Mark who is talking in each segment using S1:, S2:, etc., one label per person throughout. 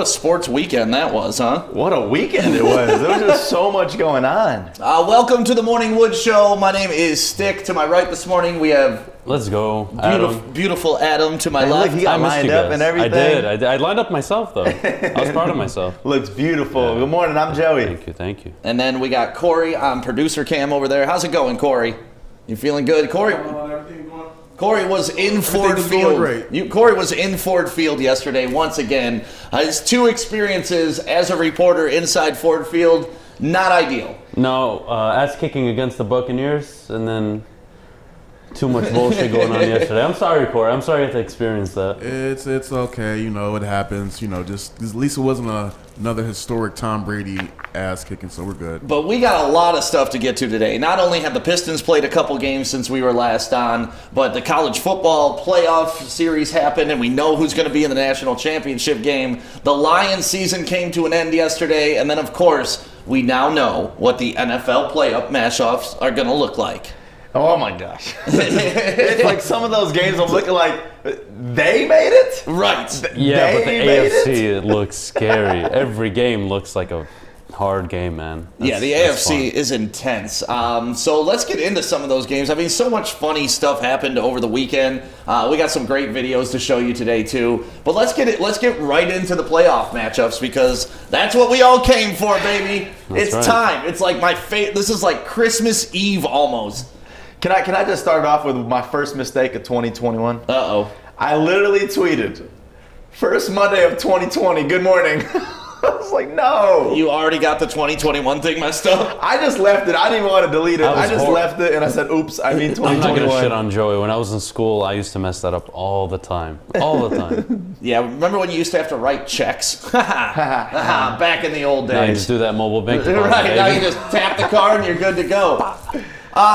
S1: sports weekend that was, huh?
S2: What a weekend it was. There was just so much going on.
S1: Welcome to the Morning Wood Show. My name is Stick. To my right this morning, we have
S3: Let's go,
S1: beautiful Adam to my left.
S2: Look, he got lined up and everything.
S3: I did. I lined up myself, though. I was proud of myself.
S2: Looks beautiful. Yeah. Good morning. I'm Joey.
S3: Thank you.
S1: And then we got Corey on producer cam over there. How's it going, Corey? You feeling good? Corey was in Ford Field. Corey was in Ford Field yesterday once again. His two experiences as a reporter inside Ford Field, not ideal.
S3: No, ass kicking against the Buccaneers, and then too much bullshit going on yesterday. I'm sorry, Corey. I'm sorry you had to experience that.
S4: It's okay. It happens. Just at least it wasn't another historic Tom Brady ass kicking, so we're good.
S1: But we got a lot of stuff to get to today. Not only have the Pistons played a couple games since we were last on, but the college football playoff series happened, and we know who's going to be in the national championship game. The Lions season came to an end yesterday, and then, of course, we now know what the NFL playoff mashups are going to look like.
S2: Oh my gosh. It's like some of those games I'm looking like, they made it?
S1: Right.
S3: Yeah, but the AFC, it looks scary. Every game looks like a hard game, man. The
S1: AFC is intense. So let's get into some of those games. I mean, so much funny stuff happened over the weekend. We got some great videos to show you today too. But let's get right into the playoff matchups because that's what we all came for, baby. It's right. Time. It's like this is like Christmas Eve almost.
S2: Can I just start off with my first mistake of 2021?
S1: Uh-oh.
S2: I literally tweeted, first Monday of 2020, good morning. I was like, no.
S1: You already got the 2021 thing messed up?
S2: I just left it. I didn't even want to delete it. I just left it and I said, oops, I mean 2021.
S3: I'm not going to shit on Joey. When I was in school, I used to mess that up all the time. All the time.
S1: Yeah, remember when you used to have to write checks? Back in the old days.
S3: Now you just do that mobile bank deposit.
S1: Right, now you just tap the card and you're good to go.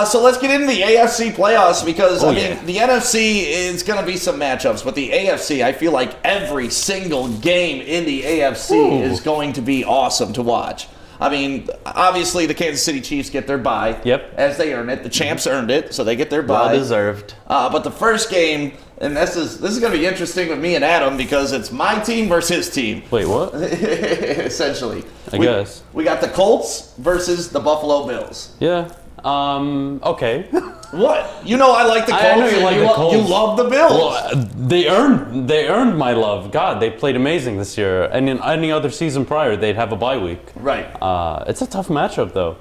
S1: So let's get into the AFC playoffs because, the NFC is going to be some matchups, but the AFC, I feel like every single game in the AFC is going to be awesome to watch. I mean, obviously the Kansas City Chiefs get their bye.
S3: Yep.
S1: As they earn it. The champs earned it, so they get their bye.
S2: Well deserved.
S1: But the first game, and this is going to be interesting with me and Adam because it's my team versus his team.
S3: Wait, what?
S1: Essentially.
S3: I guess.
S1: We got the Colts versus the Buffalo Bills.
S3: Yeah. Okay.
S1: What? I like the Colts.
S3: I know you like the Colts.
S1: You love the Bills.
S3: Well, they earned my love. God, they played amazing this year. And in any other season prior, they'd have a bye week.
S1: Right.
S3: It's a tough matchup, though.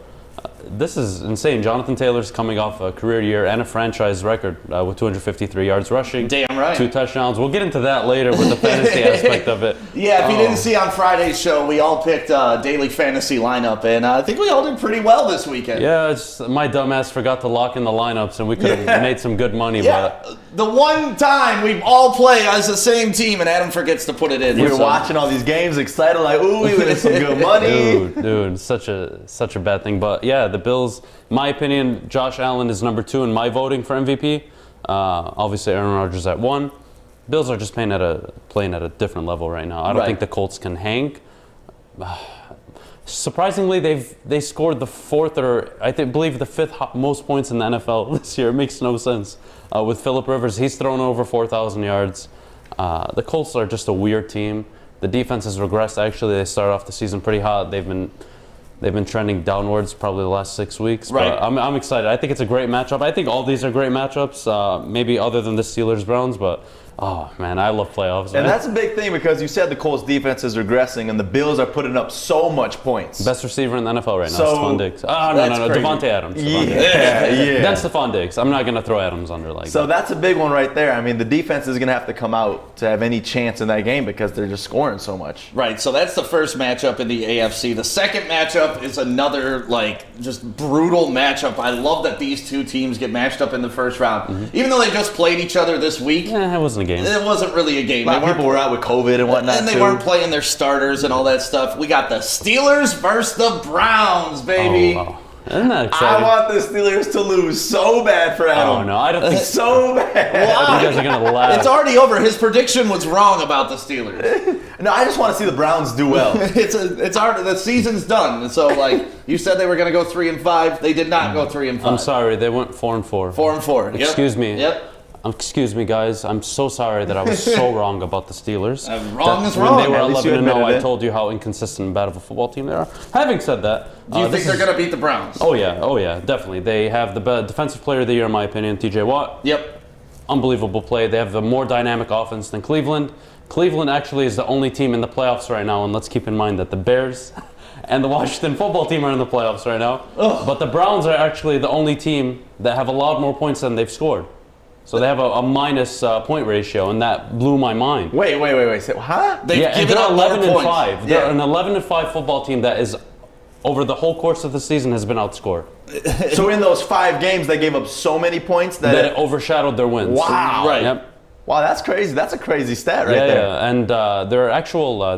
S3: This is insane. Jonathan Taylor's coming off a career year and a franchise record with 253 yards rushing.
S1: Damn right.
S3: 2 touchdowns. We'll get into that later with the fantasy aspect of it.
S1: Yeah, if you didn't see on Friday's show, we all picked a daily fantasy lineup, and I think we all did pretty well this weekend.
S3: Yeah, my dumbass forgot to lock in the lineups, and we could have made some good money.
S1: Yeah, but the one time we all play as the same team, and Adam forgets to put it in.
S2: We were watching all these games, excited, like, ooh, we win some good money.
S3: Dude, such a bad thing. But yeah, the Bills, my opinion, Josh Allen is number 2 in my voting for MVP. Obviously, Aaron Rodgers at 1. Bills are just playing at a different level right now. I don't think the Colts can hang. Surprisingly, they scored the 4th or I believe the 5th most points in the NFL this year. It makes no sense. With Phillip Rivers, he's thrown over 4,000 yards. The Colts are just a weird team. The defense has regressed. Actually, they started off the season pretty hot. They've been trending downwards probably the last 6 weeks.
S1: Right.
S3: But I'm excited. I think it's a great matchup. I think all these are great matchups, maybe other than the Steelers-Browns, but oh, man, I love playoffs.
S2: And that's a big thing because you said the Colts defense is regressing and the Bills are putting up so much points.
S3: Best receiver in the NFL right now, Stephon Diggs. Oh, no, Devontae Adams.
S2: Yeah.
S3: That's Stephon Diggs. I'm not going to throw Adams under like that.
S2: So that's a big one right there. I mean, the defense is going to have to come out to have any chance in that game because they're just scoring so much.
S1: Right, so that's the first matchup in the AFC. The second matchup is another, just brutal matchup. I love that these two teams get matched up in the first round. Mm-hmm. Even though they just played each other this week.
S3: Yeah, it wasn't a game.
S1: It wasn't really a game.
S2: A lot of people were out with COVID and whatnot,
S1: and they weren't playing their starters and all that stuff. We got the Steelers versus the Browns, baby.
S3: Oh, wow. Isn't that exciting?
S2: I want the Steelers to lose so bad for Adam.
S3: Oh, no, I don't think
S2: so bad.
S1: Wow.
S3: You guys are going to laugh.
S1: It's already over. His prediction was wrong about the Steelers.
S2: No, I just want to see the Browns do well.
S1: The season's done. So, you said they were going to go 3-5. They did not go 3-5.
S3: I'm sorry. They went 4-4.
S1: 4-4.
S3: Excuse me.
S1: Yep.
S3: Excuse me, guys. I'm so sorry that I was so wrong about the Steelers.
S1: Wrong is
S3: When
S1: wrong.
S3: they were
S2: At least you
S3: 11-0, I
S2: admitted it.
S3: told you how inconsistent and bad of a football team they are. Having said that,
S1: Do you think they're going to beat the Browns?
S3: Oh yeah, definitely. They have the best defensive player of the year, in my opinion, T.J. Watt.
S1: Yep.
S3: Unbelievable play. They have a more dynamic offense than Cleveland. Cleveland actually is the only team in the playoffs right now, and let's keep in mind that the Bears and the Washington football team are in the playoffs right now.
S1: Ugh.
S3: But the Browns are actually the only team that have a lot more points than they've scored. So they have a minus point ratio, and that blew my mind.
S2: Wait. So, huh?
S1: They've
S3: And
S1: given
S3: they're
S1: up more
S3: 11 and
S1: points.
S3: 5. They're
S2: Yeah.
S3: an 11 and 5 football team that is, over the whole course of the season, has been outscored.
S2: So in those 5 games, they gave up so many points that.
S3: That it overshadowed their wins.
S2: Wow.
S1: Right.
S3: Yep.
S2: Wow, that's crazy. That's a crazy stat right
S3: Yeah,
S2: there.
S3: yeah. And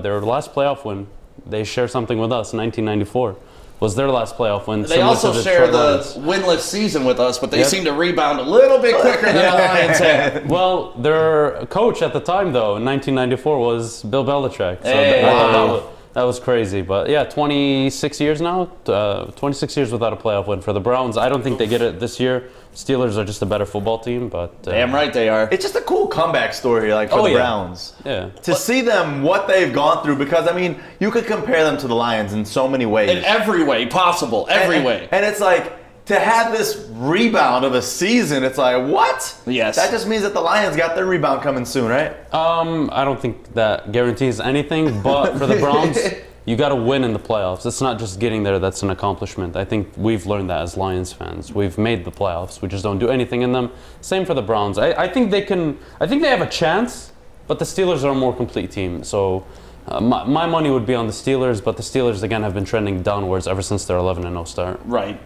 S3: their last playoff win, they share something with us. 1994 was their last playoff win.
S1: They
S3: similar
S1: also
S3: to
S1: share
S3: Detroit
S1: the
S3: Lions.
S1: winless season with us, but they
S3: Yep.
S1: seem to rebound a little bit quicker than the Lions have.
S3: Well, their coach at the time, though, in 1994, was Bill Belichick. So
S1: Hey.
S3: I thought
S1: Wow.
S3: that was crazy. But yeah, 26 years now. 26 years without a playoff win for the Browns. I don't think they get it this year. Steelers are just a better football team, but
S1: Damn right they are.
S2: It's just a cool comeback story, like for
S3: Oh,
S2: the
S3: yeah.
S2: Browns.
S3: yeah.
S2: To see them, what they've gone through, because I mean, you could compare them to the Lions in so many ways.
S1: In every way possible, every way.
S2: And it's like, to have this rebound of a season, it's like, what?
S1: Yes.
S2: That just means that the Lions got their rebound coming soon, right?
S3: I don't think that guarantees anything, but for the Browns, you got to win in the playoffs. It's not just getting there that's an accomplishment. I think we've learned that as Lions fans. We've made the playoffs. We just don't do anything in them. Same for the Browns. I think they can. I think they have a chance, but the Steelers are a more complete team. So my money would be on the Steelers, but the Steelers again have been trending downwards ever since their 11-0 start.
S1: Right.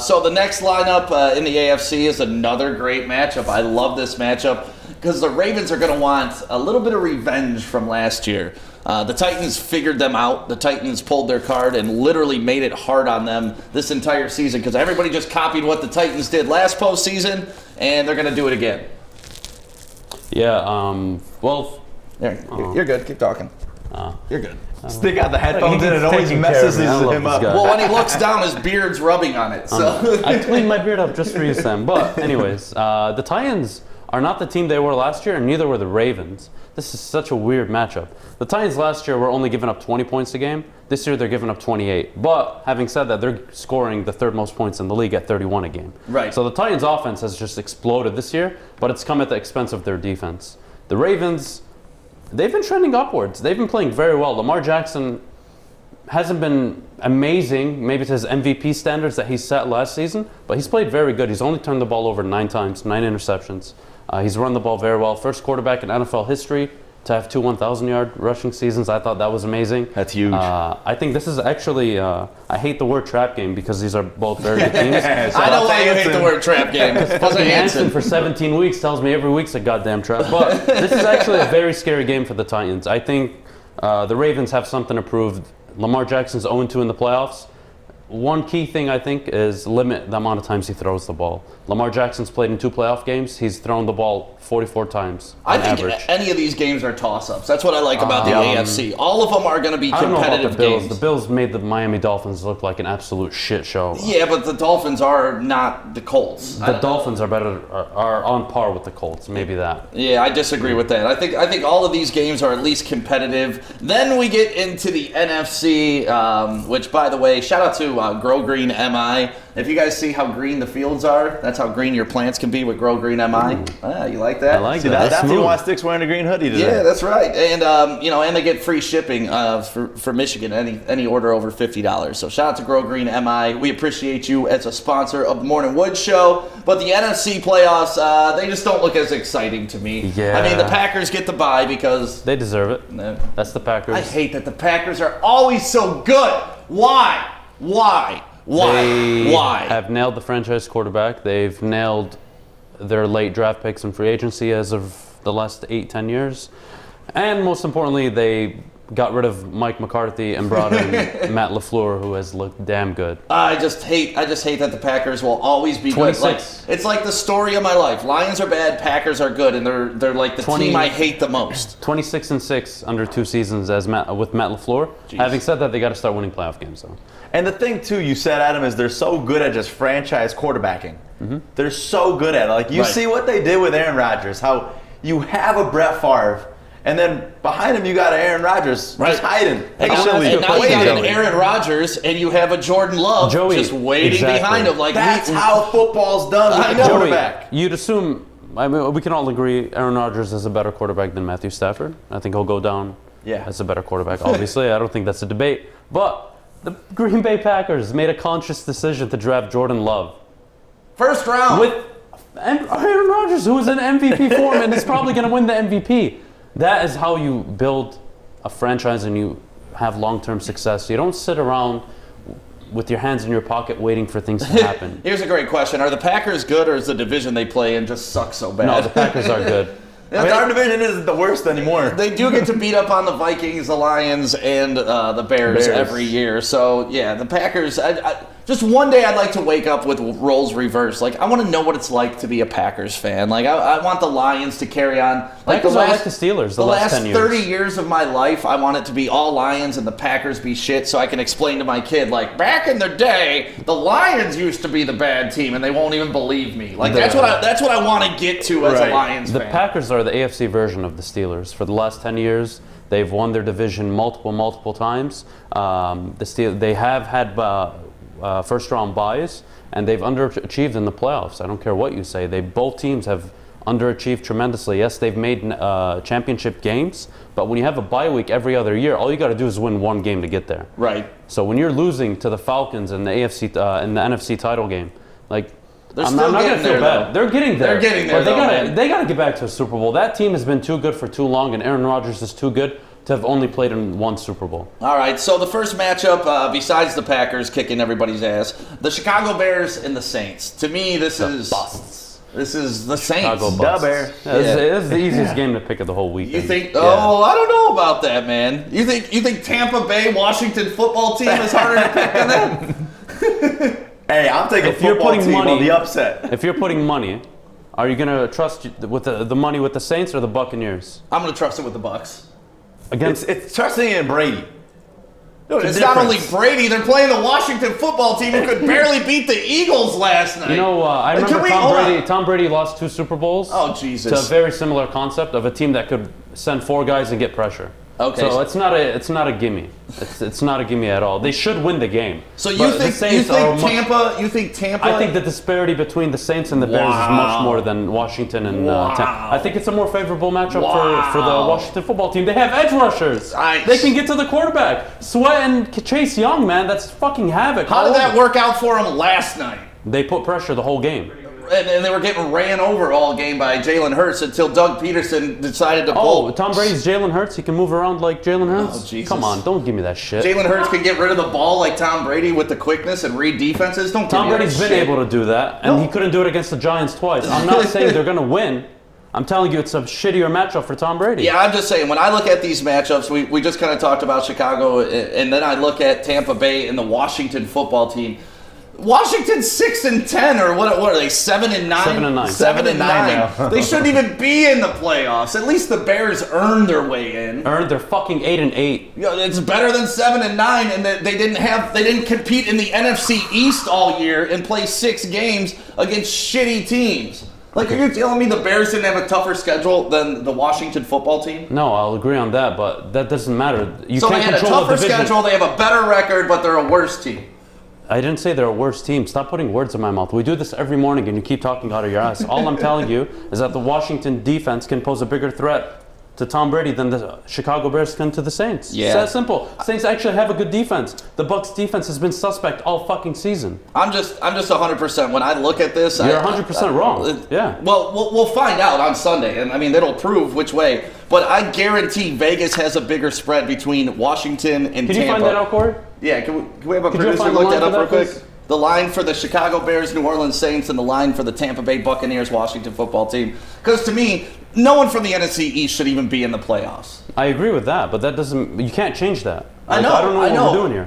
S1: So the next lineup in the AFC is another great matchup. I love this matchup because the Ravens are going to want a little bit of revenge from last year. The Titans figured them out. The Titans pulled their card and literally made it hard on them this entire season because everybody just copied what the Titans did last postseason, and they're going to do it again.
S3: Yeah. Well.
S1: There, you're good. Keep talking. You're good.
S2: They got the headphones in,
S3: he's
S2: and it always
S3: taking care of
S2: messes
S3: me. I love
S2: him
S3: this
S2: up.
S3: guy.
S1: Well, when he looks down, his beard's rubbing on it. So
S3: I cleaned my beard up just for you, Sam. But anyways, the Titans are not the team they were last year, and neither were the Ravens. This is such a weird matchup. The Titans last year were only giving up 20 points a game. This year they're giving up 28. But having said that, they're scoring the third most points in the league at 31 a game.
S1: Right.
S3: So the Titans' offense has just exploded this year, but it's come at the expense of their defense. The Ravens, they've been trending upwards. They've been playing very well. Lamar Jackson hasn't been amazing, maybe to his MVP standards that he set last season, but he's played very good. He's only turned the ball over 9 times, 9 interceptions. He's run the ball very well. First quarterback in NFL history to have 2 1,000-yard rushing seasons. I thought that was amazing.
S2: That's huge.
S3: I think this is actually, I hate the word trap game because these are both very good teams.
S1: I know why you hate the word trap game. Wasn't
S3: Hanson
S1: Hanson.
S3: for 17 weeks tells me every week's a goddamn trap. But this is actually a very scary game for the Titans. I think the Ravens have something to prove. Lamar Jackson's 0-2 in the playoffs. One key thing, I think, is limit the amount of times he throws the ball. Lamar Jackson's played in 2 playoff games. He's thrown the ball 44 times on
S1: I think
S3: average.
S1: any of these games are toss-ups. That's what I like about the AFC. All of them are going to be
S3: I don't know about
S1: competitive
S3: the Bills.
S1: games.
S3: The Bills made the Miami Dolphins look like an absolute shit show.
S1: Yeah, but the Dolphins are not the Colts.
S3: The Dolphins are are on par with the Colts. Maybe that.
S1: Yeah, I disagree with that. I think all of these games are at least competitive. Then we get into the NFC, which, by the way, shout out to Grow Green MI. If you guys see how green the fields are, that's how green your plants can be with Grow Green MI. You like that?
S3: I like
S2: See,
S3: that.
S2: that's
S3: smooth.
S2: why Stick's wearing a green hoodie today.
S1: Yeah, that's right. And and they get free shipping for Michigan, any order over $50. So shout out to Grow Green MI. We appreciate you as a sponsor of the Morning Wood Show. But the NFC playoffs, they just don't look as exciting to me.
S3: Yeah.
S1: I mean, the Packers get the bye because
S3: They deserve it. That's the Packers.
S1: I hate that the Packers are always so good. Why?
S3: They
S1: Why?
S3: have nailed the franchise quarterback. They've nailed their late draft picks in free agency as of the last 8-10 years. And most importantly, they got rid of Mike McCarthy and brought in Matt LaFleur, who has looked damn good.
S1: I just hate that the Packers will always be good.
S3: 26.
S1: It's like the story of my life. Lions are bad, Packers are good, and they're like the
S3: 20
S1: team I hate the most.
S3: 26-6 under 2 seasons with Matt LaFleur.
S1: Jeez.
S3: Having said that, they got to start winning playoff games, though.
S2: And the thing, too, you said, Adam, is they're so good at just franchise quarterbacking. They're so good at it. Like, you see what they did with Aaron Rodgers, how you have a Brett Favre, and then behind him you got an Aaron Rodgers just hiding.
S1: And now you got an Aaron Rodgers, and you have a Jordan Love just waiting behind him. Like,
S2: that's how football's done with a quarterback.
S3: You'd assume, I mean, we can all agree Aaron Rodgers is a better quarterback than Matthew Stafford. I think he'll go down as a better quarterback, obviously. I don't think that's a debate. But the Green Bay Packers made a conscious decision to draft Jordan Love.
S1: First round.
S3: With Aaron Rodgers, who is in MVP form and is probably going to win the MVP. That is how you build a franchise and you have long-term success. You don't sit around with your hands in your pocket waiting for things to happen.
S1: Here's a great question. Are the Packers good, or is the division they play in just suck so bad?
S3: No, the Packers are good.
S2: Our division isn't the worst anymore.
S1: They do get to beat up on the Vikings, the Lions, and the Bears every year. So, yeah, the Packers... just one day I'd like to wake up with roles reversed. Like, I want to know what it's like to be a Packers fan. Like, I want the Lions to carry on. Like
S3: the Steelers the last 10 years.
S1: 30 years of my life, I want it to be all Lions and the Packers be shit, so I can explain to my kid, like, back in the day, the Lions used to be the bad team, and they won't even believe me. Like, that's what I want to get to as a Lions fan.
S3: The Packers are the AFC version of the Steelers. For the last 10 years, they've won their division multiple times. They have had... first-round buys, and they've underachieved in the playoffs. I don't care what you say. Both teams have underachieved tremendously. Yes, they've made championship games, but when you have a bye week every other year, all you got to do is win one game to get there.
S1: Right.
S3: So when you're losing to the Falcons in the AFC in the NFC title game, like,
S1: I'm not going to feel bad.
S3: They're getting there.
S1: They're getting there.
S3: But they got to get back to a Super Bowl. That team has been too good for too long, and Aaron Rodgers is too good to have only played in one Super Bowl.
S1: All right, so the first matchup, besides the Packers kicking everybody's ass, the Chicago Bears and the Saints. To me, this is busts. This is the Saints.
S3: The Bears. This is the easiest game to pick of the whole weekend.
S1: You think? Oh, I don't know about that, man. You think Tampa Bay Washington football team is harder to pick than that?
S2: Hey, I'm taking football team on the upset.
S3: If you're putting money, are you going to trust with the money with the Saints or the Buccaneers?
S1: I'm going to trust it with the Bucs.
S2: It's trusting in Brady.
S1: Dude, it's not only Brady. They're playing the Washington football team who could barely beat the Eagles last night.
S3: You know, I remember Tom Brady lost 2 Super Bowls.
S1: Oh, Jesus.
S3: To a very similar concept of a team that could send 4 guys and get pressure.
S1: Okay.
S3: So it's not a gimme. It's not a gimme at all. They should win the game.
S1: So you think Tampa?
S3: I think the disparity between the Saints and the Bears is much more than Washington and Tampa. I think it's a more favorable matchup for the Washington football team. They have edge rushers.
S1: Nice.
S3: They can get to the quarterback. Sweat and Chase Young, man, that's fucking havoc.
S1: How did that work out for them last night?
S3: They put pressure the whole game.
S1: And they were getting ran over all game by Jalen Hurts until Doug Peterson decided to pull.
S3: Oh, Tom Brady's Jalen Hurts? He can move around like Jalen Hurts?
S1: Oh, Jesus.
S3: Come on, don't give me that shit.
S1: Jalen Hurts can get rid of the ball like Tom Brady with the quickness and read defenses?
S3: Tom Brady's been able to do that, and he couldn't do it against the Giants twice. I'm not saying they're going to win. I'm telling you, it's a shittier matchup for Tom Brady.
S1: Yeah, I'm just saying, when I look at these matchups, we just kind of talked about Chicago, and then I look at Tampa Bay and the Washington football team. Washington's 6-10, or what are they? 7-9.
S3: 7-9.
S1: 7-9 now. They shouldn't even be in the playoffs. At least the Bears earned their way in.
S3: They're fucking 8-8.
S1: Yeah, it's better than 7-9, and they didn't compete in the NFC East all year and play 6 games against shitty teams. Like, are you telling me the Bears didn't have a tougher schedule than the Washington football team?
S3: No, I'll agree on that, but that doesn't matter.
S1: So they had a tougher schedule. They have a better record, but they're a worse team.
S3: I didn't say they're a worse team. Stop putting words in my mouth. We do this every morning and you keep talking out of your ass. All I'm telling you is that the Washington defense can pose a bigger threat to Tom Brady than the Chicago Bears can to the Saints.
S1: Yeah.
S3: It's that simple. Saints actually have a good defense. The Bucs defense has been suspect all fucking season.
S1: I'm just 100%. When I look at this,
S3: you're 100% wrong. Yeah.
S1: Well, we'll find out on Sunday, and I mean it'll prove which way. But I guarantee Vegas has a bigger spread between Washington and Tampa.
S3: Can you find that out, Corey?
S1: Yeah. Can we have a producer look that up real quick? The line for the Chicago Bears, New Orleans Saints, and the line for the Tampa Bay Buccaneers, Washington football team. Because to me, no one from the NFC East should even be in the playoffs.
S3: I agree with that, but that doesn't. You can't change that.
S1: I know.
S3: I don't know what we're doing here.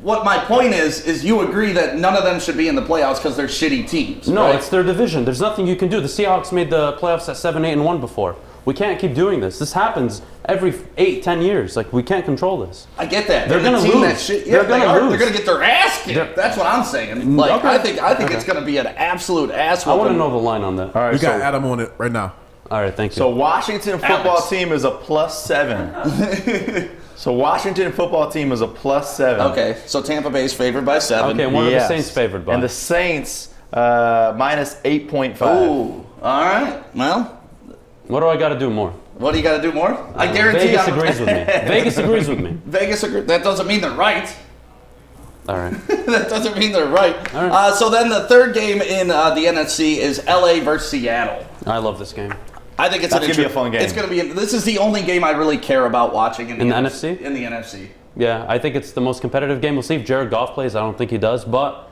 S1: What my point is you agree that none of them should be in the playoffs because they're shitty teams.
S3: No,
S1: right?
S3: It's their division. There's nothing you can do. The Seahawks made the playoffs at 7-8-1 before. we can't keep doing this. This happens every 8-10 years. Like, we can't control this.
S1: I get that.
S3: They're going to lose.
S1: That shit. Yeah,
S3: they're going to lose.
S1: They're going to get their ass kicked. That's what I'm saying. Like,
S3: Okay.
S1: I think it's going to be an absolute ass
S3: I want to know the line on that.
S2: All right,
S4: We got Adam on it right now.
S3: All right, thank you.
S2: So Washington football
S1: Alex.
S2: team is a +7. So Washington football team is a +7.
S1: Okay, so Tampa Bay's favored by 7.
S3: Okay, what are the Saints favored by?
S2: And the Saints -8.5.
S1: Ooh, all right. Well,
S3: What do I got to do more?
S1: what do you got to do more? I guarantee
S3: Vegas
S1: I'm-
S3: agrees with me. Vegas agrees with me.
S1: Vegas agrees. That doesn't mean they're right.
S3: All right.
S1: That doesn't mean they're right.
S3: All right.
S1: So then the third game in the NFC is LA versus Seattle.
S3: I love this game.
S1: I think it's
S2: That's gonna be a fun game.
S1: It's going to be. This is the only game I really care about watching in the
S3: NFC?
S1: In the NFC.
S3: Yeah, I think it's the most competitive game. We'll see if Jared Goff plays. I don't think he does, but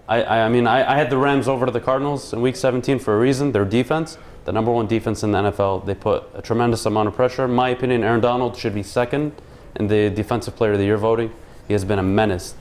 S3: I mean, I had the Rams over to the Cardinals in Week 17 for a reason. Their defense, the number one defense in the NFL, they put a tremendous amount of pressure. In my opinion, Aaron Donald should be second in the Defensive Player of the Year voting. He has been a menace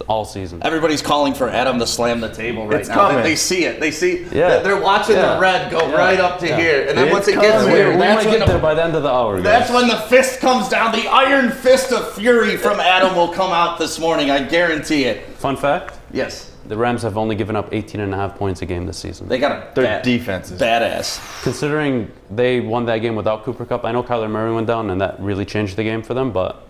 S3: all season.
S1: Everybody's calling for Adam to slam the table right
S2: It's
S1: now.
S2: coming.
S1: They see it. They see.
S3: Yeah.
S1: They're watching
S3: Yeah.
S1: the red go
S3: Yeah.
S1: right up to
S3: Yeah.
S1: here, and then
S2: It's
S1: once it gets
S2: coming.
S1: here,
S3: We
S1: that's
S3: might
S1: when
S3: get there by the end of the hour, guys.
S1: that's when the fist comes down. The iron fist of fury from Adam will come out this morning. I guarantee it.
S3: Fun fact,
S1: Yes,
S3: the Rams have only given up 18.5 points a game this season.
S1: they got a
S2: Their defense is
S1: badass.
S3: Considering they won that game without Cooper Kupp, I know Kyler Murray went down, and that really changed the game for them, but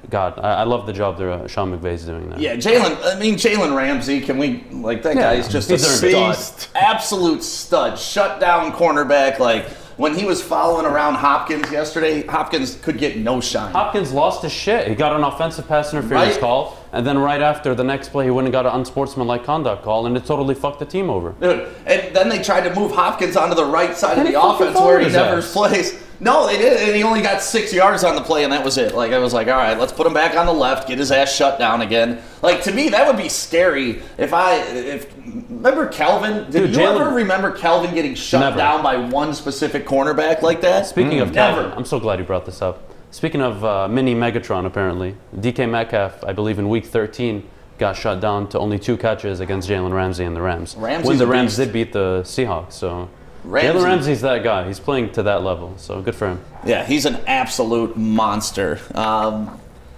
S3: God, I love the job that Sean McVay's doing there.
S1: Yeah, Jalen Ramsey. Can we like that guy is just a
S3: He's earned it.
S1: stud, absolute stud, shut down cornerback. Like when he was following around Hopkins yesterday, Hopkins could get no shine.
S3: Hopkins lost his shit. He got an offensive pass interference
S1: Right.
S3: call, and then right after the next play, he went and got an unsportsmanlike conduct call, and it totally fucked the team over.
S1: Dude, and then they tried to move Hopkins onto the right side
S3: And
S1: of
S3: he
S1: the
S3: fucking
S1: offense where he
S3: fouled
S1: never
S3: his ass.
S1: plays. No, they did, and he only got 6 yards on the play, and that was it. Like I was like, all right, let's put him back on the left, get his ass shut down again. Like to me, that would be scary if remember Kelvin? Did
S3: Dude,
S1: you
S3: Jalen-
S1: ever remember Kelvin getting shut
S3: Never.
S1: down by one specific cornerback like that?
S3: Speaking of
S1: never.
S3: Calvin, I'm so glad you brought this up. Speaking of mini Megatron, apparently, DK Metcalf, I believe in Week 13, got shut down to only 2 catches against Jalen Ramsey and the Rams.
S1: Ramsey's
S3: when the
S1: a
S3: Rams
S1: beast.
S3: did beat the Seahawks, so
S1: Ramsey-
S3: Jalen Ramsey's that guy. He's playing to that level, so good for him.
S1: Yeah, he's an absolute monster.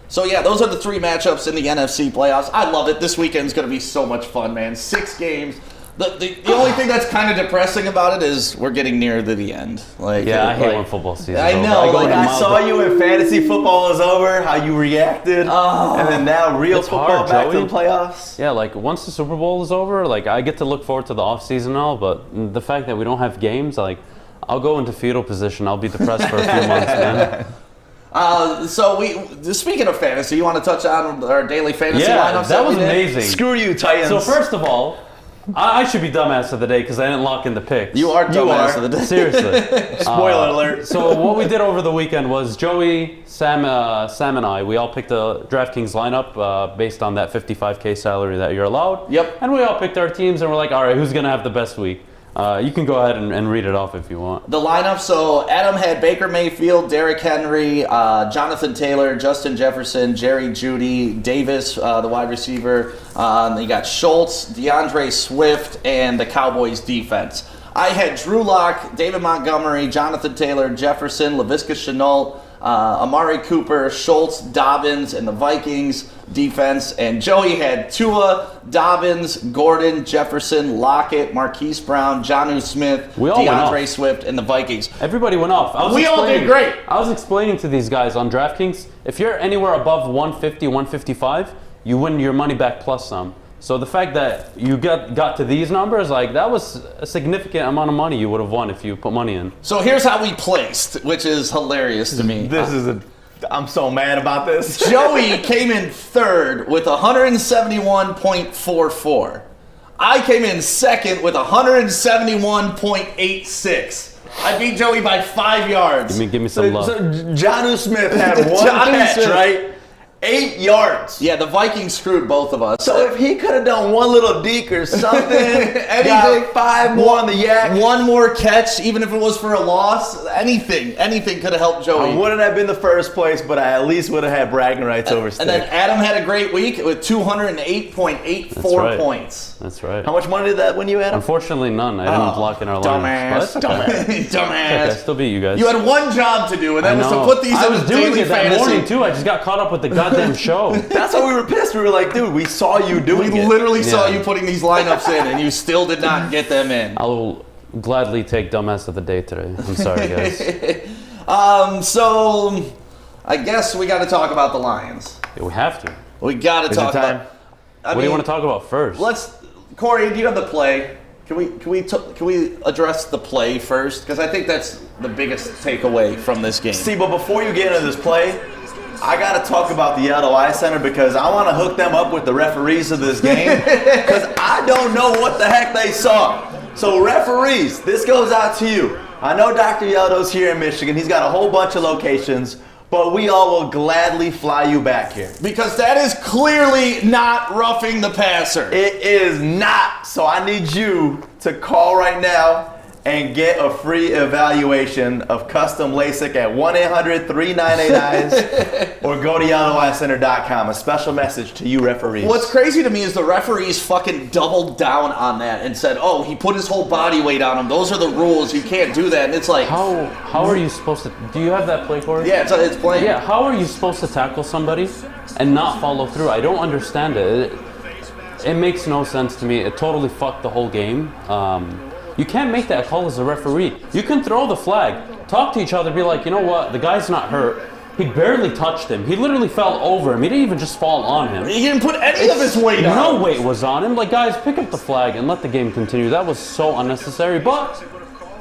S1: So yeah, those are the 3 matchups in the NFC playoffs. I love it. This weekend's going to be so much fun, man. 6 games. The only thing that's kind of depressing about it is we're getting near to the end. Like
S3: Yeah, I hate
S1: like-
S3: when football season's
S1: I
S3: over.
S1: know,
S3: go
S1: like,
S3: into
S2: I
S3: mild-
S2: saw you when fantasy football was over, how you reacted, and then now real
S3: It's
S2: football
S3: hard,
S2: back to
S3: Joey.
S2: the playoffs.
S3: Yeah, like once the Super Bowl is over, like I get to look forward to the off season and all, but the fact that we don't have games, like I'll go into fetal position. I'll be depressed for a few months, man.
S1: So speaking of fantasy, you want to touch on our daily fantasy
S3: Yeah,
S1: lineups?
S3: that was
S1: we did?
S3: amazing.
S2: Screw you, Titans.
S3: So first of all, I should be dumbass of the day because I didn't lock in the picks.
S1: You are dumbass
S2: are.
S1: of the day.
S3: Seriously.
S2: Spoiler alert.
S3: So what we did over the weekend was Joey, Sam, and I, we all picked a DraftKings lineup based on that 55K salary that you're allowed.
S1: Yep.
S3: And we all picked our teams and we're like, all right, who's going to have the best week? You can go ahead and read it off if you want.
S1: The lineup, so Adam had Baker Mayfield, Derrick Henry, Jonathan Taylor, Justin Jefferson, Jerry Jeudy, Davis, the wide receiver. Then you got Schultz, DeAndre Swift, and the Cowboys defense. I had Drew Lock, David Montgomery, Jonathan Taylor, Jefferson, Laviska Shenault, Amari Cooper, Schultz, Dobbins, and the Vikings defense. And Joey had Tua, Dobbins, Gordon, Jefferson, Lockett, Marquise Brown, Jonnu Smith,
S3: We all went
S1: DeAndre
S3: off.
S1: Swift, and the Vikings.
S3: Everybody went off.
S1: We all did great.
S3: I was explaining to these guys on DraftKings, if you're anywhere above 150, 155, you win your money back plus some. So the fact that you got to these numbers, like that was a significant amount of money you would have won if you put money in.
S1: So here's how we placed, which is hilarious to me.
S2: I'm so mad about this.
S1: Joey came in third with 171.44. I came in second with 171.86. I beat Joey by 5 yards.
S3: Give me some love.
S2: So Jonnu Smith had one
S1: Jonnu
S2: catch,
S1: Smith.
S2: right? 8 yards.
S1: Yeah, the Vikings screwed both of us.
S2: So if he could have done one little deke or something, got 5 more on the yak.
S1: One more catch, even if it was for a loss, anything could have helped Joey.
S2: I wouldn't have been the first place, but I at least would have had bragging rights over Stick.
S1: And then Adam had a great week with 208.84 points.
S3: That's right.
S2: How much money did that win you, Adam?
S3: Unfortunately, none. I didn't block in our lines.
S1: Dumbass.
S3: I still beat you guys.
S1: You had one job to do, and that was to put these
S3: I
S1: in
S3: was
S1: the
S3: doing
S1: daily
S3: it that
S1: fantasy.
S3: morning, too. I just got caught up with the goddamn show.
S2: That's why we were pissed. We were like, dude, we saw you doing
S1: We
S2: it.
S1: literally saw you putting these lineups in, and you still did not get them in.
S3: I'll gladly take dumbass of the day today. I'm sorry, guys.
S1: So I guess we got to talk about the Lions.
S3: Yeah, we have to.
S1: We got to talk
S2: time?
S1: about.
S3: What do you want to talk about first?
S1: Corey, do you have the play? Can we address the play first? Because I think that's the biggest takeaway from this game.
S2: See, but before you get into this play, I got to talk about the LOI Center because I want to hook them up with the referees of this game because I don't know what the heck they saw. So referees, this goes out to you. I know Dr. Yeldo's here in Michigan. He's got a whole bunch of locations, but we all will gladly fly you back here.
S1: Because that is clearly not roughing the passer.
S2: It is not. So I need you to call right now and get a free evaluation of custom LASIK at 1-800-398-EYES or go to YellowEyeCenter.com. A special message to you referees.
S1: What's crazy to me is the referees fucking doubled down on that and said, oh, he put his whole body weight on him. Those are the rules. You can't do that. And it's like...
S3: How are you supposed to... Do you have that play, Corey?
S1: Yeah, it's playing.
S3: Yeah, how are you supposed to tackle somebody and not follow through? I don't understand it. It makes no sense to me. It totally fucked the whole game. You can't make that call as a referee. You can throw the flag, talk to each other, be like, you know what, the guy's not hurt. He barely touched him. He literally fell over him. He didn't even just fall on him.
S1: He didn't put any of his weight on him.
S3: No weight was on him. Like, guys, pick up the flag and let the game continue. That was so unnecessary, but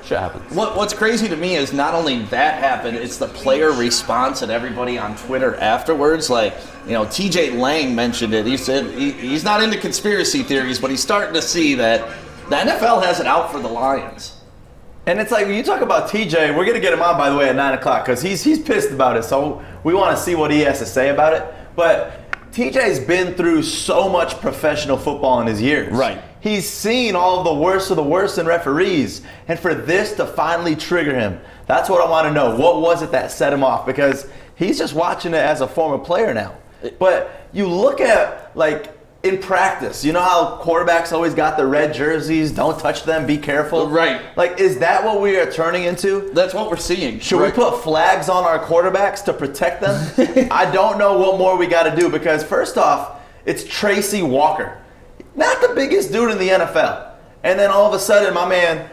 S3: shit happens.
S1: What's crazy to me is not only that happened, it's the player response and everybody on Twitter afterwards. Like, you know, TJ Lang mentioned it. He said he's not into conspiracy theories, but he's starting to see that the NFL has it out for the Lions.
S2: And it's like, when you talk about TJ, we're going to get him on, by the way, at 9 o'clock because he's pissed about it. So we want to see what he has to say about it. But TJ's been through so much professional football in his years.
S1: Right.
S2: He's seen all of the worst in referees. And for this to finally trigger him, that's what I want to know. What was it that set him off? Because he's just watching it as a former player now. But you look at, like, in practice, you know how quarterbacks always got the red jerseys, don't touch them, be careful?
S1: Right.
S2: Like, is that what we are turning into?
S1: That's what we're seeing.
S2: Should we put flags on our quarterbacks to protect them? I don't know what more we got to do because, first off, it's Tracy Walker. Not the biggest dude in the NFL. And then all of a sudden, my man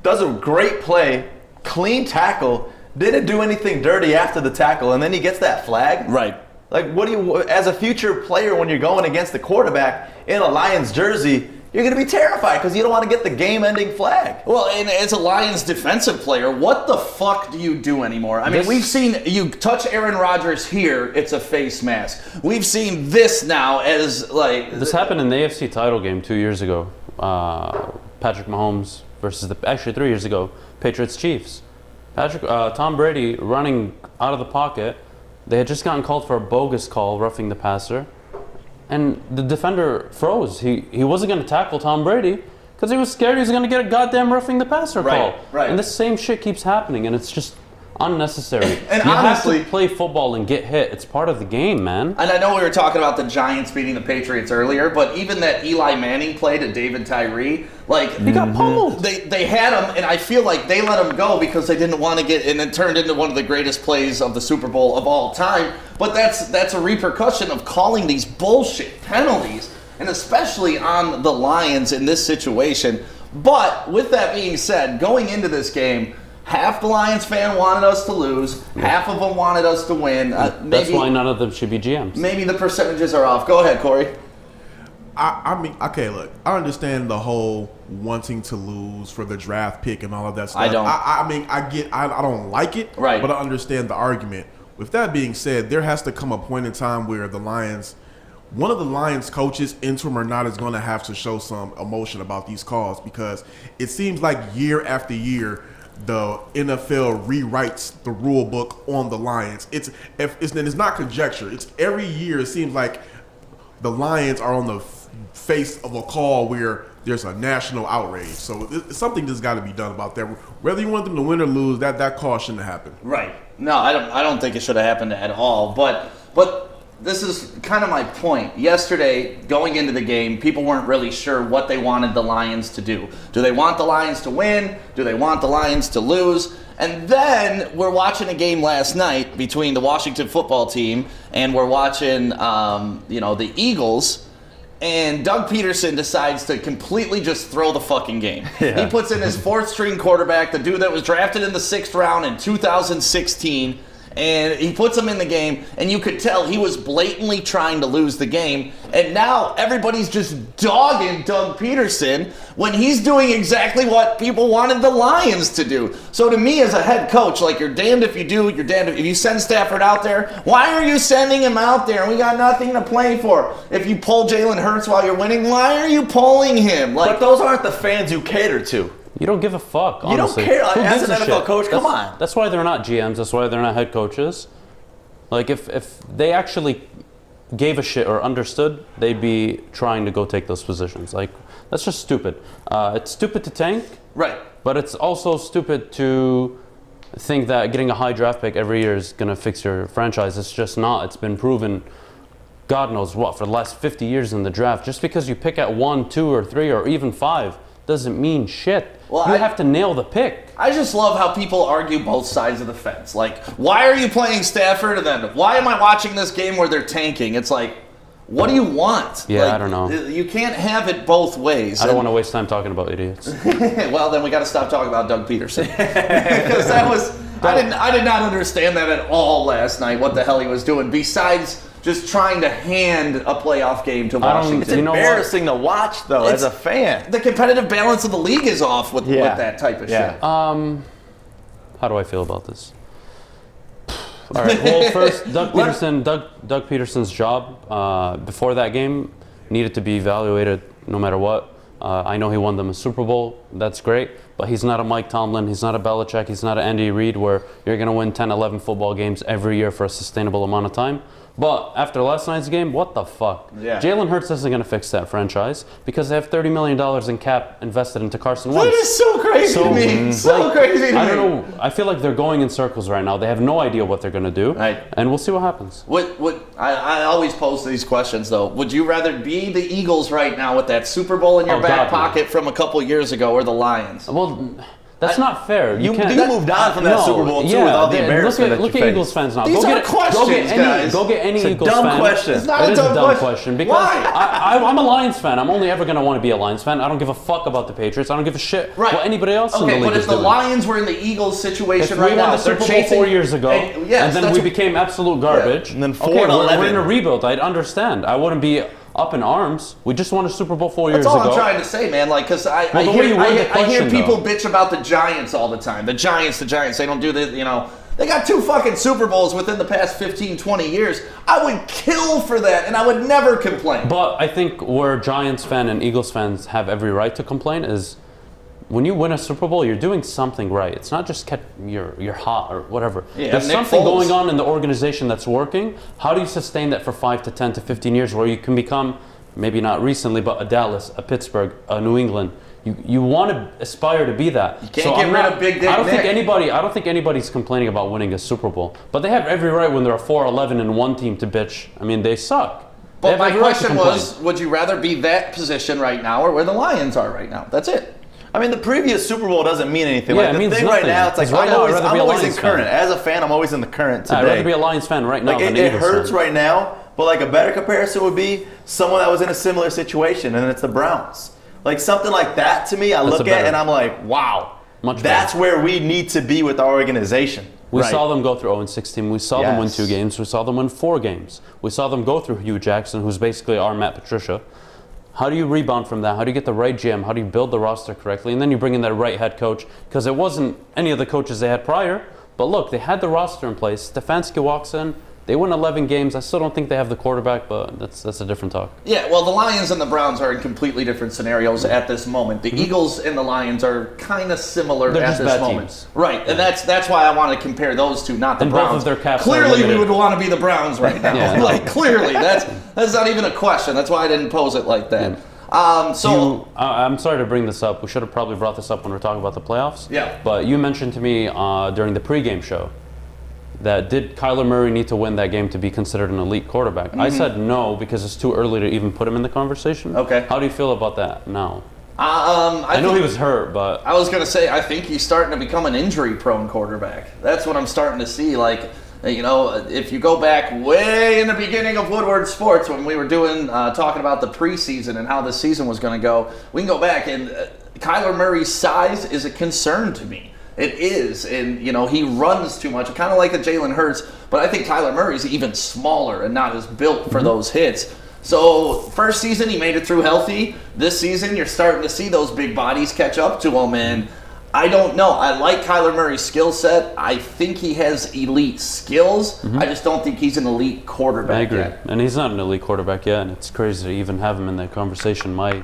S2: does a great play, clean tackle, didn't do anything dirty after the tackle, and then he gets that flag?
S1: Right.
S2: Like, what do you, as a future player, when you're going against the quarterback in a Lions jersey, you're going to be terrified because you don't want to get the game-ending flag.
S1: Well, and as a Lions defensive player, what the fuck do you do anymore? I mean, we've seen you touch Aaron Rodgers here, it's a face mask. We've seen this now as, like...
S3: This happened in the AFC title game 2 years ago. Patrick Mahomes versus, actually 3 years ago, Patriots-Chiefs. Tom Brady running out of the pocket. They had just gotten called for a bogus call, roughing the passer. And the defender froze. He wasn't going to tackle Tom Brady because he was scared he was going to get a goddamn roughing the passer call.
S1: Right.
S3: And this same shit keeps happening, and it's just unnecessary.
S1: And
S3: you
S1: honestly,
S3: have to play football and get hit. It's part of the game, man.
S1: And I know we were talking about the Giants beating the Patriots earlier, but even that Eli Manning play to David Tyree, like,
S3: He got pummeled.
S1: They had him, and I feel like they let him go because they didn't want to get, and it turned into one of the greatest plays of the Super Bowl of all time. But that's a repercussion of calling these bullshit penalties, and especially on the Lions in this situation. But with that being said, going into this game, half the Lions fan wanted us to lose, half of them wanted us to win.
S3: That's why none of them should be GMs.
S1: Maybe the percentages are off. Go ahead, Corey.
S4: I mean, okay, look, I understand the whole wanting to lose for the draft pick and all of that stuff.
S1: I don't.
S4: I mean, I don't like it,
S1: right?
S4: But I understand the argument. With that being said, there has to come a point in time where the Lions, one of the Lions coaches, interim or not, is going to have to show some emotion about these calls because it seems like year after year, the NFL rewrites the rule book on the Lions. It's not conjecture. It's every year it seems like the Lions are on the face of a call where there's a national outrage. So something just got to be done about that. Whether you want them to win or lose, that call shouldn't have happened.
S1: Right. No, I don't think it should have happened at all. But this is kind of my point. Yesterday, going into the game, people weren't really sure what they wanted the Lions to do. Do they want the Lions to win? Do they want the Lions to lose? And then we're watching a game last night between the Washington football team and we're watching, the Eagles. And Doug Peterson decides to completely just throw the fucking game. Yeah. He puts in his fourth-string quarterback, the dude that was drafted in the 6th round in 2016, and he puts him in the game, and you could tell he was blatantly trying to lose the game. And now everybody's just dogging Doug Peterson when he's doing exactly what people wanted the Lions to do. So to me, as a head coach, like, you're damned if you do, you're damned if you send Stafford out there. Why are you sending him out there? We got nothing to play for. If you pull Jalen Hurts while you're winning, why are you pulling him?
S2: But those aren't the fans you cater to.
S3: You don't give a fuck, honestly.
S2: You don't care. As an NFL coach, come on.
S3: That's why they're not GMs. That's why they're not head coaches. Like, if they actually gave a shit or understood, they'd be trying to go take those positions. Like, that's just stupid. It's stupid to tank.
S1: Right.
S3: But it's also stupid to think that getting a high draft pick every year is going to fix your franchise. It's just not. It's been proven, God knows what, for the last 50 years in the draft. Just because you pick at 1, 2, or 3, or even 5 doesn't mean shit. Well, you have to nail the pick.
S1: I just love how people argue both sides of the fence. Like, why are you playing Stafford? And then, why am I watching this game where they're tanking? It's like, what do you want?
S3: Yeah,
S1: like,
S3: I don't know.
S1: You can't have it both ways.
S3: I don't want to waste time talking about idiots.
S1: Well, then we got to stop talking about Doug Peterson. Because that was... I did not understand that at all last night, what the hell he was doing, besides just trying to hand a playoff game to Washington.
S2: It's embarrassing to watch, though, as a fan.
S1: The competitive balance of the league is off with that type of shit.
S3: How do I feel about this? All right, well, first, Doug Peterson's job before that game needed to be evaluated no matter what. I know he won them a Super Bowl. That's great. But he's not a Mike Tomlin. He's not a Belichick. He's not an Andy Reid where you're going to win 10, 11 football games every year for a sustainable amount of time. But after last night's game, what the fuck? Yeah. Jalen Hurts isn't going to fix that franchise because they have $30 million in cap invested into Carson Wentz.
S1: That is so crazy to me. So crazy to me.
S3: I don't know. I feel like they're going in circles right now. They have no idea what they're going to do. Right. And we'll see what happens.
S1: I always pose these questions, though. Would you rather be the Eagles right now with that Super Bowl in your back pocket from a couple years ago or the Lions?
S3: Well... That's not fair.
S2: You moved on from that Super Bowl, too, with all the embarrassment
S3: Look at Eagles fans now.
S1: These are questions, guys.
S3: Go get any Eagles
S2: fan.
S3: Dumb
S2: question.
S1: It's not a dumb question.
S3: Because I'm a Lions fan. I'm only ever going to want to be a Lions fan. I don't give a fuck about the Patriots. I don't give a shit what anybody else in the league is doing.
S1: Okay, but if the Lions were in the Eagles situation right now,
S3: we won the Super Bowl 4 years ago, and then we became absolute garbage.
S2: And then 4-11.
S3: We're in a rebuild. I'd understand. I wouldn't be up in arms. We just won a Super Bowl 4 years ago.
S1: That's all I'm trying to say, man. Like, because I hear people bitch about the Giants all the time. The Giants. They don't do this, They got 2 fucking Super Bowls within the past 15, 20 years. I would kill for that, and I would never complain.
S3: But I think where Giants fans and Eagles fans have every right to complain is when you win a Super Bowl, you're doing something right. It's not just you're hot or whatever.
S1: Yeah,
S3: there's something going on in the organization that's working. How do you sustain that for 5 to 10 to 15 years where you can become, maybe not recently, but a Dallas, a Pittsburgh, a New England? You want to aspire to be that.
S1: You can't get rid of Big Dick Nick.
S3: I don't think anybody's complaining about winning a Super Bowl. But they have every right when they're a 4-11-1 team to bitch. I mean, they suck.
S1: But my question was, would you rather be that position right now or where the Lions are right now? That's it.
S2: I mean, the previous Super Bowl doesn't mean anything.
S3: Yeah,
S2: like,
S3: it means
S2: the thing
S3: nothing.
S2: Right now, it's like
S3: I'm
S2: always in current. As a fan, I'm always in the current today.
S3: I'd rather be a Lions fan right now than
S2: it hurts right now, but like a better comparison would be someone that was in a similar situation, and it's the Browns. Like something like that to me, I look at and I'm like, wow, that's where we need to be with our organization.
S3: We saw them go through 0-16. We saw them win 2 games. We saw them win 4 games. We saw them go through Hugh Jackson, who's basically our Matt Patricia. How do you rebound from that? How do you get the right GM? How do you build the roster correctly? And then you bring in that right head coach, because it wasn't any of the coaches they had prior. But look, they had the roster in place. Stefanski walks in, They win 11 games. I still don't think they have the quarterback, but that's a different talk.
S1: Yeah, well, the Lions and the Browns are in completely different scenarios at this moment. The Eagles and the Lions are kind of similar
S3: They're
S1: at
S3: just
S1: this
S3: bad
S1: moment.
S3: teams.
S1: Right, and that's why I want to compare those two, not the
S3: And
S1: Browns.
S3: both of their caps are
S1: Clearly, we
S3: limited.
S1: would want to be the Browns right now.
S3: Yeah, no.
S1: Like, clearly, that's not even a question. That's why I didn't pose it like that.
S3: I'm sorry to bring this up. We should have probably brought this up when we're talking about the playoffs.
S1: Yeah.
S3: But you mentioned to me during the pregame show that did Kyler Murray need to win that game to be considered an elite quarterback? I said no because it's too early to even put him in the conversation.
S1: Okay.
S3: How do you feel about that now?
S1: I
S3: know
S1: think-
S3: he was hurt, but
S1: I was going to say, I think he's starting to become an injury-prone quarterback. That's what I'm starting to see. Like, you know, if you go back way in the beginning of Woodward Sports when we were doing talking about the preseason and how the season was going to go, we can go back, and Kyler Murray's size is a concern to me. It is, and you know, he runs too much, kind of like a Jalen Hurts, but I think Kyler Murray's even smaller and not as built for those hits. So first season he made it through healthy. This season you're starting to see those big bodies catch up to him, and I don't know. I like Kyler Murray's skill set. I think he has elite skills. I just don't think he's an elite quarterback
S3: I agree.
S1: yet.
S3: And he's not an elite quarterback yet, and it's crazy to even have him in that conversation. My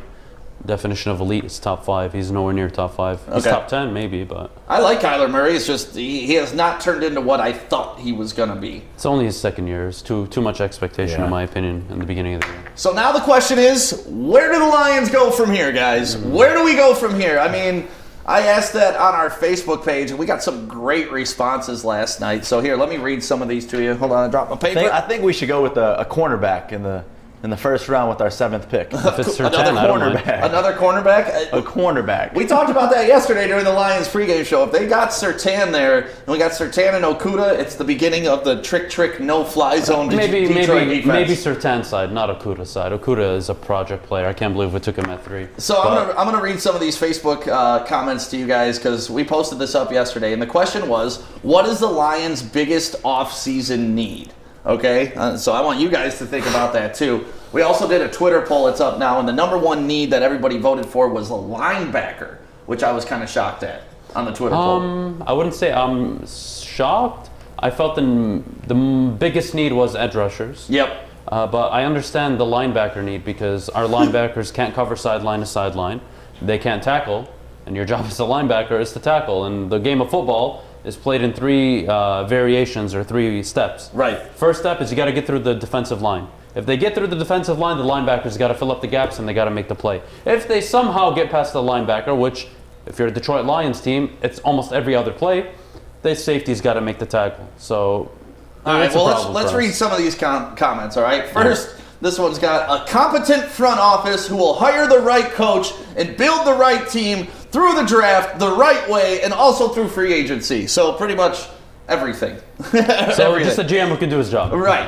S3: definition of elite is top 5. He's nowhere near top 5. He's
S1: Okay.
S3: top 10 maybe, but
S1: I like Kyler Murray. It's just he has not turned into what I thought he was going to be.
S3: it's only his second year. It's too much expectation, in my opinion, in the beginning of the year.
S1: So now the question is, where do the Lions go from here, guys? Where do we go from here? I mean, I asked that on our Facebook page, and we got some great responses last night. So here, let me read some of these to you. Hold on, I dropped my paper.
S2: I think we should go with a cornerback in the first round with our 7th pick.
S3: If it's
S1: Another
S3: Sertan, I don't mind.
S2: cornerback.
S1: Another cornerback?
S2: A cornerback.
S1: We talked about that yesterday during the Lions pregame show. If they got Sertan there, and we got Sertan and Okuda, it's the beginning of the trick, no-fly zone
S3: Maybe
S1: Detroit defense.
S3: Sertan's side, not Okuda's side. Okuda is a project player. I can't believe we took him at 3.
S1: So I'm gonna read some of these Facebook comments to you guys because we posted this up yesterday, and the question was, what is the Lions' biggest off-season need? Okay, so I want you guys to think about that too. We also did a Twitter poll. It's up now, and the number one need that everybody voted for was a linebacker, which I was kind of shocked at on the Twitter poll.
S3: I wouldn't say I'm shocked. I felt the biggest need was edge rushers.
S1: Yep.
S3: But I understand the linebacker need because our linebackers can't cover sideline to sideline. They can't tackle, and your job as a linebacker is to tackle. And the game of football is played in 3 variations or 3 steps.
S1: Right.
S3: First step is you got to get through the defensive line. If they get through the defensive line, the linebackers got to fill up the gaps and they got to make the play. If they somehow get past the linebacker, which if you're a Detroit Lions team, it's almost every other play, the safety's got to make the tackle. So,
S1: All right,
S3: it's a
S1: well,
S3: problem
S1: let's
S3: for us.
S1: read some of these comments, all right? First, this one's got a competent front office who will hire the right coach and build the right team through the draft the right way and also through free agency. So pretty much everything.
S3: So
S1: Everything.
S3: just a GM who can do his job.
S1: Right.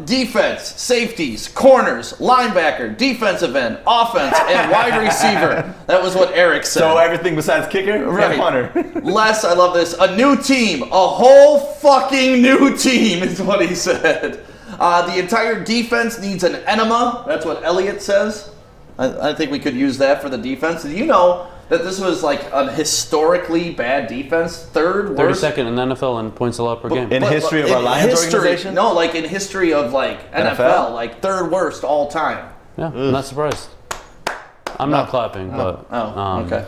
S1: Defense, safeties, corners, linebacker, defensive end, offense, and wide receiver. That was what Eric said.
S2: So everything besides kicker
S1: Right.
S2: and punter.
S1: Les, I love this. A new team. A whole fucking new team is what he said. The entire defense needs an enema. That's what Elliott says. I think we could use that for the defense. Did you know that this was like a historically bad defense? Third worst?
S3: 32nd in the NFL in points allowed per game.
S2: In history of our Lions organization?
S1: No, like in history of like NFL, like third worst all time.
S3: Yeah, I'm not surprised. I'm not clapping, but
S1: Okay.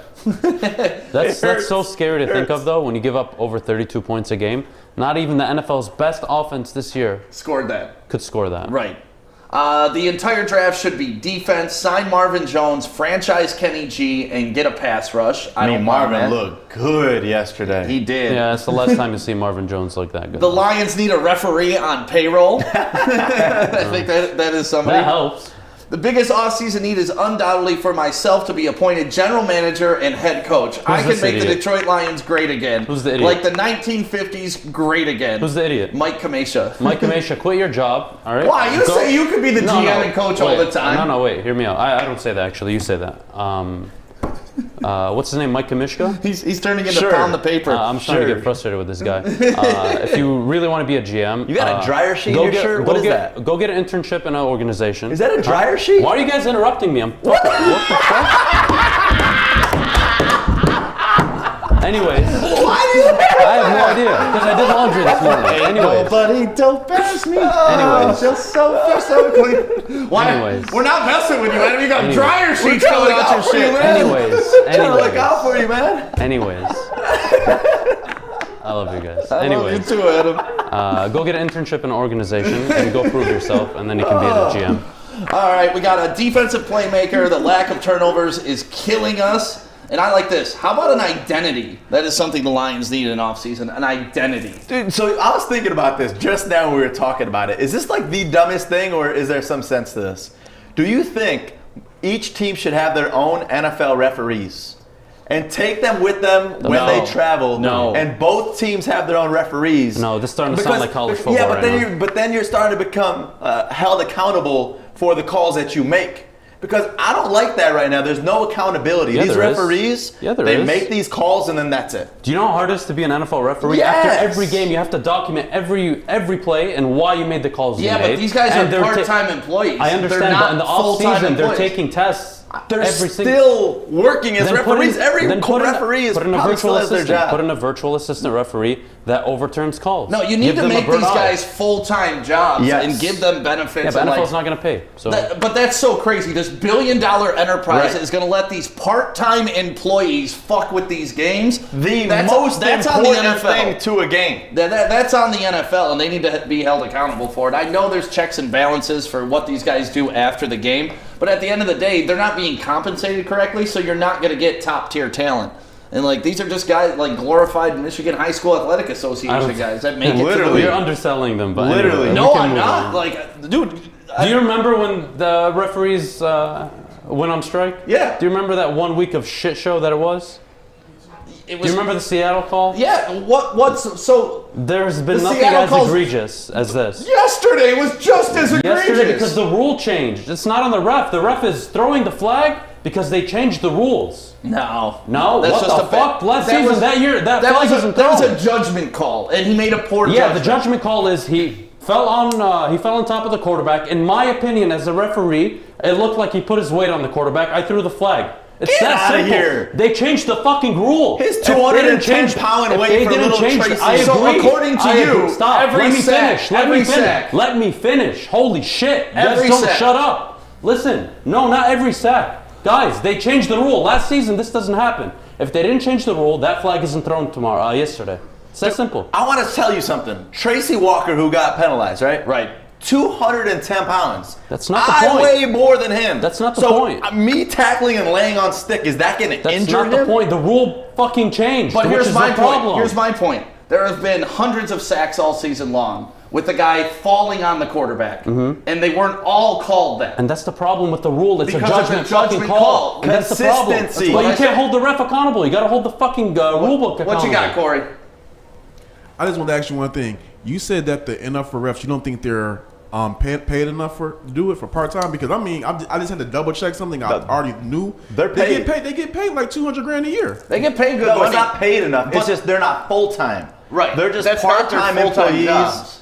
S3: that's so scary to think of though. When you give up over 32 points a game, not even the NFL's best offense this year
S1: Scored that.
S3: could score that.
S1: Right. The entire draft should be defense, sign Marvin Jones, franchise Kenny G, and get a pass rush. I don't mind
S2: Marvin
S1: that.
S2: looked good yesterday.
S1: He did.
S3: Yeah, it's the last time you see Marvin Jones look that good.
S1: The Lions need a referee on payroll. I think that is somebody.
S3: That helps.
S1: The biggest offseason need is undoubtedly for myself to be appointed general manager and head coach. I can
S3: this
S1: make the
S3: idiot?
S1: Detroit Lions great again.
S3: Who's the idiot?
S1: Like the 1950s, great again.
S3: Who's the idiot?
S1: Mike Kamisha.
S3: Mike Kamisha, quit your job, all right?
S1: Why? You
S3: Go-
S1: say you could be the GM and coach all
S3: wait,
S1: the time.
S3: No, wait, hear me out. I don't say that, actually. You say that. What's his name, Mike Kamishka?
S1: He's turning into
S2: Sure.
S1: pound the paper.
S3: I'm starting to get frustrated with this guy. If you really want to be a GM,
S2: You got a dryer sheet in your shirt? What is that?
S3: Go get an internship in an organization.
S2: Is that a dryer sheet?
S3: Why are you guys interrupting me? What the fuck? Anyways,
S2: Why do you
S3: I have no idea because I did laundry this morning. Anyways,
S1: Nobody don't pass me.
S3: Anyways.
S1: Just so clean. Why?
S3: Anyways.
S1: We're not messing with you, Adam. You got
S3: Anyways.
S1: dryer sheets
S2: We're trying
S1: coming
S2: to look
S1: out your
S2: out for you,
S1: shit.
S2: man.
S3: anyways,
S2: trying to look out for you, man?
S3: anyways. I love you guys.
S1: I love you
S3: Anyways,
S1: too, Adam.
S3: go get an internship in an organization and go prove yourself, and then you can be a GM.
S1: All right, we got a defensive playmaker. The lack of turnovers is killing us. And I like this. How about an identity? That is something the Lions need in offseason, an identity.
S2: Dude, so I was thinking about this just now when we were talking about it. Is this like the dumbest thing, or is there some sense to this? Do you think each team should have their own NFL referees and take them with them when they travel?
S3: No.
S2: And both teams have their own referees.
S3: No, this is starting to sound like college football
S2: Yeah, but
S3: right
S2: then you're starting to become held accountable for the calls that you make. Because I don't like that right now. There's no accountability.
S3: Yeah,
S2: These
S3: there is.
S2: referees,
S3: Yeah, there
S2: they
S3: is.
S2: make these calls and then that's it.
S3: Do you know how hard it is to be an NFL referee?
S2: Yes.
S3: After every game, you have to document every play and why you made the calls you
S1: Yeah,
S3: made.
S1: but these guys
S3: And
S1: are
S3: they're
S1: part-time employees.
S3: I
S1: They're
S3: understand,
S1: not
S3: but in the
S1: full-time
S3: off-season, they're
S1: employees.
S3: taking tests.
S2: They're
S3: every
S2: still working as
S3: Then
S2: referees. Every
S3: then put in-
S2: referee is
S3: put in a
S2: probably
S3: virtual
S2: still has their
S3: assistant.
S2: job.
S3: Put in a virtual assistant referee that overturns calls.
S1: No, you need
S3: Give
S1: to
S3: them a
S1: make
S3: bird
S1: these
S3: eye.
S1: guys full-time jobs
S2: Yes.
S1: and give them benefits.
S3: Yeah, but
S1: and
S3: NFL's not going to pay. So
S1: but that's so crazy. This billion-dollar enterprise
S2: Right.
S1: is going to let these part-time employees fuck with these games.
S2: That's on the
S1: NFL.
S2: thing to a game.
S1: That's on the NFL, and they need to be held accountable for it. I know there's checks and balances for what these guys do after the game, but at the end of the day, they're not being compensated correctly, so you're not going to get top-tier talent. And, like, these are just guys, like, glorified Michigan High School Athletic Association guys that make it to the
S2: Literally.
S1: league.
S3: you're underselling them. But
S2: Literally.
S3: anyway, we
S1: No,
S3: can
S1: I'm
S3: move
S1: not.
S3: on.
S1: Like, dude.
S3: Do you remember when the referees went on strike?
S1: Yeah.
S3: Do you remember that 1 week of shit show that it was?
S1: It
S3: Do
S1: was,
S3: you remember the Seattle call?
S1: Yeah. What's so?
S3: There's been
S1: The
S3: nothing
S1: Seattle
S3: as
S1: calls-
S3: egregious as this.
S1: Yesterday was just as egregious.
S3: Yesterday, because the rule changed. It's not on the ref. The ref is throwing the flag because they changed the rules.
S1: No,
S3: What the fuck? Last season, that year, that flag
S1: was
S3: wasn't
S1: that was
S3: thrown.
S1: a judgment call, and he made a poor
S3: Yeah,
S1: judgment.
S3: the judgment call is he fell on top of the quarterback. In my opinion, as a referee, it looked like he put his weight on the quarterback. I threw the flag. It's
S2: Get
S3: that
S2: outta
S3: simple.
S2: here.
S3: They changed the fucking rule.
S2: His
S3: If they didn't
S2: 210-pound
S3: if
S2: weight
S3: they
S2: for
S3: didn't
S2: little
S3: change,
S2: Tracy.
S3: I agree.
S1: So according to
S3: I
S1: you,
S3: agree. Stop.
S1: every
S3: Let me
S1: sack,
S3: finish. Let
S1: every
S3: me finish.
S1: sack.
S3: Let me finish. Holy shit! You guys
S1: Every
S3: don't
S1: sack.
S3: shut up. Listen, no, not every sack. Guys, they changed the rule. Last season, this doesn't happen. If they didn't change the rule, that flag isn't thrown yesterday. It's that simple.
S2: I want to tell you something. Tracy Walker, who got penalized, right?
S1: Right.
S2: 210 pounds.
S3: That's not the
S2: I
S3: point.
S2: weigh more than him.
S3: That's not the point.
S2: Me tackling and laying on stick, is that going to
S3: That's
S2: injure
S3: not
S2: him?
S3: the point. The rule fucking changed.
S1: But
S3: which
S1: here's
S3: is
S1: my
S3: the
S1: point.
S3: problem.
S1: Here's my point. There have been hundreds of sacks all season long with the guy falling on the quarterback, and they weren't all called that.
S3: And that's the problem with the rule. It's
S1: Because
S3: a
S1: of the
S3: judgment fucking
S1: judgment
S3: call.
S1: call.
S3: And that's the problem.
S2: Consistency.
S3: But you
S1: That's what I
S3: can't hold the ref accountable. You got to hold the fucking rule book accountable.
S1: What you got, Corey?
S4: I just want to ask you one thing. You said that the NFL refs, you don't think they're paid enough to do it for part time? Because I mean, I just had to double check something I already knew.
S2: They're paid.
S4: They get paid like $200,000 a year.
S1: They get paid good
S2: No,
S1: money.
S2: it's not paid enough. It's
S1: But-
S2: just they're not full-time.
S1: Right.
S2: They're just
S1: That's not their
S2: part-time
S1: full-time
S2: employees.
S1: jobs.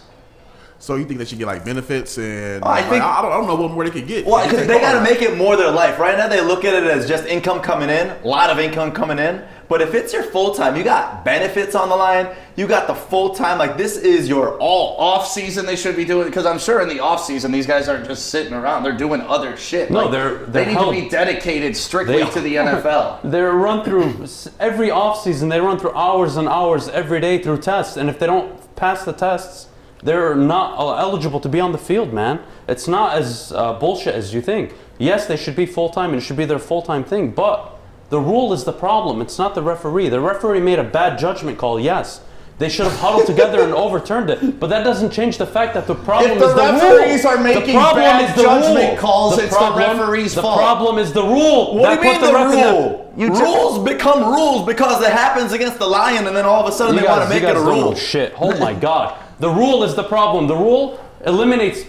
S4: So you think they should get like benefits and
S2: I
S4: like,
S2: think-
S4: I don't know what more they could get.
S2: Well, because they got to make it more their life. Right now, they look at it as just income coming in, a lot of income coming in. But if it's your full time, you got benefits on the line. You got the full time. Like, this is your all.
S1: Off season they should be doing, because I'm sure in the off season these guys aren't just sitting around. They're doing other shit.
S3: No,
S1: Like,
S3: they're
S1: they need
S3: held-
S1: to be dedicated strictly
S3: They
S1: to the NFL.
S3: They're run through every offseason. They run through hours and hours every day through tests. And if they don't pass the tests, they're not eligible to be on the field, man. It's not as bullshit as you think. Yes, they should be full-time and it should be their full-time thing, but the rule is the problem. It's not the referee. The referee made a bad judgment call, yes. They should have huddled together and overturned it. But that doesn't change the fact that the problem
S1: If the
S3: is the rule.
S1: referees are making
S3: The problem
S1: bad
S3: is the
S1: judgment
S3: rule.
S1: calls, it's the referee's fault.
S3: The problem is the rule.
S2: What
S3: that
S2: do you mean
S3: put
S2: the
S3: ref in
S2: rule? Rules become rules because it happens against the Lion, and then all of a sudden they want to make it a
S3: don't
S2: rule.
S3: know shit. Oh my god. The rule is the problem. The rule eliminates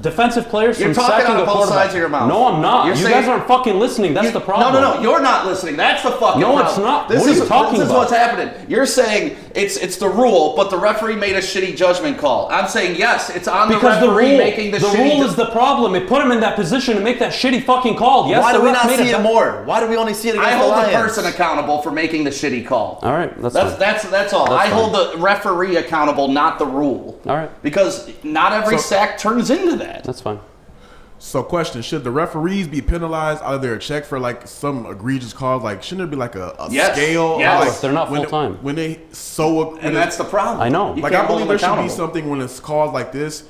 S3: defensive players
S1: You're
S3: from
S1: talking
S3: sacking
S1: out
S3: a
S1: of both
S3: quarterback.
S1: sides of your mouth.
S3: No, I'm not.
S1: You're
S3: You
S1: saying-
S3: guys aren't fucking listening. That's the problem.
S1: No, you're not listening. That's the fucking
S3: No,
S1: problem.
S3: it's not.
S1: This
S3: What are
S1: is
S3: you talking
S1: This is
S3: about?
S1: what's happening. You're saying it's the rule, but the referee made a shitty judgment call. I'm saying yes, it's on
S3: Because
S1: the referee making the shitty
S3: rule is the problem. It put him in that position to make that shitty fucking call. Yes,
S2: Why do
S3: the
S2: we
S3: ref
S2: not
S3: made
S2: see it more? Why do we only see it against
S1: I hold the
S2: Lions?
S1: person accountable for making the shitty call.
S3: All right, that's
S1: all.
S3: That's
S1: I
S3: fine.
S1: hold the referee accountable, not the rule.
S3: All right.
S1: Because not every sack turns into that.
S3: That's fine.
S4: So, question: should the referees be penalized out of their check for like some egregious cause? Like, shouldn't there be like a
S1: Yes.
S4: scale?
S1: Yes.
S4: Like,
S3: If they're not
S4: when
S3: full-time.
S4: when they
S1: And that's the problem.
S3: I know.
S1: You
S4: like,
S1: can't
S4: I
S1: hold
S4: believe
S1: them
S4: there should be
S1: accountable.
S4: something when it's called like this.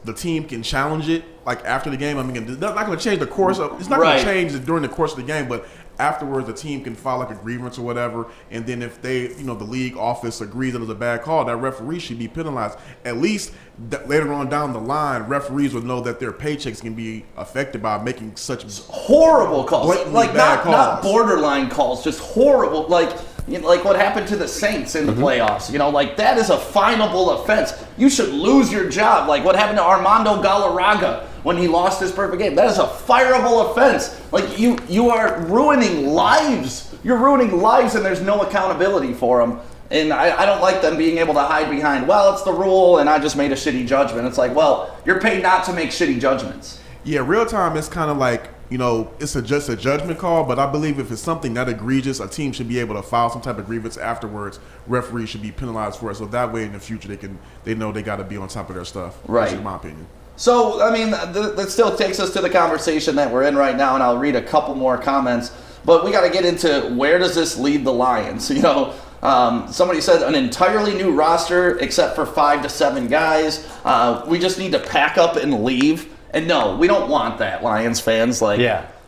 S4: The team can challenge it like after the game. I mean, it's not going to change the course of. It's not going
S1: Right.
S4: to change it during the course of the game, but afterwards the team can file like a grievance or whatever. And then if they, the league office agrees that it was a bad call, that referee should be penalized. At least later on down the line, referees would know that their paychecks can be affected by making such
S1: Horrible calls.
S4: blatantly
S1: Like
S4: bad
S1: not
S4: calls.
S1: borderline calls, just horrible. Like what happened to the Saints in the playoffs. Like that is a finable offense. You should lose your job. Like what happened to Armando Galarraga when he lost his perfect game. That is a fireable offense. Like you are ruining lives. You're ruining lives, and there's no accountability for them. And I don't like them being able to hide behind, well, it's the rule, and I just made a shitty judgment. It's like, well, you're paid not to make shitty judgments.
S4: Yeah, real time is kind of like, it's just a judgment call, but I believe if it's something that egregious, a team should be able to file some type of grievance afterwards. Referees should be penalized for it, so that way in the future they know they got to be on top of their stuff.
S1: Right.
S4: That's in my opinion.
S1: So, I mean, that still takes us to the conversation that we're in right now, and I'll read a couple more comments. But we got to get into where does this lead the Lions? Somebody said an entirely new roster except for 5 to 7 guys. We just need to pack up and leave. And no, we don't want that, Lions fans.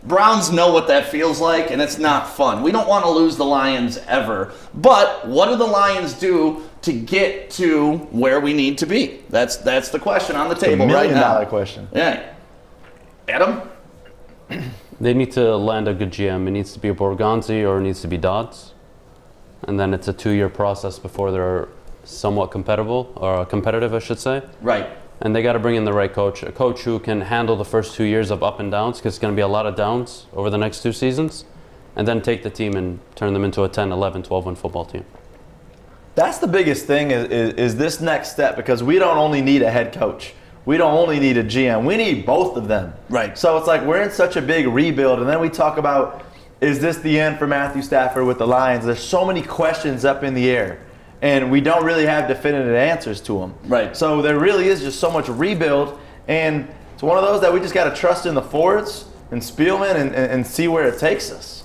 S1: Browns know what that feels like, and it's not fun. We don't want to lose the Lions ever. But what do the Lions do to get to where we need to be? That's the question on the table right now.
S2: $1 million question.
S1: Yeah. Adam?
S3: They need to land a good GM. It needs to be a Borgonzi or it needs to be Dodds. And then it's a 2-year process before they're somewhat competitive, I should say.
S1: Right.
S3: And they got to bring in the right coach, a coach who can handle the first 2 years of up and downs, because it's going to be a lot of downs over the next 2 seasons, and then take the team and turn them into a 10, 11, 12-win football team.
S2: That's the biggest thing is this next step, because we don't only need a head coach. We don't only need a GM. We need both of them.
S1: Right.
S2: So it's like we're in such a big rebuild, and then we talk about, is this the end for Matthew Stafford with the Lions? There's so many questions up in the air, and we don't really have definitive answers to them.
S1: Right.
S2: So there really is just so much rebuild, and it's one of those that we just got to trust in the Fords and Spielman and see where it takes us.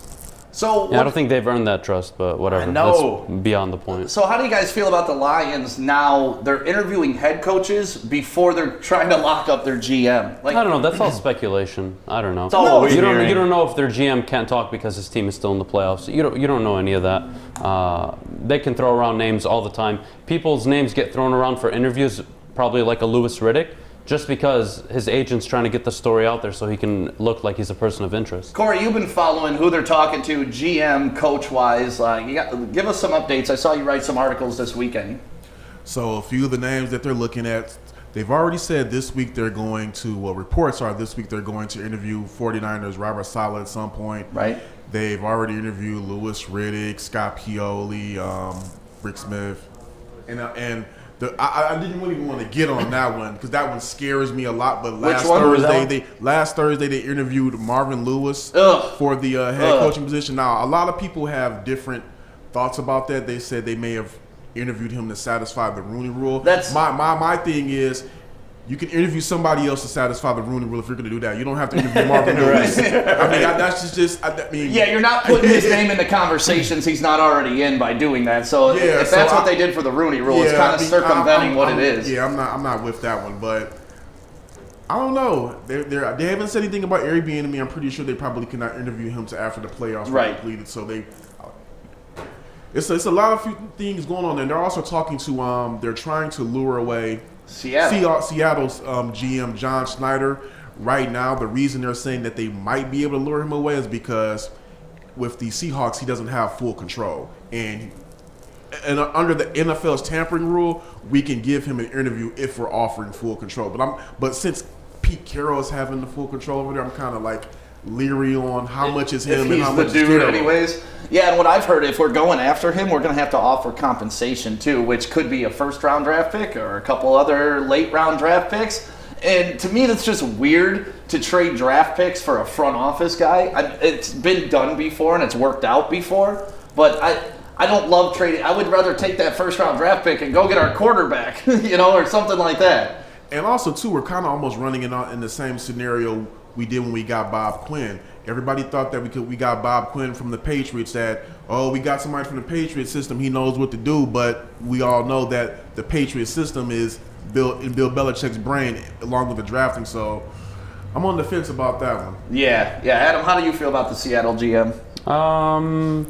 S1: So
S3: Yeah, I don't think they've earned that trust, but whatever.
S2: I know.
S3: That's beyond the point.
S1: So how do you guys feel about the Lions now? They're interviewing head coaches before they're trying to lock up their GM.
S3: I don't know. That's all speculation. I don't know.
S2: It's all what we're
S3: you don't
S2: hearing.
S3: know if their GM can't talk because his team is still in the playoffs. You don't know any of that. They can throw around names all the time. People's names get thrown around for interviews, probably like a Louis Riddick, just because his agent's trying to get the story out there so he can look like he's a person of interest.
S1: Corey, you've been following who they're talking to, GM, coach-wise. Give us some updates. I saw you write some articles this weekend.
S4: So a few of the names that they're looking at, they've already said this week they're going to, reports are this week they're going to interview 49ers Robert Saleh at some point.
S1: Right.
S4: They've already interviewed Louis Riddick, Scott Pioli, Rick Smith. I didn't really want to get on that one because that one scares me a lot. But last Thursday they interviewed Marvin Lewis for the head coaching position. Now a lot of people have different thoughts about that. They said they may have interviewed him to satisfy the Rooney Rule.
S1: That's
S4: my thing is, you can interview somebody else to satisfy the Rooney Rule if you're going to do that. You don't have to interview Marvin Lewis. I mean, that's just.
S1: Yeah, you're not putting his name in the conversations he's not already in by doing that. So if that's what they did for the Rooney Rule, it's kind of circumventing what it is.
S4: Yeah, I'm not with that one, but I don't know. They haven't said anything about Airbnb. I'm pretty sure they probably cannot interview him to after the playoffs were completed. So it's a lot of things going on, and they're also talking to they're trying to lure away Seattle's GM John Schneider. Right now, the reason they're saying that they might be able to lure him away is because with the Seahawks, he doesn't have full control, and under the NFL's tampering rule, we can give him an interview if we're offering full control. But since Pete Carroll is having the full control over there, I'm kind of like leery on how much is him
S1: If
S4: and how
S1: he's
S4: much
S1: the
S4: is
S1: dude
S4: Carroll.
S1: anyways. Yeah, and what I've heard, if we're going after him, we're going to have to offer compensation too, which could be a first-round draft pick or a couple other late-round draft picks. And to me, that's just weird to trade draft picks for a front office guy. It's been done before and it's worked out before, but I don't love trading. I would rather take that first-round draft pick and go get our quarterback, or something like that.
S4: And also, too, we're kind of almost running in the same scenario we did when we got Bob Quinn. Everybody thought that we got Bob Quinn from the Patriots, that, we got somebody from the Patriots system, he knows what to do, but we all know that the Patriots system is built in Bill Belichick's brain along with the drafting, so I'm on the fence about that one.
S1: Yeah. Adam, how do you feel about the Seattle GM?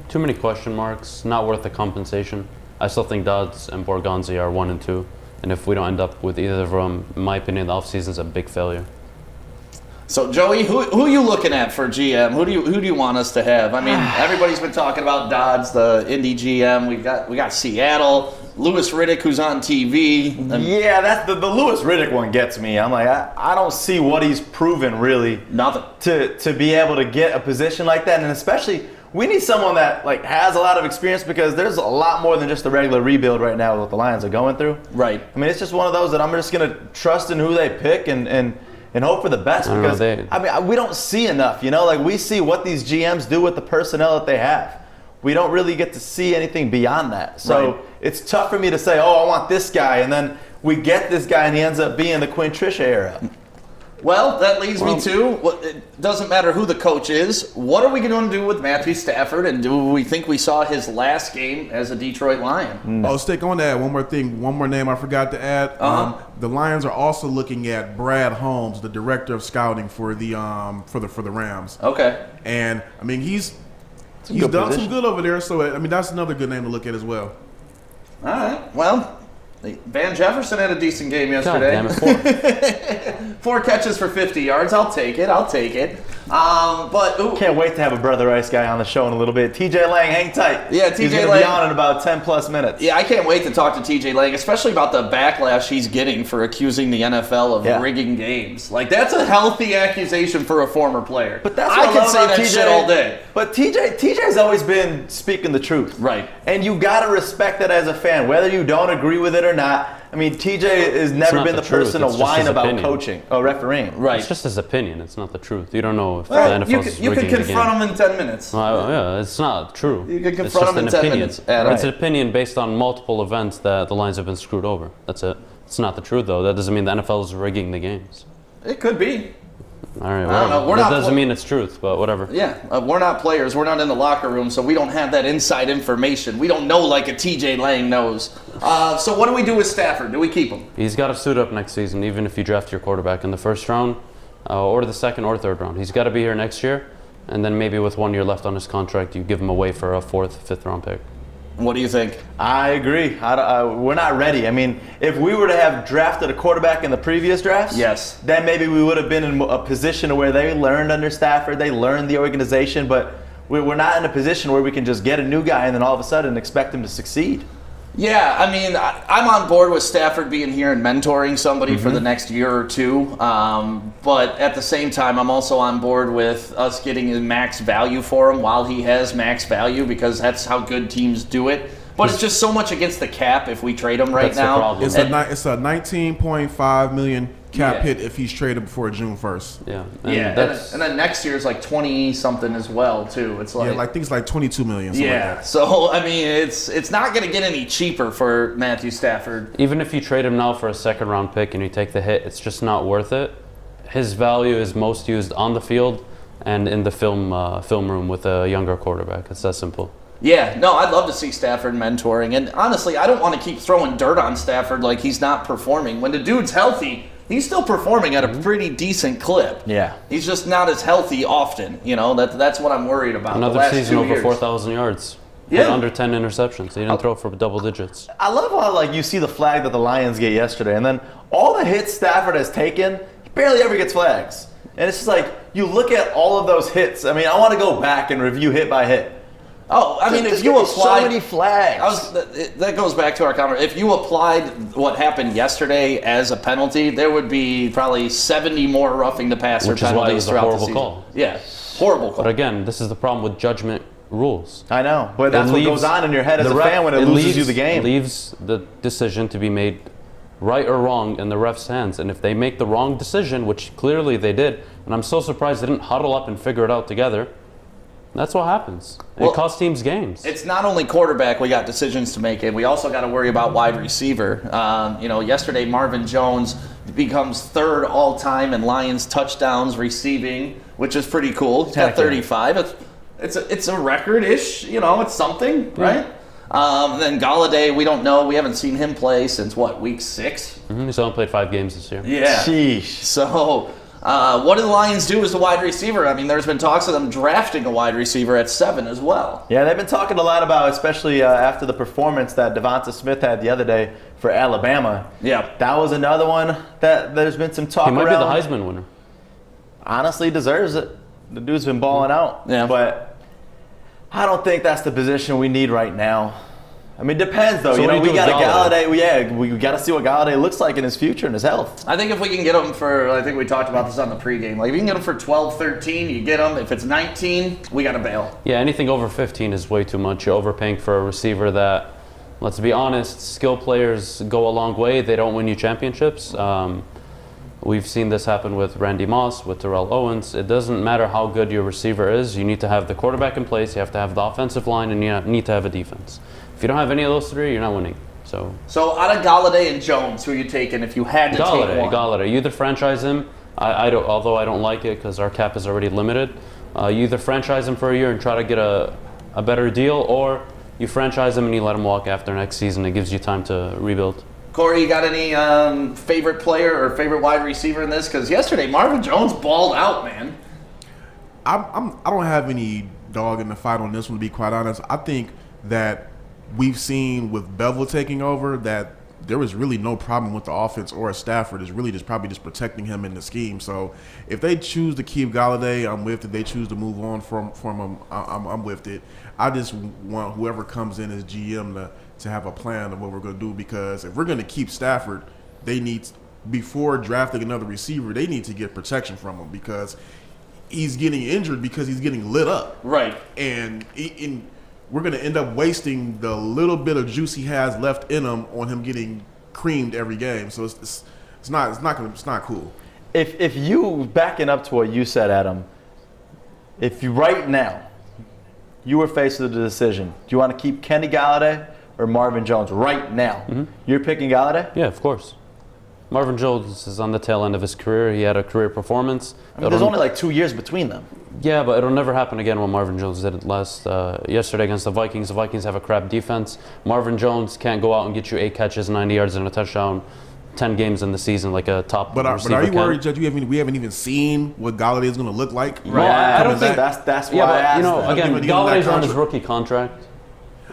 S3: Too many question marks. Not worth the compensation. I still think Dodds and Borgonzi are 1 and 2, and if we don't end up with either of them, in my opinion, the offseason's a big failure.
S1: So Joey, who are you looking at for GM? Who do you want us to have? I mean, everybody's been talking about Dodds, the Indy GM. We got Seattle, Louis Riddick, who's on TV.
S2: Yeah, that's the Louis Riddick one gets me. I'm like, I don't see what he's proven really.
S1: Nothing.
S2: To be able to get a position like that, and especially we need someone that has a lot of experience, because there's a lot more than just the regular rebuild right now with what the Lions are going through.
S1: Right.
S2: I mean, it's just one of those that I'm just gonna trust in who they pick and hope for the best, because we don't see enough, we see what these GMs do with the personnel that they have. We don't really get to see anything beyond that. So It's tough for me to say, I want this guy, and then we get this guy and he ends up being the Quinn Tricia era.
S1: Well, that leads me to, it doesn't matter who the coach is. What are we going to do with Matthew Stafford, and do we think we saw his last game as a Detroit Lion?
S4: Oh, stick on that. One more thing, one more name I forgot to add. The Lions are also looking at Brad Holmes, the director of scouting for the Rams.
S1: Okay.
S4: And I mean, he's done some good over there. So I mean, that's another good name to look at as well.
S1: All right. Well, Van Jefferson had a decent game yesterday.
S3: God damn it,
S1: 4 catches for 50 yards. I'll take it. But
S2: can't wait to have a Brother Ice guy on the show in a little bit. TJ Lang, hang tight.
S1: Yeah,
S2: He's going to be on in about 10 plus minutes.
S1: Yeah, I can't wait to talk to TJ Lang, especially about the backlash he's getting for accusing the NFL of rigging games. That's a healthy accusation for a former player.
S2: But that's what
S1: I can say that shit all day.
S2: But TJ's always been speaking the truth.
S1: Right.
S2: And you got to respect that as a fan, whether you don't agree with it or not. I mean, TJ has never been the person to whine about coaching or refereeing.
S1: Right.
S3: It's just his opinion. It's not the truth. You don't know if the NFL's
S1: You could confront him in 10 minutes.
S3: Yeah, it's not true.
S1: You could
S3: It's
S1: confront
S3: just
S1: him in
S3: an
S1: 10
S3: opinion.
S1: minutes. Adam.
S3: It's an opinion based on multiple events that the Lions have been screwed over. That's it. It's not the truth, though. That doesn't mean the NFL is rigging the games.
S1: It could be.
S3: All right,
S1: I don't know.
S3: That doesn't mean it's truth, but whatever.
S1: Yeah, we're not players. We're not in the locker room, so we don't have that inside information. We don't know like a TJ Lang knows. So what do we do with Stafford? Do we keep him?
S3: He's got to suit up next season, even if you draft your quarterback in the first round or the second or third round. He's got to be here next year, and then maybe with 1 year left on his contract, you give him away for a 4th, 5th round pick.
S1: What do you think?
S2: I agree. We're not ready. I mean, if we were to have drafted a quarterback in the previous drafts,
S1: yes,
S2: then maybe we would have been in a position where they learned under Stafford, they learned the organization, but we're not in a position where we can just get a new guy and then all of a sudden expect him to succeed.
S1: Yeah, I mean, I'm on board with Stafford being here and mentoring somebody for the next year or two. But at the same time, I'm also on board with us getting max value for him while he has max value, because that's how good teams do it. But it's just so much against the cap if we trade him right now.
S4: It's a $19.5 million cap hit if he's traded before June 1st.
S3: Yeah.
S1: And then next year is like 20-something as well, too. It's like,
S4: I think it's like $22 million. Like that.
S1: So, I mean, it's not going to get any cheaper for Matthew Stafford.
S3: Even if you trade him now for a second-round pick and you take the hit, it's just not worth it. His value is most used on the field and in the film room with a younger quarterback. It's that simple.
S1: Yeah, no, I'd love to see Stafford mentoring. And honestly, I don't want to keep throwing dirt on Stafford like he's not performing. When the dude's healthy, he's still performing at a pretty decent clip.
S2: Yeah.
S1: He's just not as healthy often. That's what I'm worried about.
S3: Another season over 4,000 yards.
S1: Yeah.
S3: Under 10 interceptions. He didn't throw for double digits.
S2: I love how you see the flag that the Lions get yesterday, and then all the hits Stafford has taken, he barely ever gets flags. And it's just you look at all of those hits. I mean, I want to go back and review hit by hit.
S1: Oh, I mean, if you
S2: There's
S1: applied
S2: so many flags.
S1: that goes back to our conversation. If you applied what happened yesterday as a penalty, there would be probably 70 more roughing the passer
S3: Which is why it
S1: penalties
S3: was a
S1: throughout the
S3: horrible
S1: season.
S3: call.
S1: Yeah, horrible call.
S3: But again, this is the problem with judgment rules.
S2: I know, but that's what goes on in your head as a fan when it loses you the game.
S3: It leaves the decision to be made right or wrong in the ref's hands. And if they make the wrong decision, which clearly they did, and I'm so surprised they didn't huddle up and figure it out together, that's what happens.
S1: Well,
S3: it costs teams games.
S1: It's not only quarterback we got decisions to make, and we also got to worry about wide receiver. Yesterday Marvin Jones becomes third all-time in Lions touchdowns receiving, which is pretty cool. He's got 35. It's a record-ish, it's something, right? Then Galladay, we don't know. We haven't seen him play since, week 6?
S3: He's only played 5 games this year.
S1: Yeah.
S2: Sheesh.
S1: So what do the Lions do as the wide receiver? I mean, there's been talks of them drafting a wide receiver at 7 as well.
S2: Yeah, they've been talking a lot about, especially after the performance that Devonta Smith had the other day for Alabama.
S1: Yeah.
S2: That was another one that there's been some talk
S3: He might
S2: around.
S3: be the Heisman winner.
S2: Honestly, deserves it. The dude's been balling out.
S1: Yeah.
S2: But I don't think that's the position we need right now. I mean, it depends, though.
S3: So what do you
S2: we
S3: do
S2: got a
S3: with
S2: Galladay. We got to see what Galladay looks like in his future and his health.
S1: I think if we can get him for, I think we talked about this on the pregame, like if you can get him for 12, 13, you get him. If it's 19, we got to bail.
S3: Yeah, anything over 15 is way too much. You're overpaying for a receiver that, let's be honest, skill players go a long way. They don't win you championships. We've seen this happen with Randy Moss, with Terrell Owens. It doesn't matter how good your receiver is. You need to have the quarterback in place, you have to have the offensive line, and you need to have a defense. If you don't have any of those 3, you're not winning. So
S1: out of Galladay and Jones, who are you taking if you had to take one?
S3: Galladay. You either franchise him, although I don't like it because our cap is already limited. You either franchise him for a year and try to get a better deal, or you franchise him and you let him walk after next season. It gives you time to rebuild.
S1: Corey, you got any favorite player or favorite wide receiver in this? Because yesterday Marvin Jones balled out, man.
S4: I don't have any dog in the fight on this one, to be quite honest. I think that we've seen with Bevel taking over that there was really no problem with the offense or Stafford. It's really probably just protecting him in the scheme. So if they choose to keep Galladay, I'm with it. They choose to move on from him, I'm with it. I just want whoever comes in as GM to have a plan of what we're going to do, because if we're going to keep Stafford, they need, before drafting another receiver, they need to get protection from him, because he's getting injured because he's getting lit up.
S1: Right.
S4: And we're going to end up wasting the little bit of juice he has left in him on him getting creamed every game. So it's not cool.
S2: If you, backing up to what you said, Adam, if you right now you were faced with the decision, do you want to keep Kenny Galladay or Marvin Jones right now? Mm-hmm. You're picking Galladay?
S3: Yeah, of course. Marvin Jones is on the tail end of his career. He had a career performance.
S2: I mean, there's only like 2 years between them.
S3: Yeah, but it'll never happen again what Marvin Jones did yesterday against the Vikings. The Vikings have a crap defense. Marvin Jones can't go out and get you 8 catches, 90 yards, and a touchdown 10 games in the season like a top receiver.
S4: But are you worried that we haven't even seen what Galladay is going to look like?
S3: Right. Well, I don't think
S2: that's why I asked that.
S3: Again, Galladay's on his rookie contract.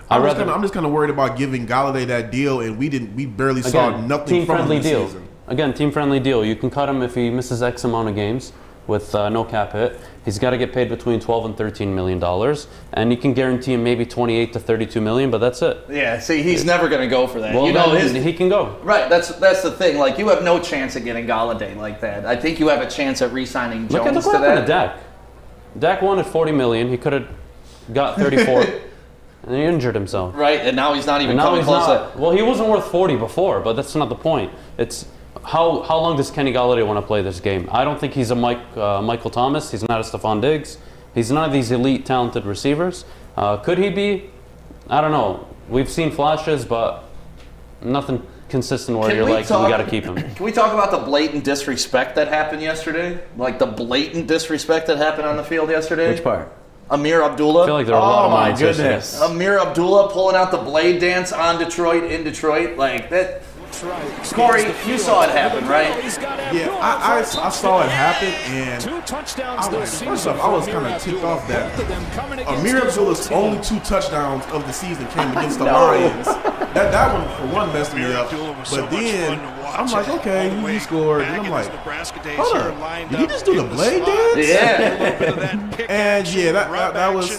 S4: I'm just kind of worried about giving Galladay that deal, and we barely saw nothing from him this season.
S3: Again, team-friendly deal. You can cut him if he misses X amount of games with no cap hit. He's got to get paid between $12 and $13 million, and you can guarantee him maybe $28 to $32 million, but that's it.
S1: Yeah, see, he's never going to go for that.
S3: Well, he can go.
S1: Right, that's the thing. Like, you have no chance at getting Galladay like that. I think you have a chance at re-signing Jones
S3: Look
S1: to
S3: what happened
S1: that.
S3: to Dak. Dak wanted $40 million. He could have got 34, and he injured himself.
S1: Right, and now he's not even coming close.
S3: Well, he wasn't worth 40 before, but that's not the point. It's how long does Kenny Galladay want to play this game? I don't think he's a Michael Thomas. He's not a Stephon Diggs. He's none of these elite talented receivers. Could he be? I don't know. We've seen flashes, but nothing consistent where we got to keep him.
S1: Can we talk about the blatant disrespect that happened yesterday? Like the blatant disrespect that happened on the field yesterday?
S2: Which part?
S1: Amir Abdullah.
S3: I feel like there are a lot of moments
S2: goodness.
S1: Amir Abdullah pulling out the blade dance on Detroit, in Detroit. Like that. Corey, you saw it happen, right?
S4: Yeah, I saw it happen, and first off, I was kind of ticked off that Amir Abdullah's only 2 touchdowns of the season came against the Lions. That one, for one, messed me up. But then I'm like, okay, he scored. And I'm like, hold on, did he just do the blade dance?
S1: Yeah.
S4: And yeah, that was.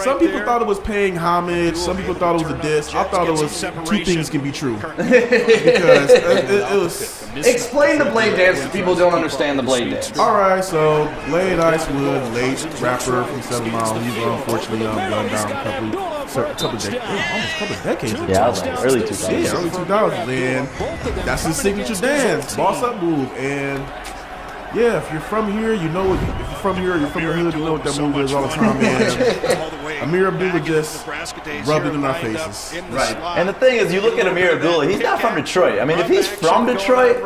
S4: Some people thought it was paying homage. Some people thought it was a diss. I thought it was two things can be true because it was.
S1: Explain the blade dance to people who don't understand the blade dance.
S4: All right, so Blade Icewood, late rapper from 7 Mile. He's unfortunately gunned down a couple decades ago.
S2: Yeah, I was like early 2000s.
S4: Yeah, early 2000s. And that's his signature dance, boss up move. And yeah, if you're from here, you know if you're from here, you're from the hood, you know what that move is all the time. And Amir Abdullah just rubbed it in our faces.
S2: Right. And the thing is, you look at Amir Abdullah, he's not from Detroit. I mean, if he's from Detroit,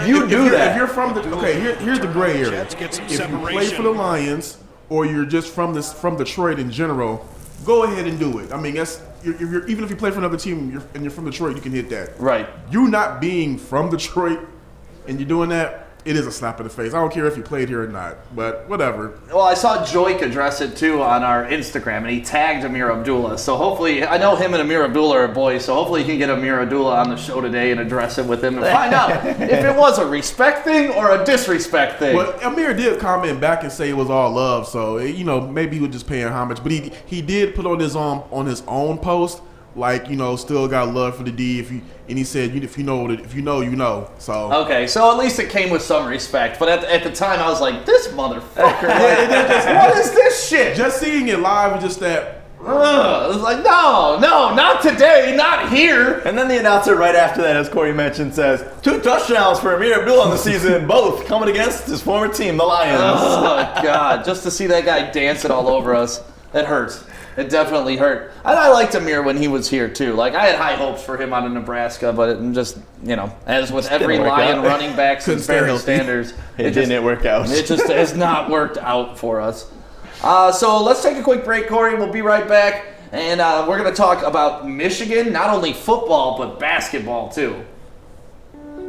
S2: you do that.
S4: If you're from here's the gray area. If you play for the Lions or you're just from Detroit in general, go ahead and do it. I mean, even if you play for another team and you're from Detroit, you can hit that.
S1: Right.
S4: You not being from Detroit and you're doing that, it is a slap in the face. I don't care if you played here or not, but whatever.
S1: Well, I saw Joik address it too on our Instagram, and he tagged Amir Abdullah. So hopefully, I know him and Amir Abdullah are boys, so hopefully he can get Amir Abdullah on the show today and address it with him and find out if it was a respect thing or a disrespect thing.
S4: But Amir did comment back and say it was all love, so maybe he was just paying homage. But he did put on his own post, like, still got love for the D. And he said, if you know, you know. So
S1: okay, so at least it came with some respect. But at the time, I was like, this motherfucker. What is this shit?
S4: Just seeing it live was just that.
S1: It was like, no, not today, not here.
S2: And then the announcer right after that, as Corey mentioned, says, 2 touchdowns for Amir Abdullah in the season, both coming against his former team, the Lions.
S1: Oh, God, just to see that guy dancing all over us, it hurts. It definitely hurt. And I liked Amir when he was here, too. Like, I had high hopes for him out of Nebraska, but it just, as with every Lion running back since Barry Sanders,
S2: it didn't work out.
S1: It just has not worked out for us. So let's take a quick break, Corey. We'll be right back. And we're going to talk about Michigan, not only football, but basketball, too.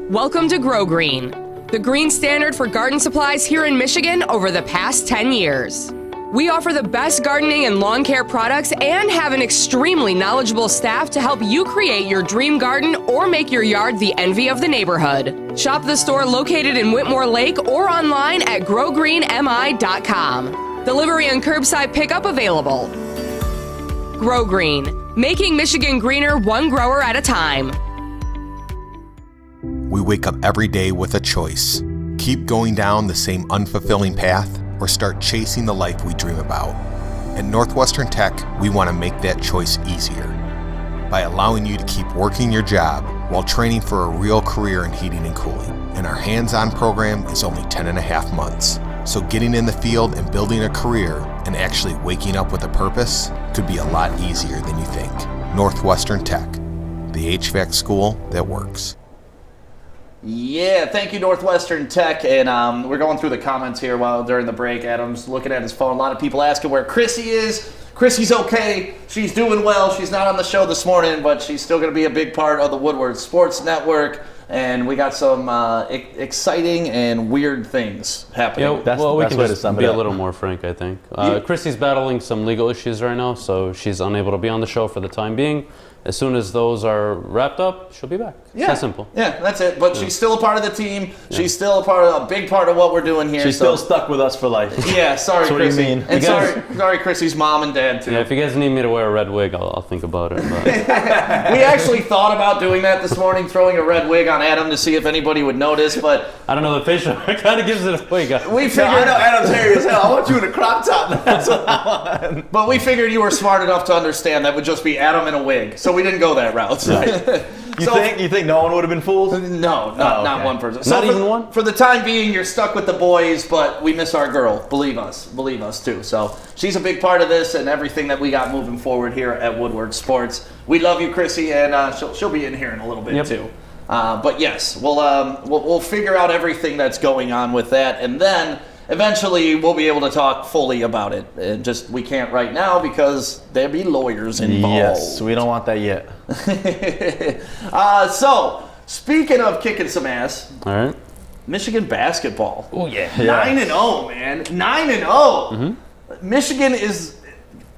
S5: Welcome to Grow Green, the green standard for garden supplies here in Michigan over the past 10 years. We offer the best gardening and lawn care products and have an extremely knowledgeable staff to help you create your dream garden or make your yard the envy of the neighborhood. Shop the store located in Whitmore Lake or online at growgreenmi.com. Delivery and curbside pickup available. Grow Green, making Michigan greener one grower at a time.
S6: We wake up every day with a choice. Keep going down the same unfulfilling path or start chasing the life we dream about. At Northwestern Tech, we want to make that choice easier by allowing you to keep working your job while training for a real career in heating and cooling. And our hands-on program is only 10.5 months. So getting in the field and building a career and actually waking up with a purpose could be a lot easier than you think. Northwestern Tech, the HVAC school that works.
S1: Yeah, thank you, Northwestern Tech. And we're going through the comments here during the break. Adam's looking at his phone. A lot of people asking where Chrissy is. Chrissy's okay. She's doing well. She's not on the show this morning, but she's still going to be a big part of the Woodward Sports Network. And we got some exciting and weird things happening.
S3: Yeah, well, we can just be a little more frank, I think. Chrissy's battling some legal issues right now, so she's unable to be on the show for the time being. As soon as those are wrapped up, she'll be back.
S1: Yeah.
S3: That simple.
S1: Yeah, that's it. But she's still a part of the team. Yeah. She's still a big part of what we're doing here.
S2: She's still stuck with us for life.
S1: Yeah, sorry,
S2: so
S1: Chrissy.
S2: What do you mean?
S1: And sorry, Chrissy's mom and dad, too.
S3: Yeah, if you guys need me to wear a red wig, I'll think about it. But.
S1: We actually thought about doing that this morning, throwing a red wig on Adam to see if anybody would notice, but...
S3: I don't know, the facial hair kind of gives it away, guys.
S1: We figured...
S2: I know Adam's hairy as hell. I want you in a crop top. That's what I want.
S1: But we figured you were smart enough to understand that would just be Adam in a wig, so we didn't go that route.
S2: Right. You think no one would have been fooled?
S1: No, not one person.
S3: Not even one?
S1: For the time being, you're stuck with the boys, but we miss our girl. Believe us too. So she's a big part of this and everything that we got moving forward here at Woodward Sports. We love you, Chrissy, and she'll be in here in a little bit too. But yes, we'll figure out everything that's going on with that, and then eventually we'll be able to talk fully about it. And just we can't right now because there'll be lawyers involved.
S2: Yes, we don't want that yet.
S1: So speaking of kicking some ass,
S3: all right.
S1: Michigan basketball.
S3: Oh yeah,
S1: 9-0, man, 9-0. Mm-hmm. Michigan is.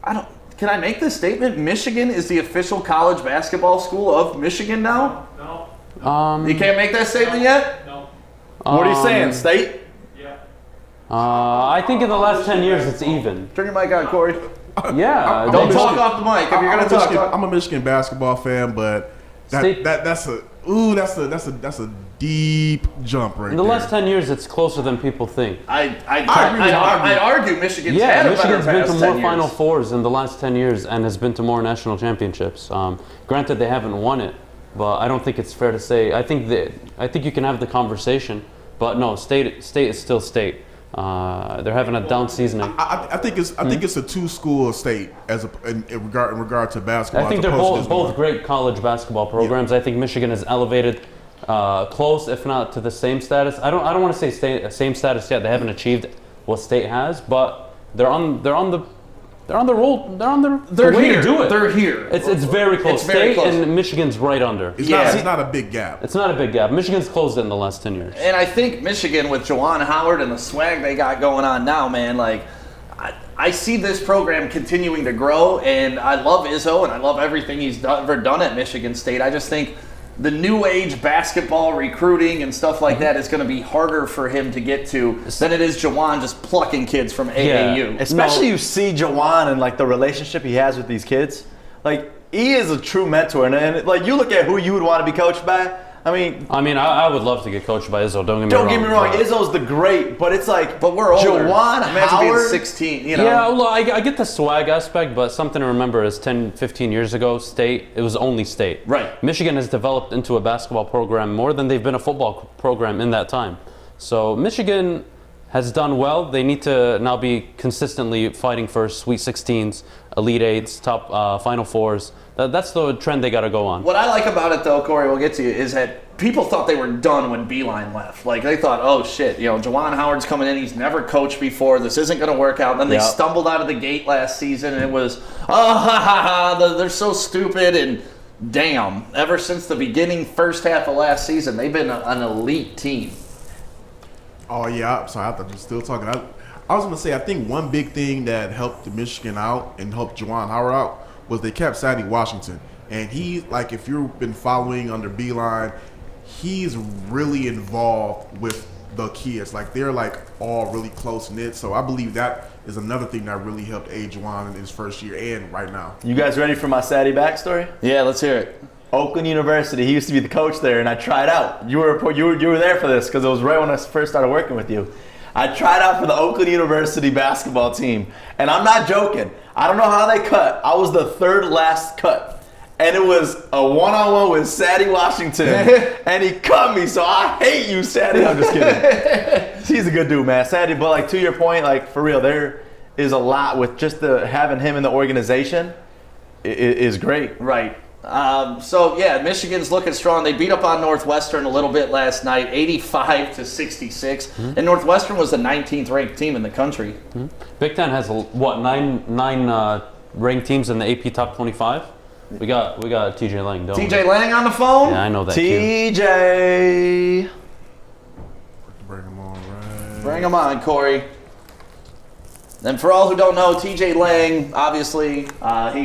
S1: Can I make this statement? Michigan is the official college basketball school of Michigan now.
S7: No.
S1: You can't make that statement yet?
S7: No.
S2: What are you saying, State?
S7: Yeah.
S3: I think in the last 10 years it's even.
S1: Turn your mic on, Corey.
S3: Yeah.
S1: Don't
S3: they-
S1: talk off the mic. If you're gonna talk.
S4: I'm a Michigan basketball fan, but that's a deep jump right
S3: In the
S4: there.
S3: last 10 years, it's closer than people think.
S1: I argue Michigan's
S3: Yeah,
S1: had a
S3: Michigan's
S1: better
S3: been to
S1: past
S3: more
S1: 10
S3: Final
S1: years.
S3: Fours in the last 10 years and has been to more national championships. Granted, they haven't won it, but I don't think it's fair to say. I think you can have the conversation, but no, state is still state. They're having a down season.
S4: I think it's a two-school state in regard to basketball.
S3: I think
S4: as
S3: they're
S4: opposed to
S3: both
S4: this
S3: great college basketball programs. I think Michigan has elevated close, if not to the same status. I don't want to say same status yet. They haven't achieved what state has, but they're on the roll. They're way
S1: here.
S3: to do it.
S1: They're here.
S3: It's very close.
S1: It's very
S3: State
S1: close.
S3: and Michigan's right under.
S4: It's not a big gap.
S3: It's not a big gap. Michigan's closed it in the last 10 years.
S1: And I think Michigan with Juwan Howard and the swag they got going on now, man, like I see this program continuing to grow, and I love Izzo and I love everything he's ever done at Michigan State. I just think the new age basketball recruiting and stuff like that is going to be harder for him to get to than it is Juwan just plucking kids from AAU.
S2: Especially you see Jawan and like the relationship he has with these kids. Like he is a true mentor, and like you look at who you would want to be coached by. I mean,
S3: I would love to get coached by Izzo. Don't get me wrong.
S2: Don't get me wrong. Izzo's the great, but it's like,
S1: But we're older.
S2: Jawan
S1: Imagine being
S2: Howard.
S1: 16, you know.
S3: Yeah, well, I get the swag aspect, but something to remember is 10, 15 years ago, State, it was only State.
S1: Right.
S3: Michigan has developed into a basketball program more than they've been a football program in that time. So Michigan has done well. They need to now be consistently fighting for Sweet 16s, Elite 8s, top Final Fours. That's the trend they got to go on.
S1: What I like about it, though, Corey, we'll get to you, is that people thought they were done when Beeline left. Like, they thought, oh, shit, Juwan Howard's coming in. He's never coached before. This isn't going to work out. And then they stumbled out of the gate last season, and it was, they're so stupid. And damn, ever since the beginning, first half of last season, they've been an elite team.
S4: Oh, yeah. I'm sorry. I thought you were still talking. I was going to say, I think one big thing that helped Michigan out and helped Juwan Howard out was they kept Sadie Washington. And he, like, if you've been following under Beeline, he's really involved with the kids. Like, they're, like, all really close-knit. So I believe that is another thing that really helped aid Juwan in his first year and right now.
S2: You guys ready for my Sadie backstory?
S1: Yeah, let's hear it.
S2: Oakland University. He used to be the coach there, and I tried out. You were there for this because it was right when I first started working with you. I tried out for the Oakland University basketball team, and I'm not joking. I don't know how they cut. I was the third last cut, and it was a one-on-one with Sadie Washington, and he cut me. So I hate you, Sadie. I'm just kidding. He's a good dude, man, Sadie. But like to your point, like for real, there is a lot with just having him in the organization is great.
S1: Right. So yeah, Michigan's looking strong. They beat up on Northwestern a little bit last night, 85-66. And Northwestern was the 19th ranked team in the country.
S3: Big Ten has what nine ranked teams in the AP top 25. We got TJ Lang. Don't we?
S1: TJ Lang on the phone.
S3: Yeah, I know that.
S2: TJ.
S4: Bring him on, right?
S1: Bring him on, Corey. And for all who don't know, TJ Lang, obviously,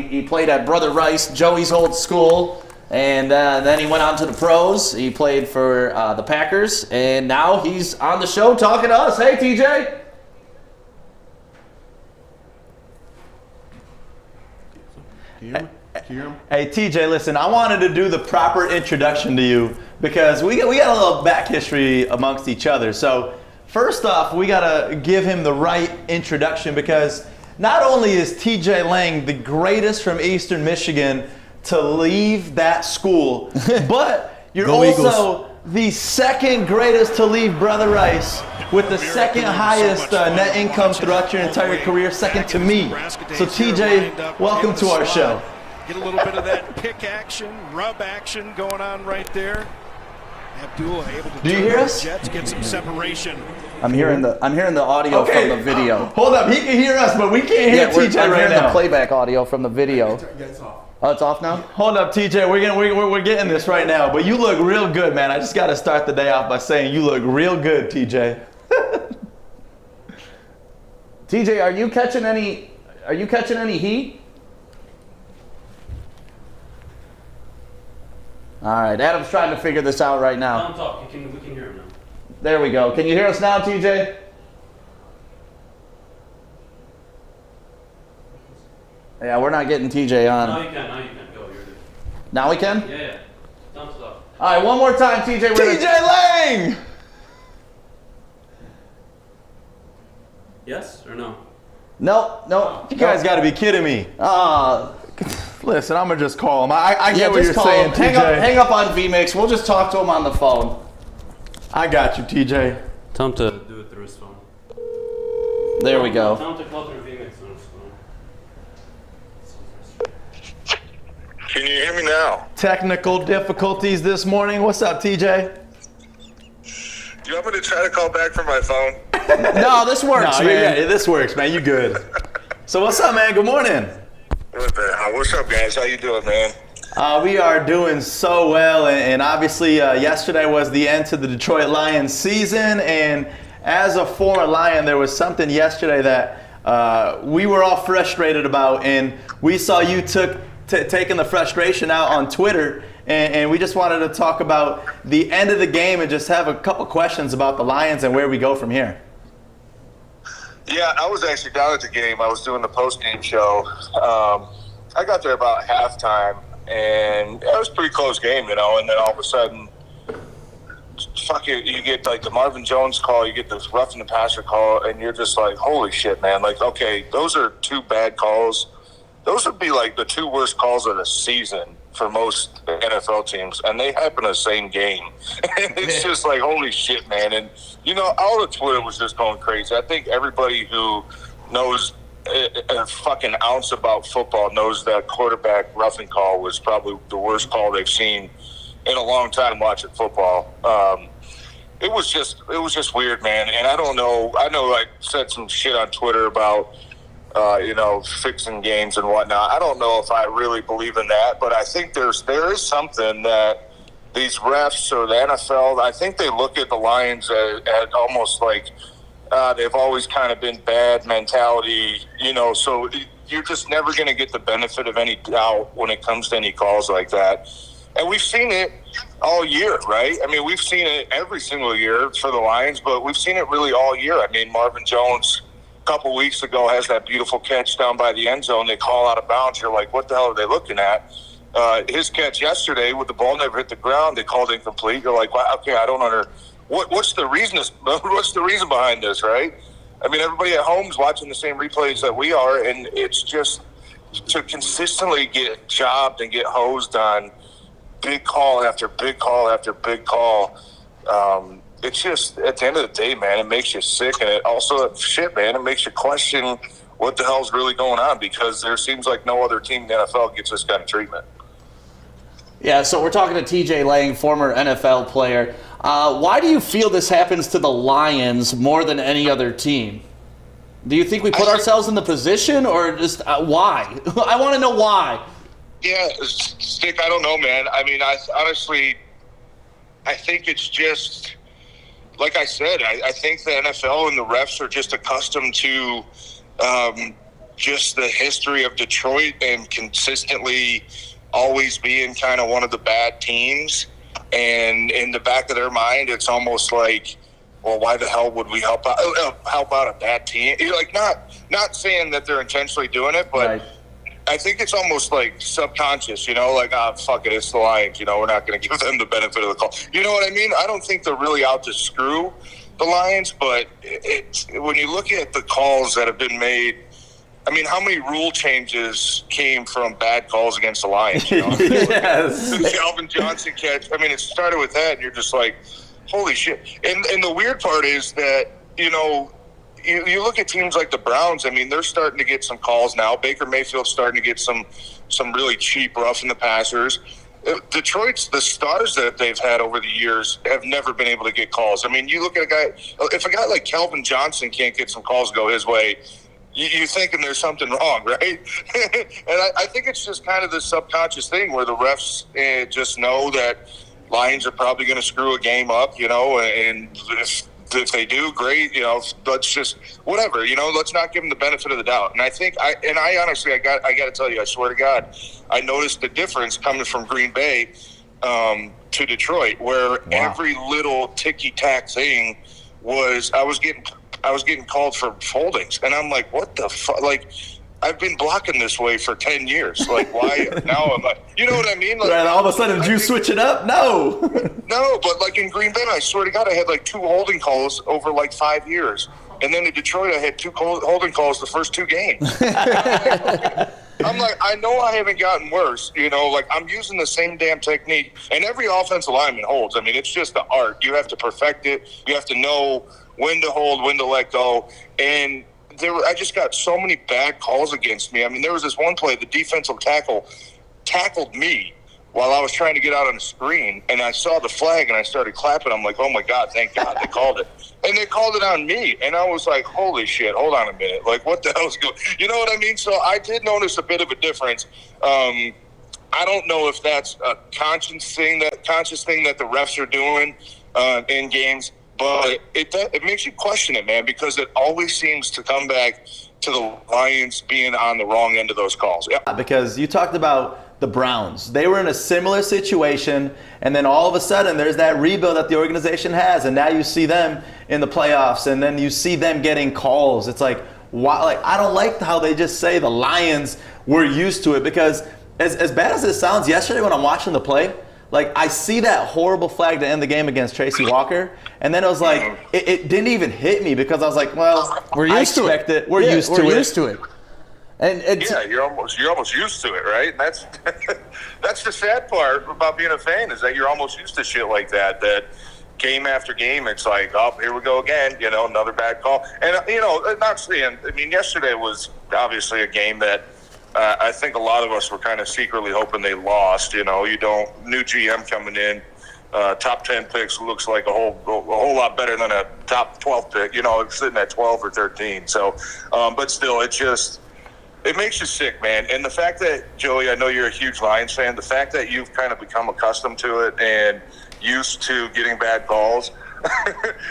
S1: he played at Brother Rice, Joey's old school, and then he went on to the pros. He played for the Packers, and now he's on the show talking to us. Hey, TJ.
S2: Hey, TJ, listen, I wanted to do the proper introduction to you because we got a little back history amongst each other. So first off, we got to give him the right introduction because not only is TJ Lang the greatest from Eastern Michigan to leave that school, but you're
S4: Go
S2: also the second greatest to leave Brother Rice with the second highest net income throughout your entire career, second to me. So TJ, welcome to our show.
S7: Get a little bit of that pick action, rub action going on right there. Abdul able to
S2: Do you hear us?
S7: Jets get some separation.
S1: I'm hearing the audio from the video.
S2: Hold up, he can hear us, but we can't hear TJ
S1: I'm
S2: right
S1: hearing
S2: now.
S1: the playback audio from the video. Oh, it's off now?
S2: Hold up, TJ, we're getting this right now, but you look real good, man. I just got to start the day off by saying you look real good, TJ.
S1: TJ, are you catching any heat? All right, Adam's trying to figure this out right now.
S3: Don't talk. We can hear him now.
S1: There we go. Can you hear us now, TJ? Yeah, we're not getting TJ on.
S3: Now you can. Go. You're good.
S1: Now we can?
S3: Yeah. Don't stop.
S1: All right, one more time, TJ.
S2: TJ Lang!
S3: Yes or no?
S1: Nope.
S2: You guys got to be kidding me. Listen, I'm going to just call him. I get what you're saying, TJ.
S1: Hang up on VMix. We'll just talk to him on the phone.
S2: I got you, TJ.
S3: Tell him to do it through his phone.
S1: There we go.
S3: Tell him to call through VMix on his phone.
S8: Can you hear me now?
S2: Technical difficulties this morning. What's up, TJ?
S8: Do you want me to try to call back from my phone?
S1: No, this works, man.
S2: Yeah, this works, man. You good. So what's up, man? Good morning.
S8: What's up, guys? How you doing, man?
S2: We are doing so well, and obviously yesterday was the end to the Detroit Lions season, and as a former Lion, there was something yesterday that we were all frustrated about, and we saw you taking the frustration out on Twitter, and we just wanted to talk about the end of the game and just have a couple questions about the Lions and where we go from here.
S8: Yeah, I was actually down at the game. I was doing the post-game show. I got there about halftime, and it was a pretty close game, and then all of a sudden, you get like the Marvin Jones call, you get this roughing the passer call, and you're just like, holy shit, man. Like, okay, those are two bad calls. Those would be like the two worst calls of the season for most NFL teams, and they happen in the same game. And it's just like, holy shit, man. And, all the Twitter was just going crazy. I think everybody who knows a fucking ounce about football knows that quarterback roughing call was probably the worst call they've seen in a long time watching football. It was just weird, man. And I don't know. I know I said some shit on Twitter about fixing games and whatnot. I don't know if I really believe in that, but I think there is something that these refs or the NFL, I think they look at the Lions at almost like they've always kind of been bad mentality, so you're just never going to get the benefit of any doubt when it comes to any calls like that. And we've seen it all year, right? I mean, we've seen it every single year for the Lions, but we've seen it really all year. I mean, Marvin Jones couple weeks ago has that beautiful catch down by the end zone. They call out of bounds. You're like, what the hell are they looking at? His catch yesterday with the ball never hit the ground, they called incomplete. You're like, well, okay, I don't understand. What's the reason? What's the reason behind this, right? I mean, everybody at home is watching the same replays that we are, and it's just to consistently get jobbed and get hosed on big call after big call after big call. It's just, at the end of the day, man, it makes you sick. And it also, it makes you question what the hell's really going on, because there seems like no other team in the NFL gets this kind of treatment.
S1: Yeah, so we're talking to TJ Lang, former NFL player. Why do you feel this happens to the Lions more than any other team? Do you think we put ourselves in the position, or just why? I want to know why.
S8: Yeah, Stick, I don't know, man. I mean, I think it's just... Like I said, I think the NFL and the refs are just accustomed to just the history of Detroit and consistently always being kind of one of the bad teams. And in the back of their mind, it's almost like, well, why the hell would we help out a bad team? Like, not saying that they're intentionally doing it, but right. I think it's almost like subconscious, like, fuck it, it's the Lions, we're not going to give them the benefit of the call. You know what I mean? I don't think they're really out to screw the Lions, but when you look at the calls that have been made, I mean, how many rule changes came from bad calls against the Lions?
S2: Yes.
S8: The Calvin Johnson catch, I mean, it started with that, and you're just like, holy shit. And the weird part is that, you look at teams like the Browns, I mean, they're starting to get some calls now. Baker Mayfield's starting to get some really cheap roughing the passers. Detroit's, the stars that they've had over the years have never been able to get calls. I mean, you look at if a guy like Calvin Johnson can't get some calls go his way, you're thinking there's something wrong, right? And I think it's just kind of this subconscious thing where the refs just know that Lions are probably going to screw a game up, and if they do, great, let's just, whatever, let's not give them the benefit of the doubt. And I think, I honestly, I got to tell you, I swear to God, I noticed the difference coming from Green Bay. to Detroit, where every little ticky-tack thing was I was getting called for holdings, and I'm like, what the fuck? Like, I've been blocking this way for 10 years. Like, why now am I? You know what I mean? Like,
S2: Right, all of a sudden, did you switch it up? No.
S8: No, but like in Green Bay, I swear to God, I had like 2 holding calls over like 5 years. And then in Detroit, I had 2 holding calls the first 2 games. I'm like, I know I haven't gotten worse. You know, like I'm using the same damn technique. And every offensive lineman holds. I mean, it's just the art. You have to perfect it. You have to know when to hold, when to let go. And I just got so many bad calls against me. I mean, there was this one play, the defensive tackle tackled me while I was trying to get out on the screen, and I saw the flag, and I started clapping. I'm like, oh, my God, thank God they called it. And they called it on me, and I was like, holy shit, hold on a minute. Like, what the hell's going on? You know what I mean? So I did notice a bit of a difference. I don't know if that's a conscious thing that the refs are doing in games, but it makes you question it, man, because it always seems to come back to the Lions being on the wrong end of those calls. Yeah.
S2: Because you talked about the Browns. They were in a similar situation, and then all of a sudden there's that rebuild that the organization has, and now you see them in the playoffs, and then you see them getting calls. It's like, why? Like, I don't like how they just say the Lions were used to it, because as bad as it sounds, yesterday when I'm watching the play, like, I see that horrible flag to end the game against Tracy Walker, and then it was like, it didn't even hit me, because I was like, well,
S9: we're used to it.
S2: We're used to it.
S9: And
S8: yeah, you're almost used to it, right? And that's that's the sad part about being a fan, is that you're almost used to shit like that. That game after game, it's like, oh, here we go again. You know, another bad call. And not saying. I mean, yesterday was obviously a game that. I think a lot of us were kind of secretly hoping they lost. You know, new GM coming in, top 10 picks looks like a whole lot better than a top 12 pick. You know, it's sitting at 12 or 13. So, but still, it makes you sick, man. And the fact that, Joey, I know you're a huge Lions fan, the fact that you've kind of become accustomed to it and used to getting bad calls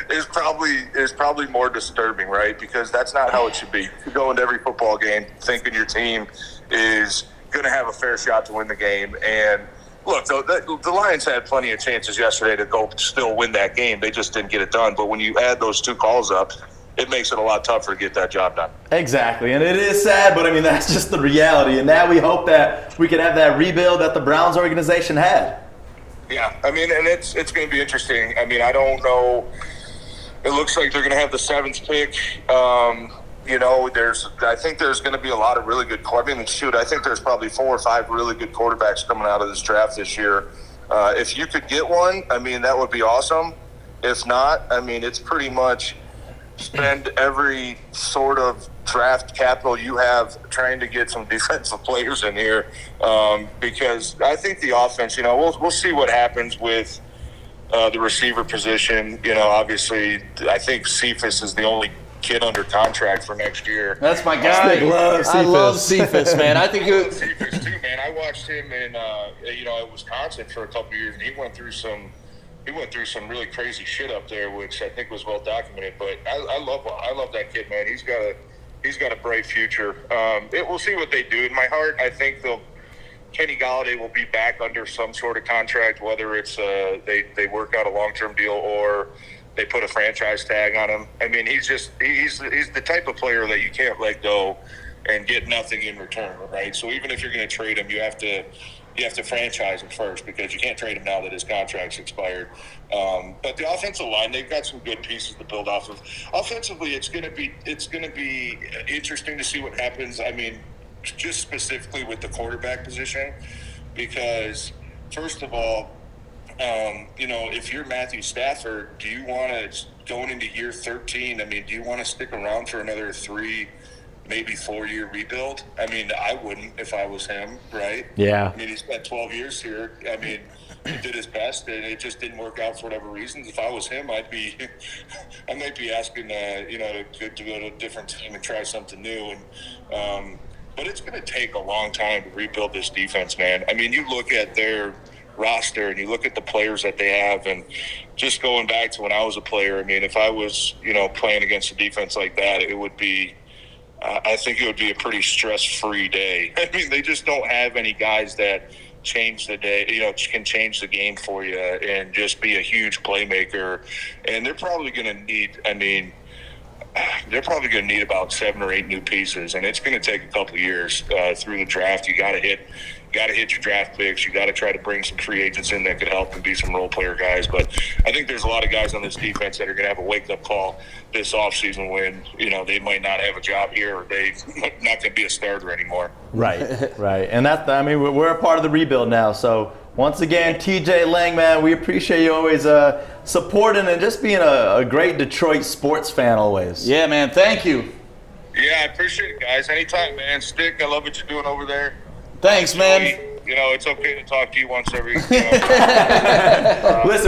S8: is probably more disturbing, right? Because that's not how it should be. You go into every football game thinking your team is going to have a fair shot to win the game. And look, the Lions had plenty of chances yesterday to go still win that game. They just didn't get it done. But when you add those 2 calls up, it makes it a lot tougher to get that job done.
S2: Exactly, and it is sad, but I mean, that's just the reality. And now we hope that we can have that rebuild that the Browns organization had.
S8: Yeah, I mean, and it's going to be interesting. I mean, I don't know. It looks like they're going to have the 7th pick. I think there's going to be a lot of really good. I think there's probably 4 or 5 really good quarterbacks coming out of this draft this year. If you could get one, I mean, that would be awesome. If not, I mean, it's pretty much spend every sort of draft capital you have trying to get some defensive players in here, because I think the offense, we'll see what happens with the receiver position. Obviously, I think Cephas is the only kid under contract for next year.
S9: That's my guy. I love Cephas, man. I think
S8: I love Cephas too, man. I watched him in Wisconsin for a couple of years, and he went through some really crazy shit up there, which I think was well documented. But I love that kid, man. He's got a bright future. We'll see what they do. In my heart, I think Kenny Golladay will be back under some sort of contract, whether it's they work out a long-term deal or they put a franchise tag on him. I mean, he's the type of player that you can't let go and get nothing in return, right? So even if you're going to trade him, you have to franchise him first, because you can't trade him now that his contract's expired. But the offensive line, they've got some good pieces to build off of. Offensively, it's going to be interesting to see what happens. I mean, just specifically with the quarterback position, because first of all, if you're Matthew Stafford, do you want to, going into year 13, I mean, do you want to stick around for another 3, maybe 4-year rebuild? I mean, I wouldn't if I was him, right?
S9: Yeah.
S8: I mean, he spent 12 years here. I mean, he did his best, and it just didn't work out for whatever reasons. If I was him, I might be asking, to go to a different team and try something new. And but it's going to take a long time to rebuild this defense, man. I mean, you look at their roster and you look at the players that they have, and just going back to when I was a player, I mean, if I was, playing against a defense like that, it would be, I think it would be a pretty stress-free day. I mean, they just don't have any guys that change the day, can change the game for you and just be a huge playmaker. And they're probably going to need, they're probably going to need about 7 or 8 new pieces, and it's going to take a couple of years through the draft. You got to hit your draft picks. You got to try to bring some free agents in that could help and be some role player guys. But I think there's a lot of guys on this defense that are going to have a wake up call this offseason when they might not have a job here or they not going to be a starter anymore.
S2: Right. And we're a part of the rebuild now. So once again, TJ Lang, man, we appreciate you always supporting and just being a great Detroit sports fan always.
S1: Yeah, man. Thank you.
S8: Yeah, I appreciate it, guys. Anytime, man. Stick, I love what you're doing over there.
S1: Thanks, man.
S8: It's okay to talk to you once every.
S2: Listen,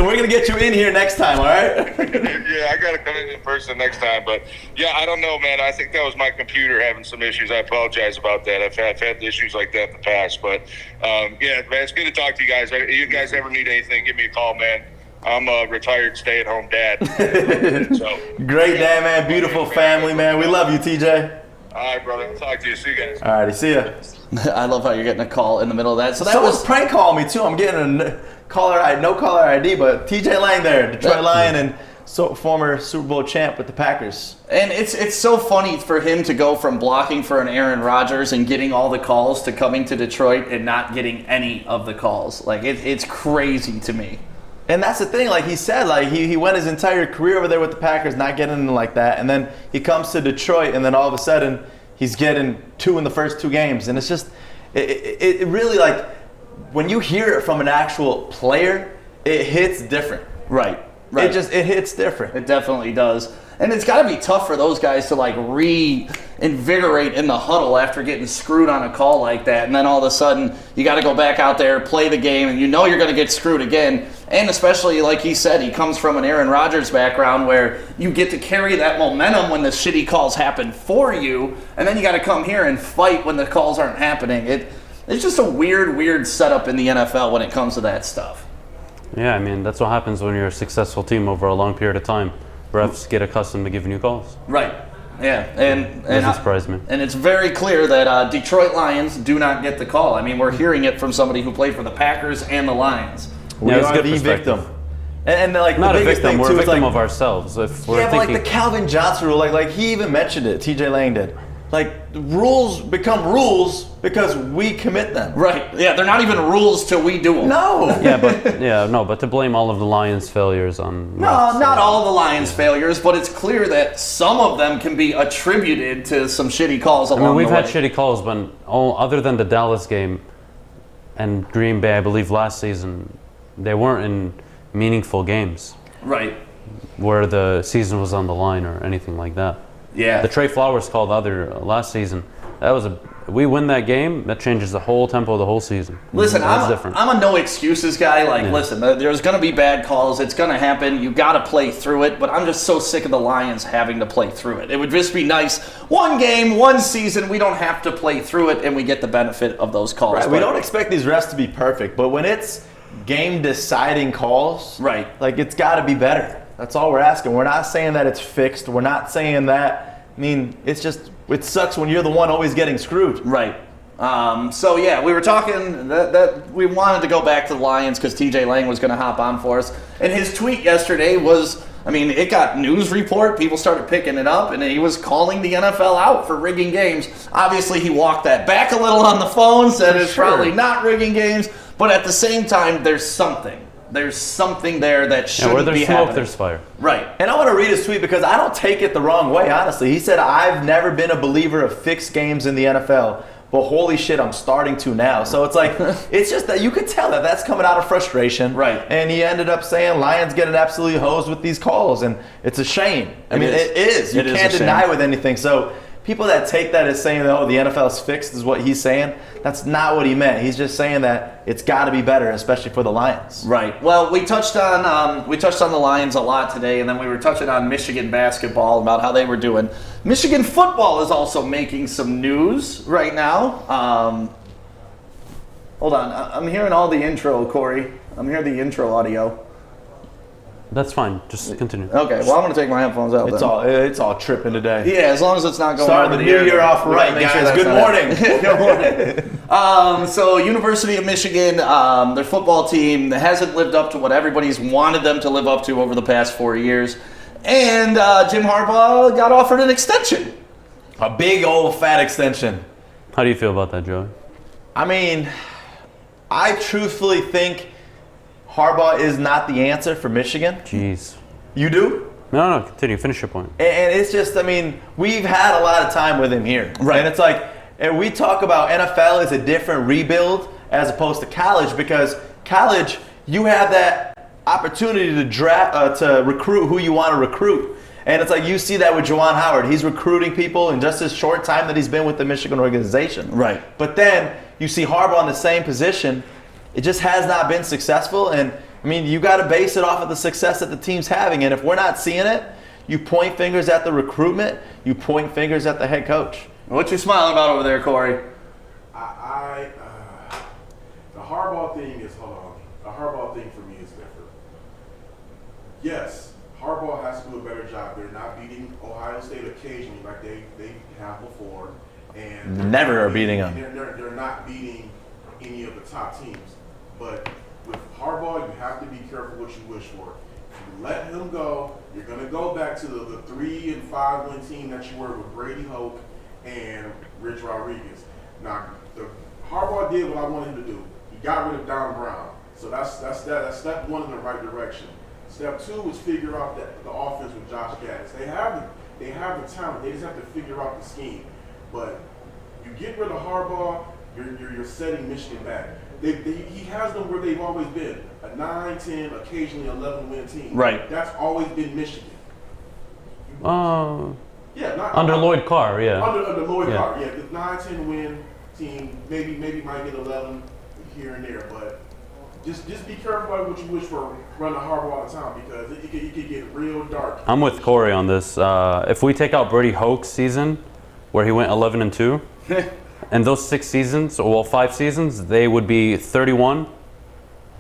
S2: we're gonna get you in here next time, all right?
S8: Yeah, I gotta come in person next time. But yeah, I don't know, man. I think that was my computer having some issues. I apologize about that. I've had issues like that in the past. But yeah, man, it's good to talk to you guys. If you guys ever need anything, give me a call, man. I'm a retired stay-at-home dad. So
S2: great dad, man. Beautiful family, man. We love you, TJ.
S8: All right, brother. I'll talk to you. See you guys.
S2: All righty, see ya.
S1: I love how you're getting a call in the middle of that. So that
S2: Someone's prank calling me too. I'm getting no caller ID, but TJ Lang there, Detroit Lion and former Super Bowl champ with the Packers.
S1: And it's so funny for him to go from blocking for an Aaron Rodgers and getting all the calls to coming to Detroit and not getting any of the calls. Like it's crazy to me.
S2: And that's the thing, like he said, like he went his entire career over there with the Packers, not getting like that, and then he comes to Detroit, and then all of a sudden he's getting 2 in the first 2 games, and it's just, it really, like, when you hear it from an actual player, it hits different.
S1: Right.
S2: It hits different.
S1: It definitely does. And it's got to be tough for those guys to like reinvigorate in the huddle after getting screwed on a call like that. And then all of a sudden you got to go back out there, play the game, and you're going to get screwed again. And especially like he said, he comes from an Aaron Rodgers background where you get to carry that momentum when the shitty calls happen for you. And then you got to come here and fight when the calls aren't happening. It's just a weird setup in the NFL when it comes to that stuff.
S3: Yeah, that's what happens when you're a successful team over a long period of time. Refs get accustomed to giving you calls.
S1: Right. Yeah. And
S3: doesn't surprise me.
S1: And it's very clear that Detroit Lions do not get the call. We're hearing it from somebody who played for the Packers and the Lions.
S2: We are the victim. And like
S3: not
S2: the
S3: a victim, we're a victim of ourselves.
S2: If we're thinking, but like the Calvin Johnson rule, like he even mentioned it, TJ Lang did. Like, rules become rules because we commit them.
S1: Right. Yeah, they're not even rules till we do them.
S2: No.
S3: But to blame all of the Lions' failures on...
S1: No, not all the Lions' failures, but it's clear that some of them can be attributed to some shitty calls along the way.
S3: We've had shitty calls, but other than the Dallas game and Green Bay, I believe last season, they weren't in meaningful games.
S1: Right.
S3: Where the season was on the line or anything like that.
S1: Yeah.
S3: The Trey Flowers call last season. We win that game, that changes the whole tempo of the whole season.
S1: Listen, I'm a no excuses guy. Listen, there's going to be bad calls. It's going to happen. You got to play through it. But I'm just so sick of the Lions having to play through it. It would just be nice. One game, one season, we don't have to play through it, and we get the benefit of those calls.
S2: Right. We don't expect these refs to be perfect, but when it's game-deciding calls,
S1: right,
S2: like it's got to be better. That's all we're asking. We're not saying that it's fixed. We're not saying that. It's just, it sucks when you're the one always getting screwed.
S1: Right. So yeah, we were talking that we wanted to go back to the Lions because TJ Lang was going to hop on for us. And his tweet yesterday was, it got news report. People started picking it up, and he was calling the NFL out for rigging games. Obviously, he walked that back a little on the phone, said it's probably not rigging games. But at the same time, there's something. There's something there that shouldn't
S3: where there's
S1: be
S3: smoke,
S1: happening.
S3: there's fire.
S1: Right.
S2: And I want to read his tweet because I don't take it the wrong way, honestly. He said, I've never been a believer of fixed games in the NFL, but holy shit, I'm starting to now. So it's like, it's just that you could tell that that's coming out of frustration.
S1: Right.
S2: And he ended up saying Lions getting absolutely hosed with these calls, and it's a shame. It is. You can't deny with anything. So people that take that as saying, oh, the NFL's fixed is what he's saying, that's not what he meant. He's just saying that it's got to be better, especially for the Lions.
S1: Right. Well, we touched on the Lions a lot today, and then we were touching on Michigan basketball about how they were doing. Michigan football is also making some news right now. Hold on. I'm hearing all the intro, Corey. I'm hearing the intro audio.
S3: That's fine. Just continue.
S1: Okay, well, I'm going to take my headphones out
S2: It's
S1: then.
S2: it's all tripping today.
S1: Yeah, as long as it's not going
S2: Starting
S1: over
S2: the new year off right, guys. Good morning.
S1: Good morning. So, University of Michigan, their football team hasn't lived up to what everybody's wanted them to live up to over the past 4 years. And Jim Harbaugh got offered an extension.
S2: A big old fat extension.
S3: How do you feel about that, Joey?
S2: I mean, I truthfully think Harbaugh is not the answer for Michigan.
S3: Jeez.
S2: You do?
S3: No, continue. Finish your point.
S2: And it's just, I mean, we've had a lot of time with him here.
S1: Right.
S2: And it's like, and we talk about NFL as a different rebuild as opposed to college, because college, you have that opportunity to draft, to recruit who you want to recruit. And it's like you see that with Juwan Howard. He's recruiting people in just his short time that he's been with the Michigan organization.
S1: Right.
S2: But then you see Harbaugh in the same position. It just has not been successful. And, I mean, you got to base it off of the success that the team's having. And if we're not seeing it, you point fingers at the recruitment, you point fingers at the head coach.
S1: What you smiling about over there, Corey?
S4: The Harbaugh thing is, hold on. The Harbaugh thing for me is different. Yes, Harbaugh has to do a better job. They're not beating Ohio State occasionally like they have before. And
S2: Never are beating them.
S4: They're not beating any of the top teams. But with Harbaugh, you have to be careful what you wish for. If you let him go, you're going to go back to the 3 and 5 win team that you were with Brady Hoke and Rich Rodriguez. Now, Harbaugh did what I wanted him to do. He got rid of Don Brown. So that's step one in the right direction. Step two is figure out the offense with Josh Gaddis. They have the talent. They just have to figure out the scheme. But you get rid of Harbaugh, you're setting Michigan back. He has them where they've always been, a 9, 10, occasionally 11-win team.
S1: Right.
S4: That's always been Michigan.
S3: Under Lloyd Carr, yeah.
S4: Under Lloyd Carr, yeah. The 9, 10-win team, maybe might get 11 here and there, but just be careful about what you wish for running Harbaugh all the time, because it could get real dark.
S3: I'm with Corey on this. If we take out Brady Hoke's season, where he went 11-2, and those 6 seasons, or 5 seasons, they would be 31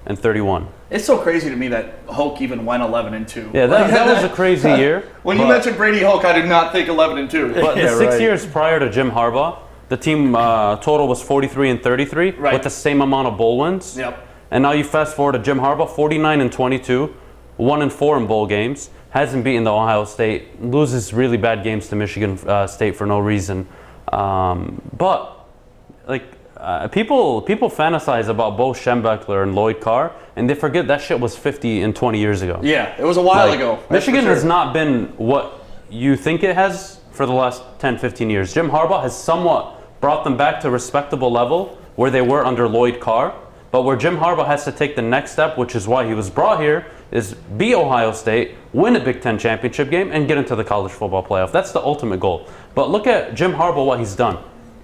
S3: and 31.
S1: It's so crazy to me that Hoke even went 11-2.
S3: Yeah, that was a crazy year.
S1: When you mentioned Brady Hoke, I did not think 11-2.
S3: But the 6 years prior to Jim Harbaugh, the team total was 43 and 33, with the same amount of bowl wins.
S1: Yep.
S3: And now you fast forward to Jim Harbaugh, 49 and 22, 1-4 in bowl games, hasn't beaten the Ohio State, loses really bad games to Michigan State for no reason. But people fantasize about Bo Schembechler and Lloyd Carr, and they forget that shit was 50 and 20 years ago.
S1: Yeah, it was a while ago.
S3: Michigan has not been what you think it has for the last 10, 15 years. Jim Harbaugh has somewhat brought them back to a respectable level where they were under Lloyd Carr. But where Jim Harbaugh has to take the next step, which is why he was brought here, is beat Ohio State, win a Big Ten championship game, and get into the college football playoff. That's the ultimate goal. But look at Jim Harbaugh, what he's done.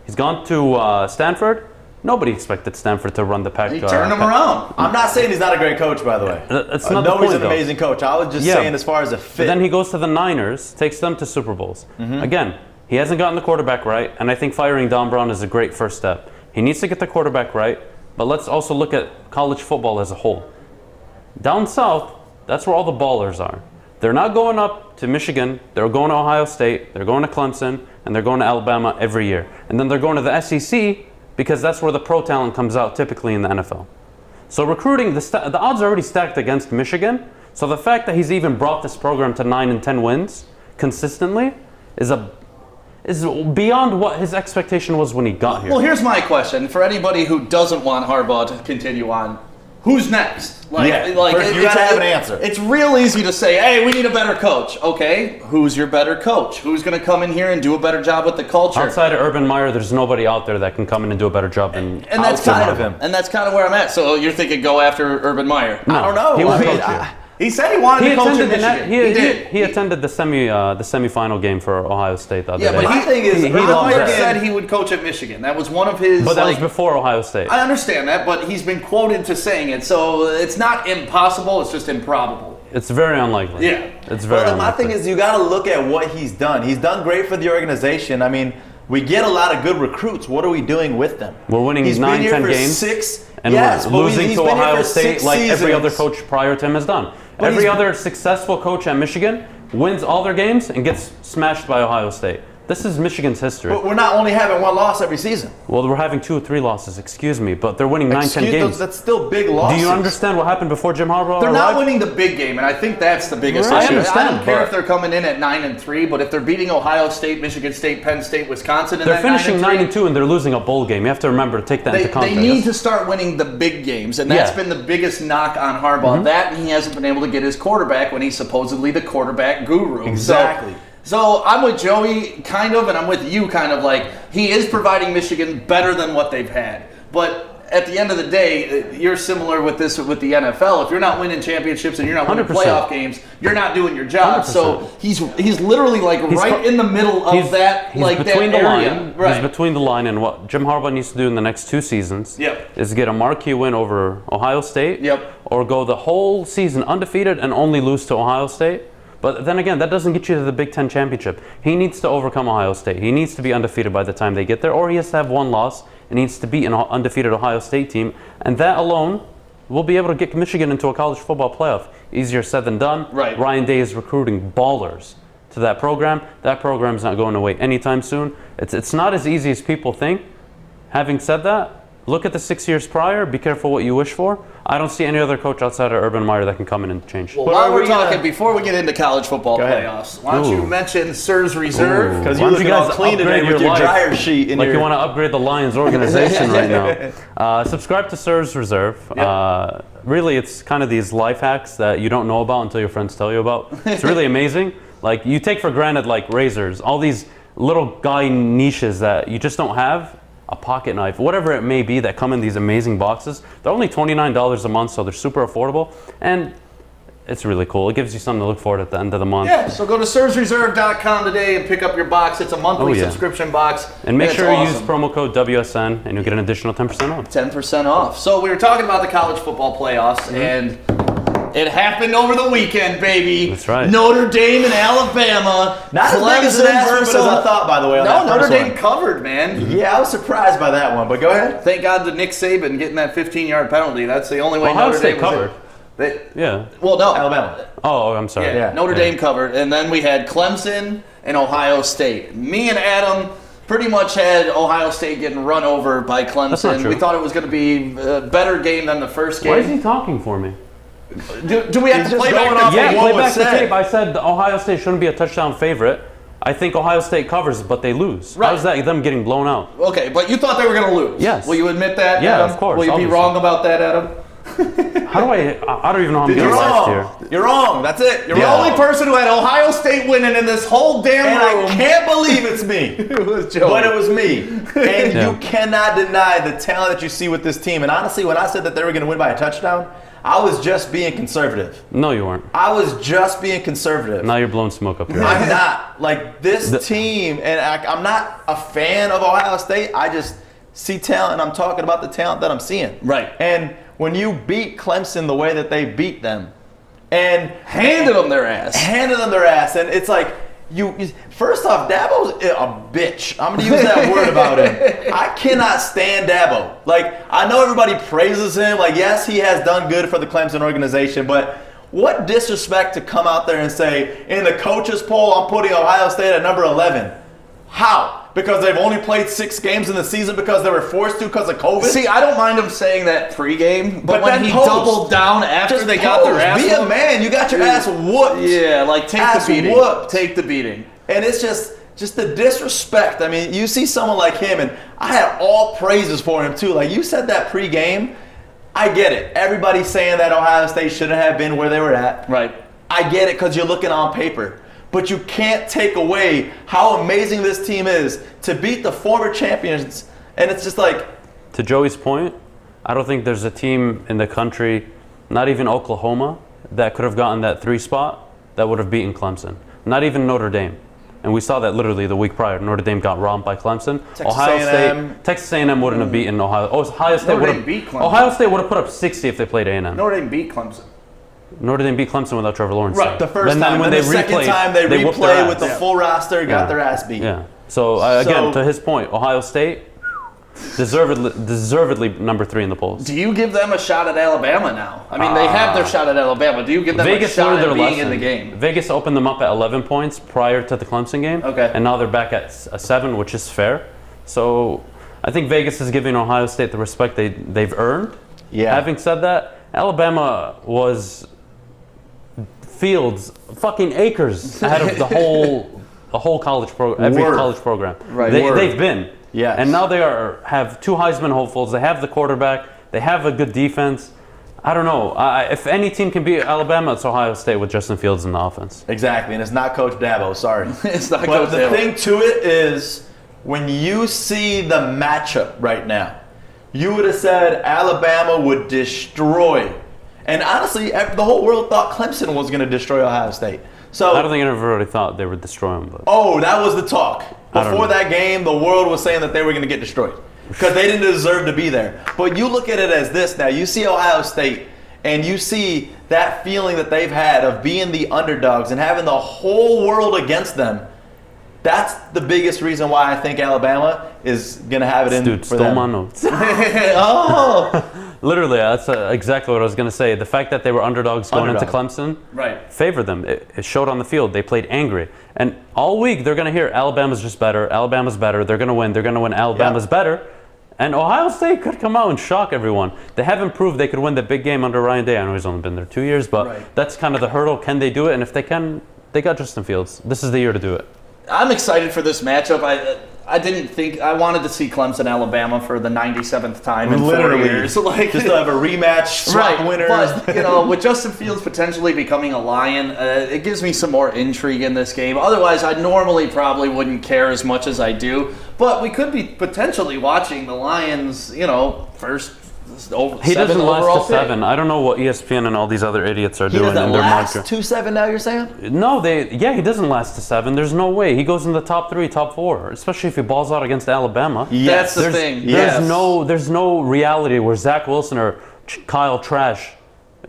S3: He's gone to Stanford. Nobody expected Stanford to run the pack.
S1: He turned him around.
S2: I'm not saying he's not a great coach, by the way.
S3: That's not the point,
S2: he's an
S3: though.
S2: amazing coach. I was just saying as far as a fit.
S3: But then he goes to the Niners, takes them to Super Bowls. Again, he hasn't gotten the quarterback right, and I think firing Don Brown is a great first step. He needs to get the quarterback right, but let's also look at college football as a whole. Down south, that's where all the ballers are. They're not going up to Michigan, they're going to Ohio State, they're going to Clemson, and they're going to Alabama every year. And then they're going to the SEC because that's where the pro talent comes out typically in the NFL. So recruiting, the odds are already stacked against Michigan. So the fact that he's even brought this program to 9 and 10 wins consistently is beyond what his expectation was when he got here.
S1: Well, here's my question. For anybody who doesn't want Harbaugh to continue on, who's next?
S2: First you gotta have an answer.
S1: It's real easy to say, hey, we need a better coach. Okay, who's your better coach? Who's going to come in here and do a better job with the culture?
S3: Outside of Urban Meyer, there's nobody out there that can come in and do a better job than
S1: that's
S3: outside
S1: of him. And that's kind of where I'm at. So you're thinking go after Urban Meyer?
S3: No,
S2: I don't know.
S3: He will
S2: I mean,
S3: coach you.
S1: He said he wanted to coach in Michigan.
S3: He did. He attended the semifinal game for Ohio State the other day.
S1: But
S2: my thing is,
S3: he
S1: Meyer said he would coach at Michigan. That was one of his.
S3: But that was before Ohio State.
S1: I understand that, but he's been quoted to saying it, so it's not impossible. It's just improbable.
S3: It's very unlikely.
S1: Yeah,
S3: it's very unlikely.
S2: My thing is, you got to look at what he's done. He's done great for the organization. I mean, we get a lot of good recruits. What are we doing with them?
S3: We're winning 9-10 games. And we're losing to Ohio State like every other coach prior to him has done. Every other successful coach at Michigan wins all their games and gets smashed by Ohio State. This is Michigan's history.
S2: But we're not only having one loss every season.
S3: Well, we're having 2 or 3 losses, excuse me, but they're winning 9-10 games.
S2: That's still big losses.
S3: Do you understand what happened before Jim Harbaugh
S1: They're
S3: arrived?
S1: not winning the big game, and I think that's the biggest
S3: Right.
S1: issue.
S3: I understand,
S1: I don't care
S3: but-
S1: if they're coming in at 9-3, but if they're beating Ohio State, Michigan State, Penn State, Wisconsin,
S3: They're finishing 9-2 and they're losing a bowl game. You have to remember to take that into
S1: they
S3: context.
S1: need to start winning the big games, and that's been the biggest knock on Harbaugh. That, and he hasn't been able to get his quarterback when he's supposedly the quarterback guru.
S2: Exactly.
S1: So I'm with Joey, kind of, and I'm with you, kind of. Like, he is providing Michigan better than what they've had. But at the end of the day, you're similar with this with the NFL. If you're not winning championships and you're not winning
S3: 100%.
S1: playoff games, you're not doing your job.
S3: 100%.
S1: So he's literally like right in the middle of that,
S3: he's
S1: like
S3: between
S1: that
S3: the
S1: area.
S3: line.
S1: Right.
S3: He's between the line, and what Jim Harbaugh needs to do in the next 2 seasons is get a marquee win over Ohio State, or go the whole season undefeated and only lose to Ohio State. But then again, that doesn't get you to the Big Ten championship. He needs to overcome Ohio State. He needs to be undefeated by the time they get there, or he has to have 1 loss and needs to beat an undefeated Ohio State team. And that alone will be able to get Michigan into a college football playoff. Easier said than done.
S1: Right.
S3: Ryan Day is recruiting ballers to that program. That program's not going away anytime soon. It's not as easy as people think. Having said that, look at the 6 years prior. Be careful what you wish for. I don't see any other coach outside of Urban Meyer that can come in and change.
S1: Well, while we're talking, before we get into college football
S2: ahead.
S1: playoffs, why don't you mention Sirs Reserve?
S2: Because
S3: Why
S2: you're
S3: don't you
S2: looking all
S3: guys
S2: clean today
S3: upgrade
S2: with
S3: your
S2: your
S3: life?
S2: dryer sheet.
S3: Like you want to upgrade the Lions organization right now. Subscribe to Sirs Reserve. Really, it's kind of these life hacks that you don't know about until your friends tell you about. It's really amazing. Like, you take for granted, like razors, all these little guy niches that you just don't have. A pocket knife, whatever it may be, that come in these amazing boxes. They're only $29 a month, so they're super affordable. And it's really cool. It gives you something to look forward at the end of the month.
S1: Yeah, so go to sirsreserve.com today and pick up your box. It's a monthly subscription box.
S3: And make
S1: it's
S3: sure you
S1: awesome.
S3: use promo code WSN and you'll get an additional 10% off.
S1: 10% off. So we were talking about the college football playoffs, and it happened over the weekend, baby.
S3: That's right.
S1: Notre Dame and Alabama.
S2: Not as big as an ass as I thought, by the way. On
S1: No,
S2: that
S1: Notre
S2: first
S1: Dame
S2: one.
S1: covered, man.
S2: Yeah, I was surprised by that one, but go ahead.
S1: Thank God to Nick Saban getting that 15-yard penalty. That's the only way
S3: Ohio
S1: Notre
S3: State
S1: Dame was
S3: covered.
S1: Well, no.
S2: Alabama.
S3: Oh, I'm sorry.
S1: Yeah, Notre Dame covered. And then we had Clemson and Ohio State. Me and Adam pretty much had Ohio State getting run over by Clemson.
S3: That's not true.
S1: We thought it was going to be a better game than the first game.
S3: Why is he talking for me?
S1: Do we have to
S2: just
S1: play
S2: going
S1: back
S2: off
S1: the
S3: Yeah,
S1: tape?
S3: play
S2: was
S3: back the
S2: said.
S3: tape. I said Ohio State shouldn't be a touchdown favorite. I think Ohio State covers, but they lose.
S1: Right.
S3: How's that them getting blown out?
S1: Okay, but you thought they were going to lose.
S3: Yes.
S1: Will you admit that,
S3: Yeah,
S1: Adam?
S3: of course,
S1: Will you
S3: obviously.
S1: be wrong about that, Adam?
S3: How do I don't even know how I'm
S2: You're
S3: getting last
S2: wrong.
S3: here.
S2: You're wrong. That's it. You're
S1: The
S2: wrong.
S1: only person who had Ohio State winning in this whole damn
S2: And
S1: room.
S2: I can't believe it's me.
S1: It was Joey.
S2: But it was me. And
S3: Yeah.
S2: you cannot deny the talent that you see with this team. And honestly, when I said that they were going to win by a touchdown, I was just being conservative.
S3: No, you weren't.
S2: I was just being conservative.
S3: Now you're blowing smoke up here.
S2: I'm not. Like, this team, and I'm not a fan of Ohio State. I just see talent, and I'm talking about the talent that I'm seeing.
S1: Right.
S2: And when you beat Clemson the way that they beat them, and
S1: handed them their ass.
S2: And it's like, first off, Dabo's a bitch. I'm going to use that word about him. I cannot stand Dabo. Like, I know everybody praises him. Like, yes, he has done good for the Clemson organization, but what disrespect to come out there and say, in the coaches poll, I'm putting Ohio State at number 11. How? Because they've only played 6 games in the season because they were forced to because of COVID?
S1: See, I don't mind him saying that pregame, but when
S2: then
S1: he
S2: post.
S1: doubled down after
S2: Just
S1: they got their
S2: post.
S1: ass
S2: Be a
S1: whooped.
S2: man. You got your ass whooped.
S1: Yeah, like take
S2: Ass
S1: the beating.
S2: whooped.
S1: Take the beating.
S2: And it's just the disrespect. I mean, you see someone like him, and I had all praises for him too. Like, you said that pregame. I get it. Everybody's saying that Ohio State shouldn't have been where they were at.
S1: Right.
S2: I get it because you're looking on paper. But you can't take away how amazing this team is to beat the former champions. And it's just like...
S3: To Joey's point, I don't think there's a team in the country, not even Oklahoma, that could have gotten that 3 spot that would have beaten Clemson. Not even Notre Dame. And we saw that literally the week prior. Notre Dame got romped by Clemson. Texas A&M wouldn't have beaten Ohio. Ohio State would have
S1: beat Clemson.
S3: Ohio State would have put up 60 if they played A&M.
S1: Notre Dame beat Clemson.
S3: Notre Dame beat Clemson without Trevor Lawrence.
S2: Right, the first
S3: And
S2: time.
S3: when
S2: Then
S3: they
S2: the second
S3: replayed,
S2: time they
S3: whooped their
S2: replay with
S3: ass.
S2: the full roster, got their ass beat.
S3: Yeah. So again, to his point, Ohio State, deservedly number 3 in the polls.
S1: Do you give them a shot at Alabama now? I mean, they have their shot at Alabama. Do you give them
S3: Vegas
S1: a shot
S3: learned
S1: at
S3: their
S1: being
S3: lesson.
S1: in the game?
S3: Vegas opened them up at 11 points prior to the Clemson game.
S1: Okay.
S3: And now they're back at a 7, which is fair. So I think Vegas is giving Ohio State the respect they've earned.
S2: Yeah.
S3: Having said that, Alabama was fields, fucking acres ahead of the whole college program, every college program.
S1: Right.
S3: They've been.
S2: Yes.
S3: And now they have 2 Heisman hopefuls. They have the quarterback. They have a good defense. I don't know. If any team can beat Alabama, it's Ohio State with Justin Fields in the offense.
S2: Exactly, and it's not Coach Dabo. Sorry.
S1: It's not
S2: But
S1: Coach
S2: the
S1: Dabo.
S2: thing to it is, when you see the matchup right now, you would have said Alabama would destroy. And honestly, the whole world thought Clemson was going to destroy Ohio State. So
S3: I don't think everybody thought they would destroy them. But
S2: oh, that was the talk.
S3: I don't
S2: Before
S3: know.
S2: that game, the world was saying that they were going to get destroyed because they didn't deserve to be there. But you look at it as this now. You see Ohio State, and you see that feeling that they've had of being the underdogs and having the whole world against them. That's the biggest reason why I think Alabama is going to have it in
S3: dude,
S2: for
S3: stole
S2: them.
S3: my notes.
S1: Oh,
S3: Literally, that's exactly what I was going to say. The fact that they were underdogs going into
S2: Underdogs.
S3: Clemson
S1: right.
S3: favored them. It showed on the field. They played angry. And all week, they're going to hear Alabama's just better. Alabama's better. They're going to win. They're going to win. Alabama's better. And Ohio State could come out and shock everyone. They haven't proved they could win the big game under Ryan Day. I know he's only been there 2 years, but
S1: Right.
S3: that's kind of the hurdle. Can they do it? And if they can, they got Justin Fields. This is the year to do it.
S1: I'm excited for this matchup. I didn't think I wanted to see Clemson Alabama for the 97th time in 4
S2: Literally.
S1: years. Like
S2: Just to have a rematch, swap winners.
S1: But with Justin Fields potentially becoming a Lion, it gives me some more intrigue in this game. Otherwise, I normally probably wouldn't care as much as I do. But we could be potentially watching the Lions, first.
S3: He doesn't last
S1: overall
S3: to 7. I don't know what ESPN and all these other idiots are
S2: He
S3: doing in
S2: doesn't
S3: their
S2: last
S3: market.
S2: 2-7 now, you're saying?
S3: No, he doesn't last to 7. There's no way. He goes in the top 3, top 4, especially if he balls out against Alabama.
S1: That's the
S3: There's-
S1: thing.
S3: There's no reality where Zach Wilson or Kyle Trash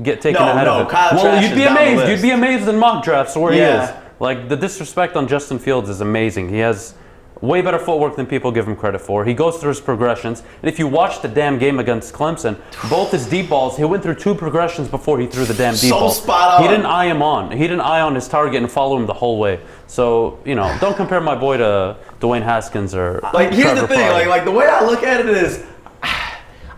S3: get taken
S2: No,
S3: ahead
S2: no,
S3: of it.
S2: Kyle Trash
S3: you'd be
S2: is down the
S3: amazed.
S2: list.
S3: You'd be amazed in mock drafts where he
S2: Yeah.
S3: is. Like, the disrespect on Justin Fields is amazing. He has way better footwork than people give him credit for. He goes through his progressions. And if you watch the damn game against Clemson, both his deep balls, he went through 2 progressions before he threw the damn deep
S2: So
S3: ball.
S2: spot on.
S3: He didn't eye him on. He didn't eye on his target and follow him the whole way. So, don't compare my boy to Dwayne Haskins or
S2: Like, here's
S3: Trevor
S2: the thing.
S3: Pryor.
S2: Like the way I look at it is,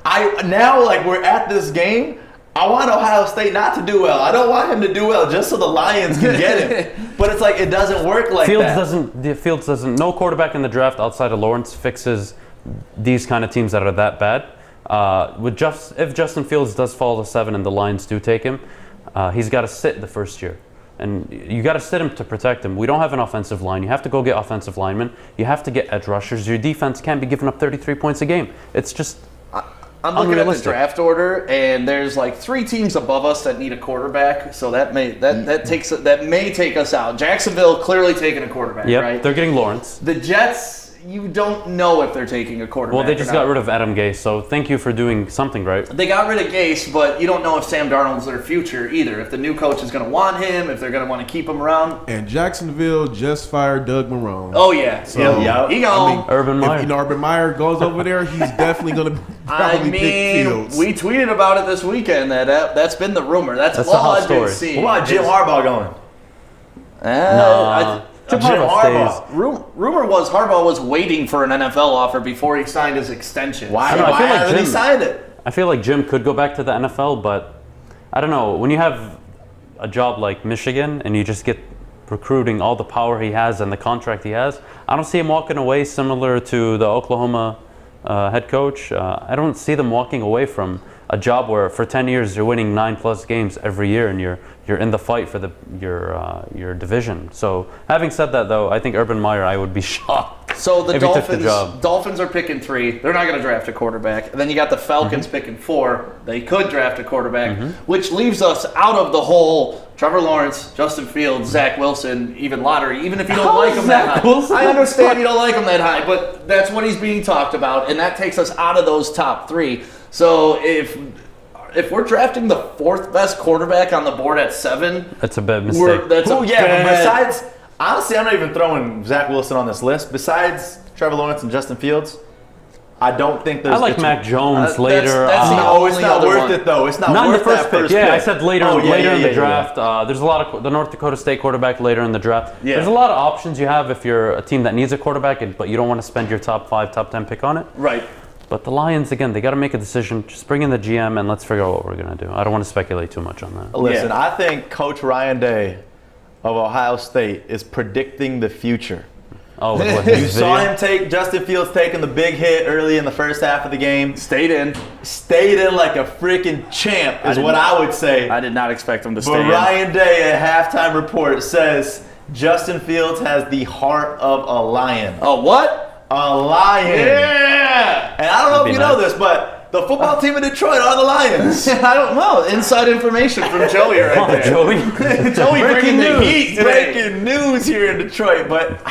S2: we're at this game. I want Ohio State not to do well. I don't want him to do well just so the Lions can get him. But it's like it doesn't work like that.
S3: Fields doesn't. No quarterback in the draft outside of Lawrence fixes these kind of teams that are that bad. If Justin Fields does fall to 7 and the Lions do take him, he's got to sit the first year. And you got to sit him to protect him. We don't have an offensive line. You have to go get offensive linemen. You have to get edge rushers. Your defense can't be giving up 33 points a game. It's just
S1: I'm looking at the
S3: unrealistic.
S1: draft order, and there's like 3 teams above us that need a quarterback. So that may take us out. Jacksonville clearly taking a quarterback,
S3: Yep,
S1: right?
S3: they're getting Lawrence.
S1: The Jets, you don't know if they're taking a quarterback.
S3: Well, they just
S1: or not.
S3: got rid of Adam Gase, so thank you for doing something right.
S1: They got rid of Gase, but you don't know if Sam Darnold's their future either. If the new coach is going to want him, if they're going to want to keep him around.
S4: And Jacksonville just fired Doug Marrone.
S1: Oh yeah,
S4: So,
S1: he gone.
S3: Urban Meyer.
S4: If Urban Meyer goes over there, he's definitely going to
S1: I
S4: probably pick
S1: mean,
S4: Fields.
S1: we tweeted about it this weekend. That's been the rumor. That's
S3: the
S1: all
S3: hot
S1: I've been
S3: story.
S1: seeing.
S2: What about Jim Harbaugh going?
S3: Jim
S2: Jim
S3: Harbaugh
S2: Harbaugh.
S1: Rumor was Harbaugh was waiting for an NFL offer before he signed his extension.
S2: Why,
S3: I don't know, I feel like
S2: hasn't he
S3: Jim-
S2: signed it?
S3: I feel like Jim could go back to the NFL, but I don't know. When you have a job like Michigan and you just get recruiting all the power he has and the contract he has, I don't see him walking away similar to the Oklahoma head coach. I don't see them walking away from a job where for 10 years you're winning 9+ games every year and you're in the fight for your division. So having said that, though, I think Urban Meyer, I would be shocked.
S1: So the
S3: if he took the
S1: Dolphins,
S3: job.
S1: Dolphins are picking 3. They're not going to draft a quarterback. And then you got the Falcons picking 4. They could draft a quarterback, which leaves us out of the whole Trevor Lawrence, Justin Fields, Zach Wilson, even lottery. Even if you don't
S3: How
S1: like
S3: is
S1: him that
S3: Zach
S1: high,
S3: Wilson?
S1: I understand you don't like him that high, but that's what he's being talked about, and that takes us out of those top 3. So if we're drafting the 4th best quarterback on the board at 7,
S3: That's a bad mistake.
S1: that's a
S2: Oh yeah, but
S1: bad-
S2: besides, honestly, I'm not even throwing Zach Wilson on this list. Besides Trevor Lawrence and Justin Fields, I don't think there's.
S3: I like Mac Jones later.
S1: That's the
S2: No, it's
S1: only
S2: not
S1: other
S2: worth
S1: one.
S2: it though. It's not
S3: Not in the
S2: worth
S3: first
S2: that
S3: pick.
S2: first
S3: Yeah,
S2: pick.
S3: I said later
S2: Oh,
S3: in the
S2: yeah.
S3: draft. There's a lot of the North Dakota State quarterback later in the draft.
S1: Yeah.
S3: There's a lot of options you have if you're a team that needs a quarterback, but you don't want to spend your top 5, top 10 pick on it.
S1: Right.
S3: But the Lions, again, they got to make a decision. Just bring in the GM and let's figure out what we're going to do. I don't want to speculate too much on that.
S2: Listen,
S1: Yeah.
S2: I think Coach Ryan Day of Ohio State is predicting the future.
S3: Oh, with what,
S2: You
S3: his
S2: saw
S3: video?
S2: him take Justin Fields taking the big hit early in the first half of the game.
S1: Stayed in.
S2: Stayed in like a freaking champ is what I would say.
S1: I did not expect him to stay
S2: But
S1: in.
S2: Ryan Day at halftime report says Justin Fields has the heart of a lion.
S1: Oh, what?
S2: A lion.
S1: Yeah.
S2: And I don't know
S3: That'd
S2: if
S3: be
S2: you know
S3: nice.
S2: this, but the football team in Detroit are the Lions.
S1: I don't know. Inside information from Joey right
S3: Oh,
S1: there.
S3: Joey.
S1: Joey bringing the
S3: news.
S1: heat today.
S2: Breaking news here in Detroit, but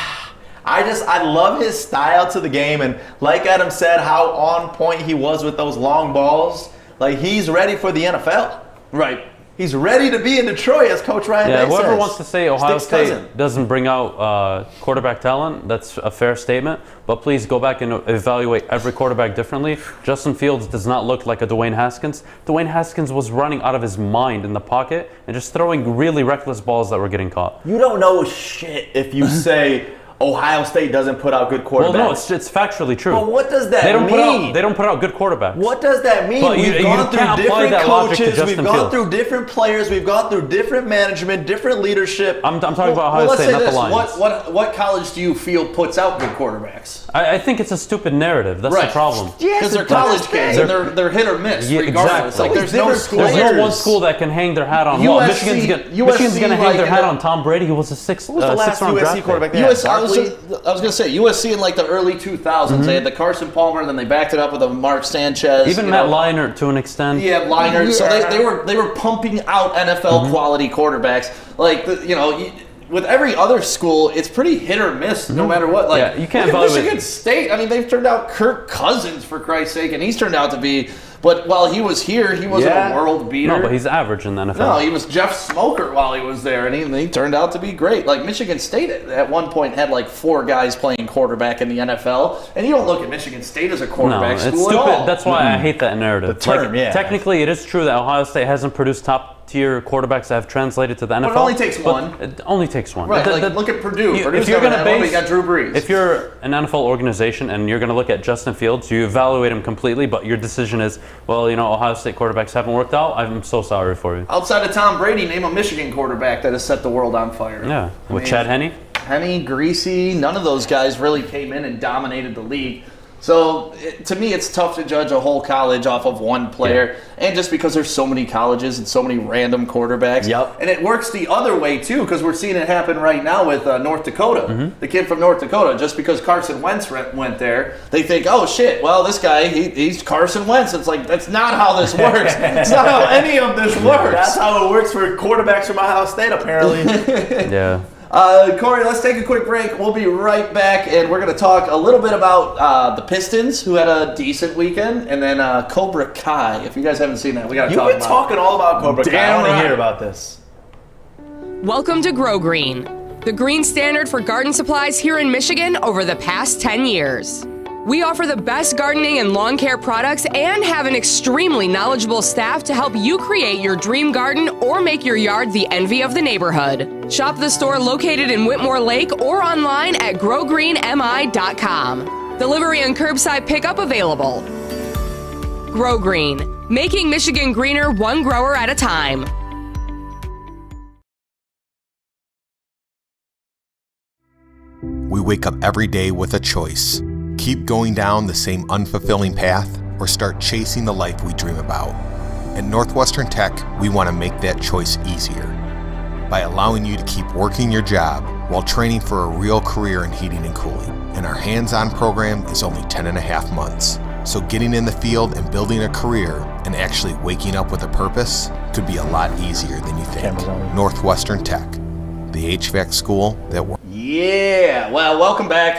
S2: I love his style to the game, and like Adam said, how on point he was with those long balls. Like, he's ready for the NFL.
S1: Right.
S2: He's ready to be in Detroit, as Coach Ryan
S3: Yeah,
S2: Day
S3: whoever
S2: says.
S3: wants to say Ohio
S2: Stick's
S3: State
S2: cousin.
S3: doesn't bring out quarterback talent, that's a fair statement. But please go back and evaluate every quarterback differently. Justin Fields does not look like a Dwayne Haskins. Dwayne Haskins was running out of his mind in the pocket and just throwing really reckless balls that were getting caught.
S2: You don't know shit if you say Ohio State doesn't put out good quarterbacks.
S3: Well, no, it's factually true.
S2: But what does that
S3: they don't
S2: mean?
S3: They don't put out good quarterbacks.
S2: What does that mean?
S3: But
S2: We've
S3: you
S2: gone through
S3: can't apply
S2: different
S3: that logic to
S2: coaches,
S3: Justin
S2: we've gone
S3: Fields.
S2: through different players, we've gone through different management, different leadership.
S3: I'm talking about Ohio
S1: Well, let's
S3: State,
S1: say
S3: not
S1: this.
S3: the Lions.
S1: What college do you feel puts out good quarterbacks?
S3: I think it's a stupid narrative. That's the problem.
S1: Because they're college kids and they're hit or miss
S3: Yeah,
S1: regardless.
S3: exactly.
S1: Like there's no
S2: Different
S1: school.
S3: There's
S2: players.
S3: no one school that can hang their hat on. Well, Michigan's going to hang their hat on Tom Brady, who was a sixth
S2: Who was the last
S3: round
S2: USC
S3: draft pick.
S2: quarterback they had?
S1: I was
S2: Barkley?
S1: going to say USC in like the early 2000s. They had the Carson Palmer, then they backed it up with a Mark Sanchez.
S3: Even
S1: you
S3: Matt
S1: know.
S3: Leinart to an extent.
S1: Yeah, Leinart. So they were pumping out NFL quality quarterbacks. Like with every other school, it's pretty hit or miss, no matter what. Like
S3: Yeah, you can't
S1: look at
S3: evaluate-
S1: Michigan State. I mean, they've turned out Kirk Cousins for Christ's sake, and he's turned out to be. But while he was here, he wasn't
S2: Yeah.
S1: a world beater.
S3: No, but he's average in the NFL.
S1: No, he was Jeff Smoker while he was there, and he turned out to be great. Like Michigan State at one point had like 4 guys playing quarterback in the NFL, and you don't look at Michigan State as a
S3: No,
S1: quarterback
S3: it's
S1: school
S3: stupid.
S1: at all.
S3: That's why I hate that narrative.
S2: The term, yeah.
S3: Technically, it is true that Ohio State hasn't produced top-tier quarterbacks that have translated to the NFL.
S1: it only takes one.
S3: It only takes one.
S1: Right, like, look at Purdue.
S3: If
S1: Purdue's
S3: you're
S1: never
S3: going to
S1: had one,
S3: base,
S1: but you got Drew Brees.
S3: If you're an NFL organization and you're going to look at Justin Fields, you evaluate him completely, but your decision is, well, Ohio State quarterbacks haven't worked out. I'm so sorry for you.
S1: Outside of Tom Brady, name a Michigan quarterback that has set the world on fire.
S3: Yeah,
S1: I
S3: with
S1: mean,
S3: Chad Henne.
S1: Henne, Greasy, none of those guys really came in and dominated the league. So to me, it's tough to judge a whole college off of one player, and just because there's so many colleges and so many random quarterbacks.
S2: Yep.
S1: And it works the other way too, because we're seeing it happen right now with North Dakota. The kid from North Dakota, just because Carson Wentz went there, they think, oh shit, well this guy he's Carson Wentz. It's like that's not how this works. It's not how any of this works.
S2: That's how it works for quarterbacks from Ohio State, apparently.
S3: Yeah.
S1: Corey, let's take a quick break. We'll be right back, and we're going to talk a little bit about the Pistons, who had a decent weekend, and then Cobra Kai. If you guys haven't seen that, we got to
S2: You've
S1: talk
S2: been
S1: about
S2: talking all about Cobra Kai. I
S1: Damn
S2: want to
S1: right.
S2: hear about this.
S5: Welcome to Grow Green, the green standard for garden supplies here in Michigan over the past 10 years. We offer the best gardening and lawn care products and have an extremely knowledgeable staff to help you create your dream garden or make your yard the envy of the neighborhood. Shop the store located in Whitmore Lake or online at growgreenmi.com. Delivery and curbside pickup available. Grow Green, making Michigan greener one grower at a time.
S6: We wake up every day with a choice. Keep going down the same unfulfilling path or start chasing the life we dream about. At Northwestern Tech, we want to make that choice easier by allowing you to keep working your job while training for a real career in heating and cooling. And our hands-on program is only 10.5 months. So getting in the field and building a career and actually waking up with a purpose could be a lot easier than you think. Northwestern Tech, the HVAC school that works.
S1: Yeah, well, welcome back.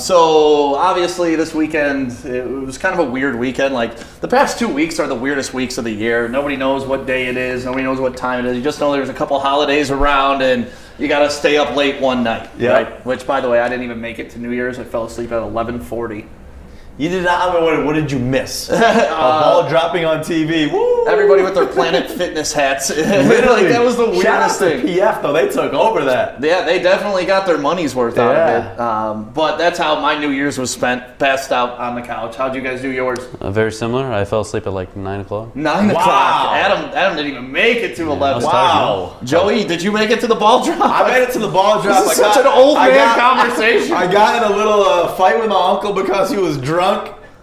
S1: So obviously this weekend, it was kind of a weird weekend. Like the past 2 weeks are the weirdest weeks of the year. Nobody knows what day it is. Nobody knows what time it is. You just know there's a couple holidays around and you got to stay up late one night.
S2: Yeah.
S1: Right? Which, by the way, I didn't even make it to New Year's. I fell asleep at 11:40.
S2: You did not. I mean, what did you miss? A ball dropping on TV. Woo!
S1: Everybody with their Planet Fitness hats.
S2: Literally,
S1: like, that was the weirdest
S2: shout out
S1: thing.
S2: to PF though. They took over that.
S1: Yeah, they definitely got their money's worth out of it. But that's how my New Year's was spent, passed out on the couch. How'd you guys do yours?
S3: Very similar. I fell asleep at like 9 o'clock.
S1: 9
S2: Wow.
S1: o'clock. Adam didn't even make it to 11.
S2: Wow.
S1: Joey, did you make it to the ball drop?
S2: I made it to the ball drop.
S1: This is such an old man conversation.
S2: I got in a little fight with my uncle because he was drunk.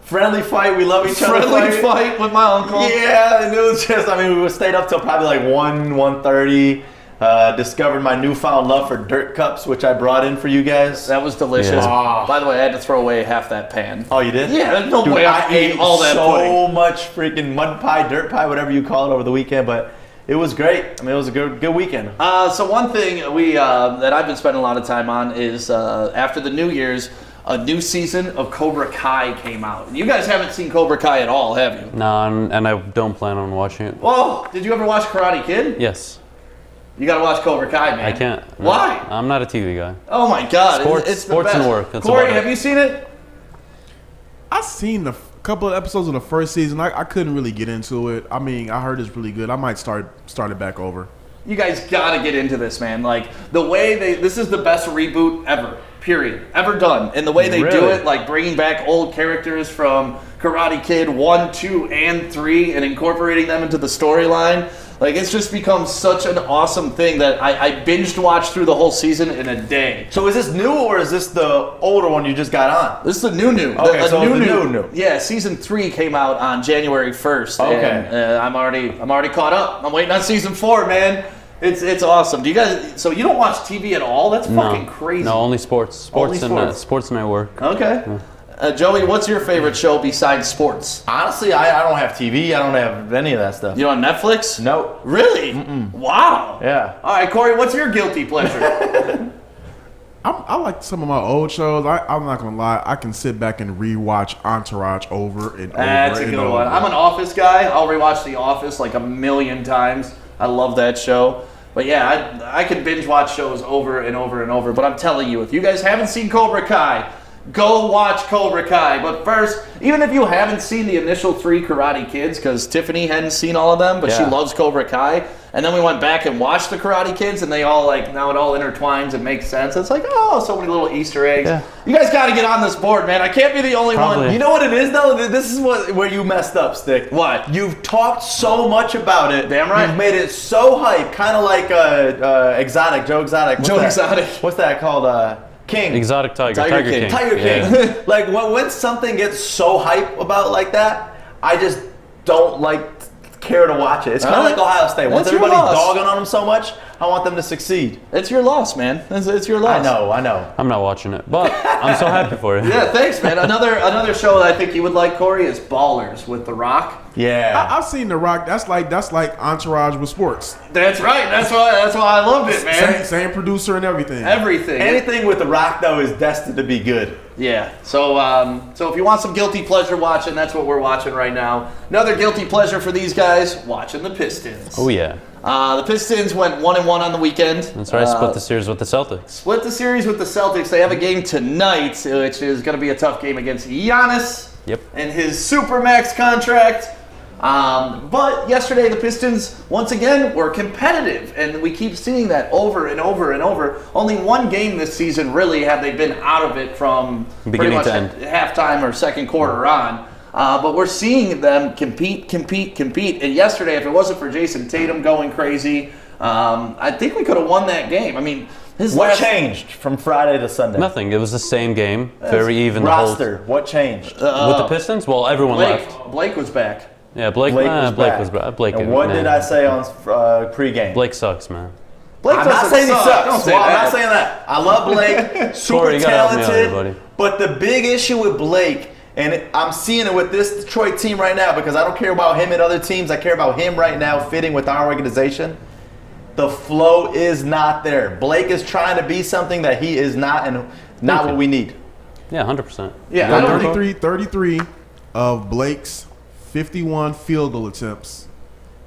S2: Friendly fight. We love each other.
S1: Friendly fight with my uncle.
S2: Yeah, and it was just, I mean, we stayed up till probably like 1:30. Discovered my newfound love for dirt cups, which I brought in for you guys.
S1: That was delicious.
S3: Yeah.
S1: By the way, I had to throw away half that pan.
S2: Oh, you did?
S1: Yeah, there's no
S2: Dude,
S1: way
S2: I
S1: I ate
S2: ate
S1: all that
S2: so
S1: pudding.
S2: much freaking mud pie, dirt pie, whatever you call it over the weekend, but it was great. I mean, it was a good weekend.
S1: So one thing we that I've been spending a lot of time on is after the New Year's, a new season of Cobra Kai came out. You guys haven't seen Cobra Kai at all, have you?
S3: No, and I don't plan on watching it.
S1: Whoa! Did you ever watch Karate Kid?
S3: Yes.
S1: You gotta watch Cobra Kai, man.
S3: I can't. No,
S1: Why?
S3: I'm not a TV guy.
S1: Oh my God!
S3: Sports-
S1: it's the
S3: sports
S1: best.
S3: and work, that's
S1: Corey,
S3: about it.
S1: have you seen it?
S4: I've seen a couple of episodes of the first season. I couldn't really get into it. I mean, I heard it's really good. I might start it back over.
S1: You guys gotta get into this, man. Like the way this is the best reboot ever. Period. Ever done. And the way they do
S2: Really?
S1: it, like bringing back old characters from Karate Kid 1, 2, and 3 and incorporating them into the storyline. Like, it's just become such an awesome thing that I binged watched through the whole season in a day.
S2: So is this new or is this the older one you just got on?
S1: This is the new.
S2: Okay, so it's the new.
S1: Yeah, season 3 came out on January 1st.
S2: Okay.
S1: And, I'm already caught up. I'm waiting on season 4, man. It's awesome. Do you guys? So you don't watch TV at all? That's fucking crazy.
S3: No, only sports.
S1: Only
S3: And
S1: sports.
S3: sports network.
S1: Okay. Joey, what's your favorite show besides sports?
S2: Honestly, I don't have TV. I don't have any of that stuff.
S1: You on Netflix?
S2: No.
S1: Really? Wow.
S2: Yeah.
S1: All right, Corey, what's your guilty pleasure?
S4: I like some of my old shows. I'm not gonna lie. I can sit back and rewatch Entourage over and over.
S1: That's a
S4: and
S1: good
S4: over.
S1: one. I'm an Office guy. I'll rewatch The Office like a million times. I love that show. But yeah, I can binge watch shows over and over and over. But I'm telling you, if you guys haven't seen Cobra Kai, go watch Cobra Kai. But first, even if you haven't seen the initial 3 Karate Kids, because Tiffany hadn't seen all of them, but she
S2: Yeah.
S1: loves Cobra Kai, and then we went back and watched the Karate Kids, and they all now it all intertwines and makes sense. It's like, oh, so many little Easter eggs.
S3: Yeah.
S1: You guys got to get on this board, man. I can't be the only
S3: Probably.
S1: one.
S2: You know what it is though? This is where you messed up, Stick.
S1: What?
S2: You've talked so much about it.
S1: Damn right.
S2: You've made it so hype, kind of like Exotic, Joe Exotic. What's
S1: Joe
S2: that?
S1: Exotic.
S2: What's that called? King.
S3: Exotic Tiger.
S1: Tiger King.
S2: Tiger King.
S3: Yeah.
S2: Like when something gets so hype about like that, I just don't care to watch it. It's kind of like Ohio State. Once
S1: That's your
S2: everybody's
S1: loss.
S2: dogging on them so much, I want them to succeed.
S1: It's your loss, man. It's your loss.
S2: I know.
S3: I'm not watching it, but I'm so happy for you.
S1: Yeah, thanks, man. Another show that I think you would like, Corey, is Ballers with The Rock.
S2: Yeah.
S4: I've seen The Rock. That's like Entourage with sports.
S1: That's right. That's why I loved it, man.
S4: Same producer and everything.
S1: Everything.
S2: Anything with The Rock though is destined to be good.
S1: Yeah. So if you want some guilty pleasure watching, that's what we're watching right now. Another guilty pleasure for these guys, watching the Pistons.
S3: Oh yeah.
S1: The Pistons went 1-1 on the weekend.
S3: That's right. Split the series with the Celtics.
S1: Split the series with the Celtics. They have a game tonight, which is going to be a tough game against Giannis.
S3: Yep.
S1: And his Supermax contract. But yesterday the Pistons, once again, were competitive. And we keep seeing that over and over and over. Only one game this season, really, have they been out of it from pretty
S3: Beginning
S1: much
S3: to end.
S1: halftime or second quarter on. But we're seeing them compete. And yesterday, if it wasn't for Jason Tatum going crazy, I think we could have won that game. I mean,
S2: What changed from Friday to Sunday?
S3: Nothing. It was the same game. Very even.
S2: Roster. What changed?
S3: With the Pistons? Well, everyone left.
S1: Blake was back.
S3: Yeah, Blake was back. Blake.
S2: And what
S3: man.
S2: did I say on pregame?
S3: Blake sucks, man.
S1: Blake
S2: I'm not
S1: doesn't
S2: saying he
S1: suck.
S2: sucks.
S1: Don't say
S2: Well, I'm
S1: that.
S2: not saying that. I love Blake. Super
S3: Corey, you gotta help me out here,
S2: talented.
S3: buddy.
S2: But the big issue with Blake, and I'm seeing it with this Detroit team right now because I don't care about him and other teams. I care about him right now fitting with our organization. The flow is not there. Blake is trying to be something that he is not, and not what we need.
S3: Yeah, 100%.
S1: Yeah, I don't think
S4: 33 of Blake's 51 field goal attempts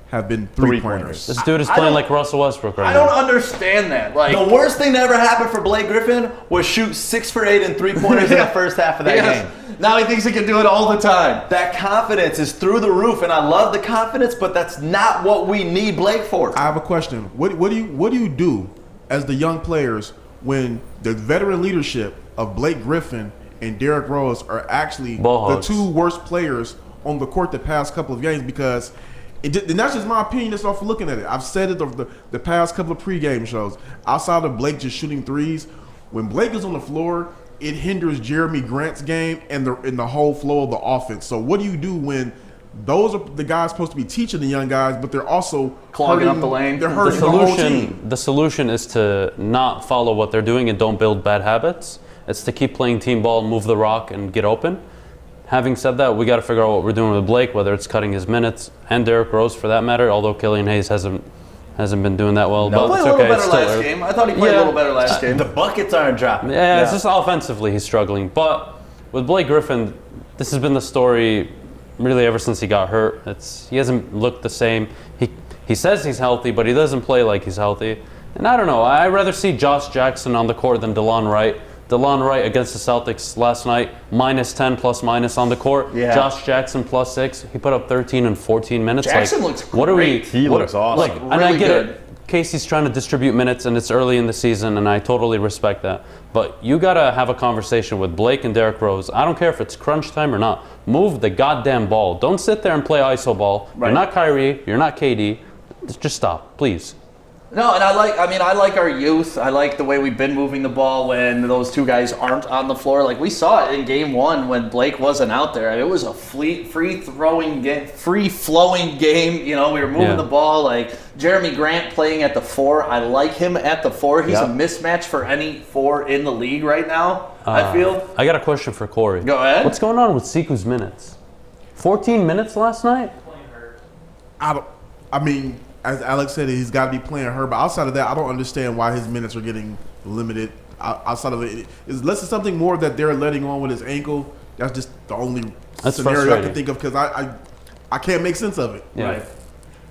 S4: have been three-pointers.
S3: This dude is playing like Russell Westbrook right
S1: I
S3: now.
S1: don't understand that. Like
S2: The worst thing that ever happened for Blake Griffin was shoot 6 for 8 and 3-pointers in the first half of that game.
S1: Now he thinks he can do it all the time.
S2: That confidence is through the roof, and I love the confidence, but that's not what we need Blake for.
S4: I have a question. What do you do as the young players when the veteran leadership of Blake Griffin and Derrick Rose are actually
S3: Ball
S4: the
S3: hogs.
S4: 2 worst players on the court the past couple of games? Because and that's just my opinion. That's off looking at it. I've said it the past couple of pregame shows. Outside of Blake just shooting threes, when Blake is on the floor, it hinders Jeremy Grant's game and the whole flow of the offense. So what do you do when those are the guys supposed to be teaching the young guys, but they're also
S1: Clogging up the lane?
S4: They're
S3: The
S4: hurting the whole team.
S3: solution is to not follow what they're doing and don't build bad habits. It's to keep playing team ball, move the rock, and get open. Having said that, we got to figure out what we're doing with Blake, whether it's cutting his minutes and Derrick Rose for that matter. Although Killian Hayes hasn't been doing that well, but
S1: Played
S3: it's
S1: a little
S3: okay. It's
S1: better
S3: still
S1: last
S3: early.
S1: game. I thought he played a little better last game.
S2: The buckets aren't dropping.
S3: Yeah, it's just offensively he's struggling. But with Blake Griffin, this has been the story really ever since he got hurt. He hasn't looked the same. He says he's healthy, but he doesn't play like he's healthy. And I don't know. I'd rather see Josh Jackson on the court than DeLon Wright. DeLon Wright against the Celtics last night, -10 plus minus on the court.
S2: Yeah.
S3: Josh Jackson +6. He put up 13 in 14 minutes.
S1: Jackson looks
S3: What are we?
S1: great.
S2: He looks awesome.
S3: Like, and I
S1: Really
S3: get
S1: good.
S3: it. Casey's trying to distribute minutes, and it's early in the season, and I totally respect that. But you gotta have a conversation with Blake and Derrick Rose. I don't care if it's crunch time or not. Move the goddamn ball. Don't sit there and play iso ball.
S1: Right.
S3: You're not Kyrie. You're not KD. Just stop, please.
S1: No, and I like our youth. I like the way we've been moving the ball when those 2 guys aren't on the floor. Like we saw it in game 1 when Blake wasn't out there. It was a free-flowing game. You know, we were moving the ball. Like Jeremy Grant playing at the 4. I like him at the 4. He's a mismatch for any 4 in the league right now, I feel.
S3: I got a question for Corey.
S1: Go ahead.
S3: What's going on with Siku's minutes? 14 minutes last night?
S4: I mean, as Alex said, he's got to be playing her. But outside of that, I don't understand why his minutes are getting limited. Outside of it, unless it's something more that they're letting on with his ankle. That's just the only scenario I can think of because I can't make sense of it.
S3: Yeah.
S1: Right.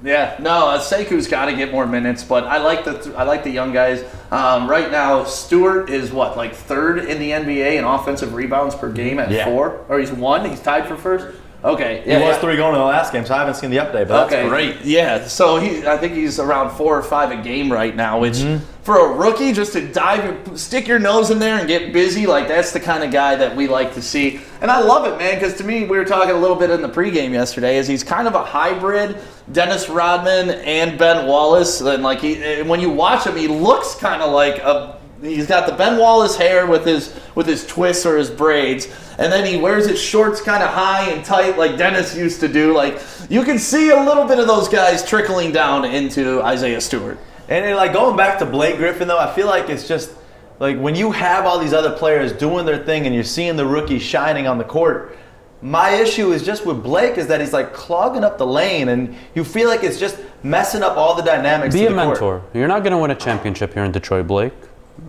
S1: Yeah, no, Seku's got to get more minutes, but I like the young guys. Right now, Stewart is like 3rd in the NBA in offensive rebounds per game at 4, or he's 1. He's tied for 1st. Okay,
S2: He was 3 going in the last game, so I haven't seen the update, but that's great.
S1: Yeah, so I think he's around 4 or 5 a game right now, which for a rookie, just to stick your nose in there and get busy, like that's the kind of guy that we like to see. And I love it, man, because to me, we were talking a little bit in the pregame yesterday, is he's kind of a hybrid Dennis Rodman and Ben Wallace. And like when you watch him, he looks kind of like he's got the Ben Wallace hair with his twists or his braids, and then he wears his shorts kind of high and tight like Dennis used to do. Like you can see a little bit of those guys trickling down into Isaiah Stewart.
S2: And like going back to Blake Griffin though, I feel like it's just like when you have all these other players doing their thing and you're seeing the rookie shining on the court. My issue is just with Blake is that he's like clogging up the lane, and you feel like it's just messing up all the dynamics.
S3: Be
S2: to
S3: a
S2: the
S3: mentor.
S2: court.
S3: You're not going to win a championship here in Detroit, Blake.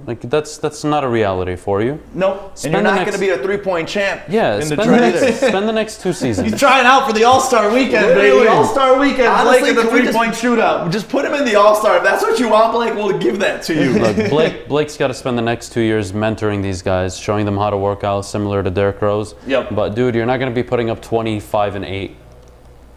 S3: Like that's not a reality for you.
S2: Nope. And you're not going to be a 3-point champ in
S3: spend
S2: Detroit either.
S3: spend the next 2 seasons.
S1: He's trying out for the All-Star weekend, baby.
S2: Literally.
S1: All-Star weekend.
S2: Honestly,
S1: Blake in the
S2: can we
S1: three-point shootout.
S2: Just put him in the All-Star. If that's what you want, Blake, we'll give that to you.
S3: Look, Blake's got to spend the next 2 years mentoring these guys, showing them how to work out, similar to Derrick Rose.
S1: Yep.
S3: But dude, you're not going to be putting up 25 and 8.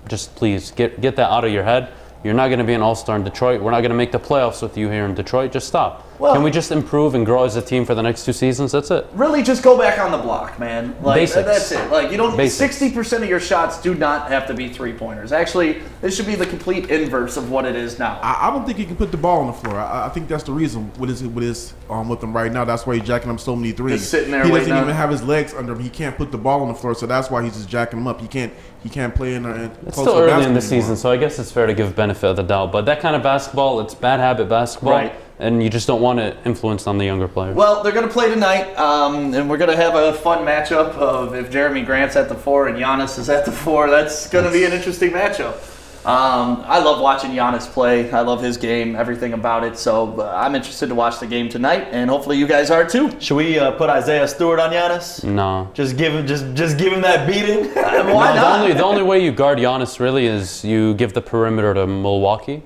S3: Just please get that out of your head. You're not going to be an all-star in Detroit. We're not going to make the playoffs with you here in Detroit. Just stop.
S1: Well,
S3: can we just improve and grow as a team for the next 2 seasons? That's it.
S1: Really, just go back on the block, man. Like
S3: Basics.
S1: that's it. Like you don't.
S3: Basics.
S1: 60% of your shots do not have to be 3-pointers. Actually, this should be the complete inverse of what it is now.
S4: I don't think he can put the ball on the floor. I think that's the reason with him right now. That's why he's jacking up so many threes.
S1: Just sitting there
S4: He doesn't
S1: waiting
S4: even
S1: on-
S4: have his legs under him. He can't put the ball on the floor, so that's why he's just jacking him up. He can't play in.
S3: It's still early in the season, so I guess it's fair to give benefit of the doubt. But that kind of basketball, it's bad habit basketball,
S1: Right.
S3: and you just don't want it influenced on the younger players.
S1: Well, they're going to play tonight, and we're going to have a fun matchup of if Jeremy Grant's at the 4 and Giannis is at the 4. That's going to be an interesting matchup. I love watching Giannis play. I love his game, everything about it. So I'm interested to watch the game tonight, and hopefully you guys are too.
S2: Should we put Isaiah Stewart on Giannis?
S3: No.
S2: Just give him that beating.
S1: Why not?
S3: The only way you guard Giannis really is you give the perimeter to Milwaukee,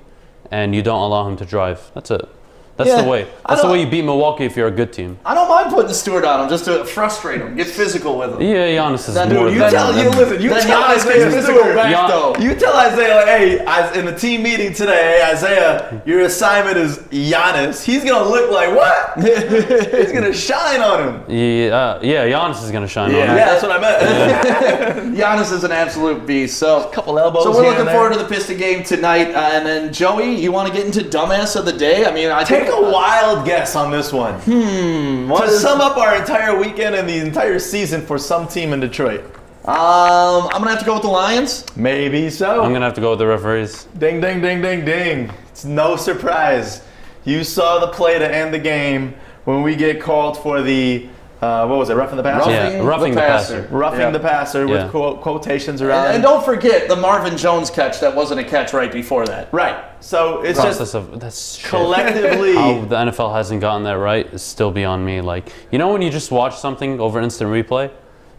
S3: and you don't allow him to drive. That's it. That's the way. That's the way you beat Milwaukee if you're a good team.
S1: I don't mind putting Stewart on him just to frustrate him, get physical with him.
S3: Yeah, Giannis is
S1: Then-
S3: more
S1: Dude,
S3: than
S1: you tell Isaiah Stewart back though.
S2: You tell Isaiah, like, hey, in the team meeting today, hey, Isaiah, your assignment is Giannis. He's going to look like what? He's going to shine on him.
S3: Yeah, Giannis is gonna shine on him.
S2: Yeah, that's what I meant.
S1: Giannis is an absolute beast. So,
S2: a couple elbows.
S1: So we're
S2: here
S1: looking
S2: and
S1: forward to
S2: there.
S1: the Piston game tonight. And then Joey, you want to get into dumbass of the day? I mean, I
S2: Take
S1: think
S2: a wild guess on this one. To sum up our entire weekend and the entire season for some team in Detroit.
S1: I'm gonna have to go with the Lions.
S2: Maybe so.
S3: I'm gonna have to go with the referees.
S2: Ding, ding, ding, ding, ding. It's no surprise. You saw the play to end the game when we get called for the, what was it, roughing the passer?
S3: Roughing the passer.
S2: Roughing the passer with quotations around.
S1: And don't forget the Marvin Jones catch that wasn't a catch right before that.
S2: Right. So it's just
S3: that's
S2: collectively.
S3: How the NFL hasn't gotten that right is still beyond me. Like, you know when you just watch something over instant replay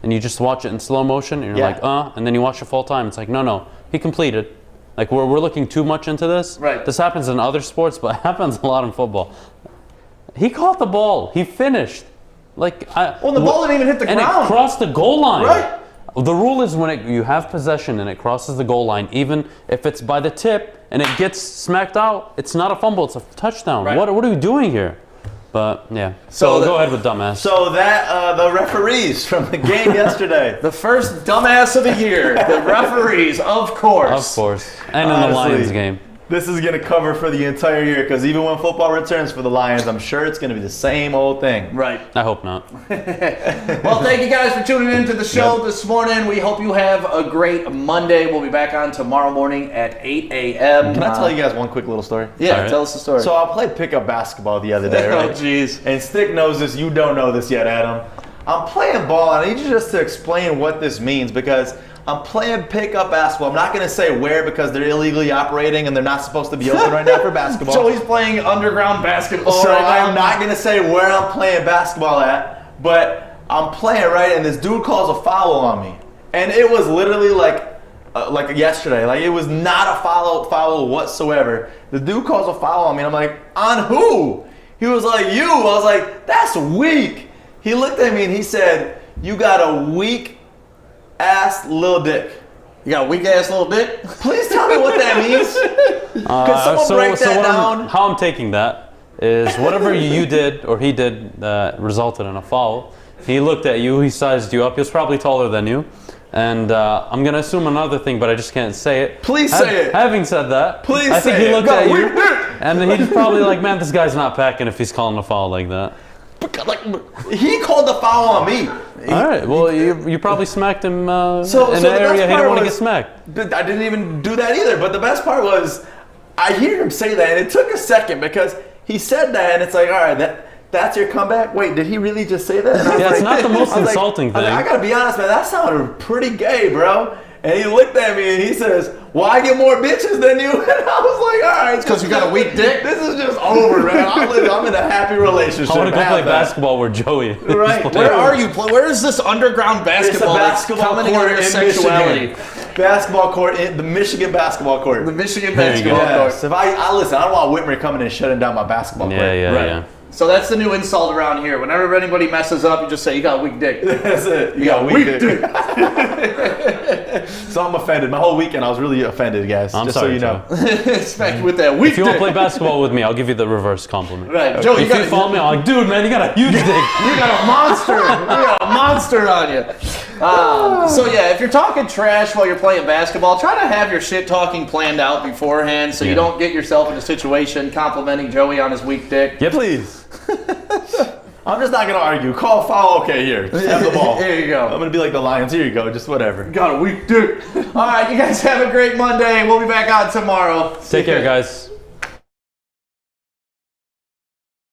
S3: and you just watch it in slow motion and you're like, and then you watch it full time. It's like, no, he completed. Like, we're looking too much into this.
S1: Right.
S3: This happens in other sports, but it happens a lot in football. He caught the ball. He finished. Like,
S1: the ball didn't even hit the ground.
S3: And it crossed the goal line.
S1: Right.
S3: The rule is when you have possession and it crosses the goal line, even if it's by the tip and it gets smacked out, it's not a fumble, it's a touchdown.
S1: Right.
S3: What are we doing here? But, yeah. So go ahead with dumbass.
S2: So that, the referees from the game yesterday.
S1: The first dumbass of the year. The referees, of course.
S3: Of course. And in the Lions game.
S2: This is going to cover for the entire year because even when football returns for the Lions, I'm sure it's going to be the same old thing.
S1: Right.
S3: I hope not.
S1: Well, thank you guys for tuning in to the show this morning. We hope you have a great Monday. We'll be back on tomorrow morning at 8 a.m.
S2: Can I tell you guys one quick little story?
S1: Yeah,
S3: right.
S1: Tell us the story.
S2: So I played pickup basketball the other day, right?
S1: Oh, jeez.
S2: And Stick knows this. You don't know this yet, Adam. I'm playing ball, and I need you just to explain what this means because I'm playing pickup basketball. I'm not going to say where because they're illegally operating and they're not supposed to be open right now for basketball.
S1: Joey's playing underground basketball
S2: So
S1: right now.
S2: I'm not going to say where I'm playing basketball at, but I'm playing, right? And this dude calls a foul on me. And it was literally like yesterday. Like, it was not a foul whatsoever. The dude calls a foul on me, and I'm like, on who? He was like, you. I was like, that's weak. He looked at me and he said, you got a weak ass little dick.
S1: You got a weak ass little dick?
S2: Please tell me what that means. Could someone break that down?
S3: How I'm taking that is whatever you did or he did that resulted in a foul. He looked at you, he sized you up. He was probably taller than you. And I'm going to assume another thing, but I just can't say it.
S2: Please say it.
S3: Having said that,
S2: Please
S3: I think
S2: say
S3: he
S2: it.
S3: looked at you, and then he's probably like, man, this guy's not packing if he's calling a foul like that.
S2: Like, he called the foul on me.
S3: All right, well, you probably smacked him in an
S2: the
S3: area
S2: best
S3: he didn't
S2: part
S3: want to get
S2: was-
S3: smacked.
S2: I didn't even do that either. But the best part was, I hear him say that, and it took a second because he said that, and it's like, all right, that's your comeback? Wait, did he really just say that? And I was
S3: Yeah, it's
S2: like-
S3: not the most
S2: I was like-
S3: insulting
S2: I was like,
S3: thing.
S2: I gotta be honest, man, that sounded pretty gay, bro. And he looked at me and he says, well, I get more bitches than you. And I was like, all right.
S1: Because you got a weak dick?
S2: This is just over, man. I'm in a happy relationship.
S3: I want to go
S2: Have
S3: play
S2: that.
S3: basketball where Joey is.
S2: Right.
S1: Where are you? Where is this underground basketball,
S2: It's a basketball
S1: that's coming
S2: court
S1: into your
S2: in
S1: sexuality?
S2: Michigan. Basketball court, the Michigan basketball court.
S1: The Michigan
S3: There you go.
S1: basketball court.
S2: Yes. If I listen, I don't want Whitmer coming and shutting down my basketball court.
S3: Yeah.
S1: So that's the new insult around here. Whenever anybody messes up, you just say, you got a weak dick.
S2: That's it. You got a weak dick. So I'm offended. My whole weekend, I was really offended, guys.
S3: I'm
S2: just
S3: sorry,
S2: so you know.
S1: Smack you with that weak
S3: If you want
S1: dick.
S3: to play basketball with me, I'll give you the reverse compliment.
S1: Right. Joe,
S3: If you follow me, I'm like, dude, man, you got a huge dick.
S1: You got a monster. You got a monster on you. So yeah, if you're talking trash while you're playing basketball, try to have your shit talking planned out beforehand so you don't get yourself in a situation complimenting Joey on his weak dick.
S3: Yep.
S2: Please. I'm just not going to argue. Call foul, okay, here. Just have the ball.
S1: Here you go.
S2: I'm going to be like the Lions. Here you go. Just whatever.
S1: Got a weak dick. All right, you guys have a great Monday. We'll be back on tomorrow.
S3: Take care, guys.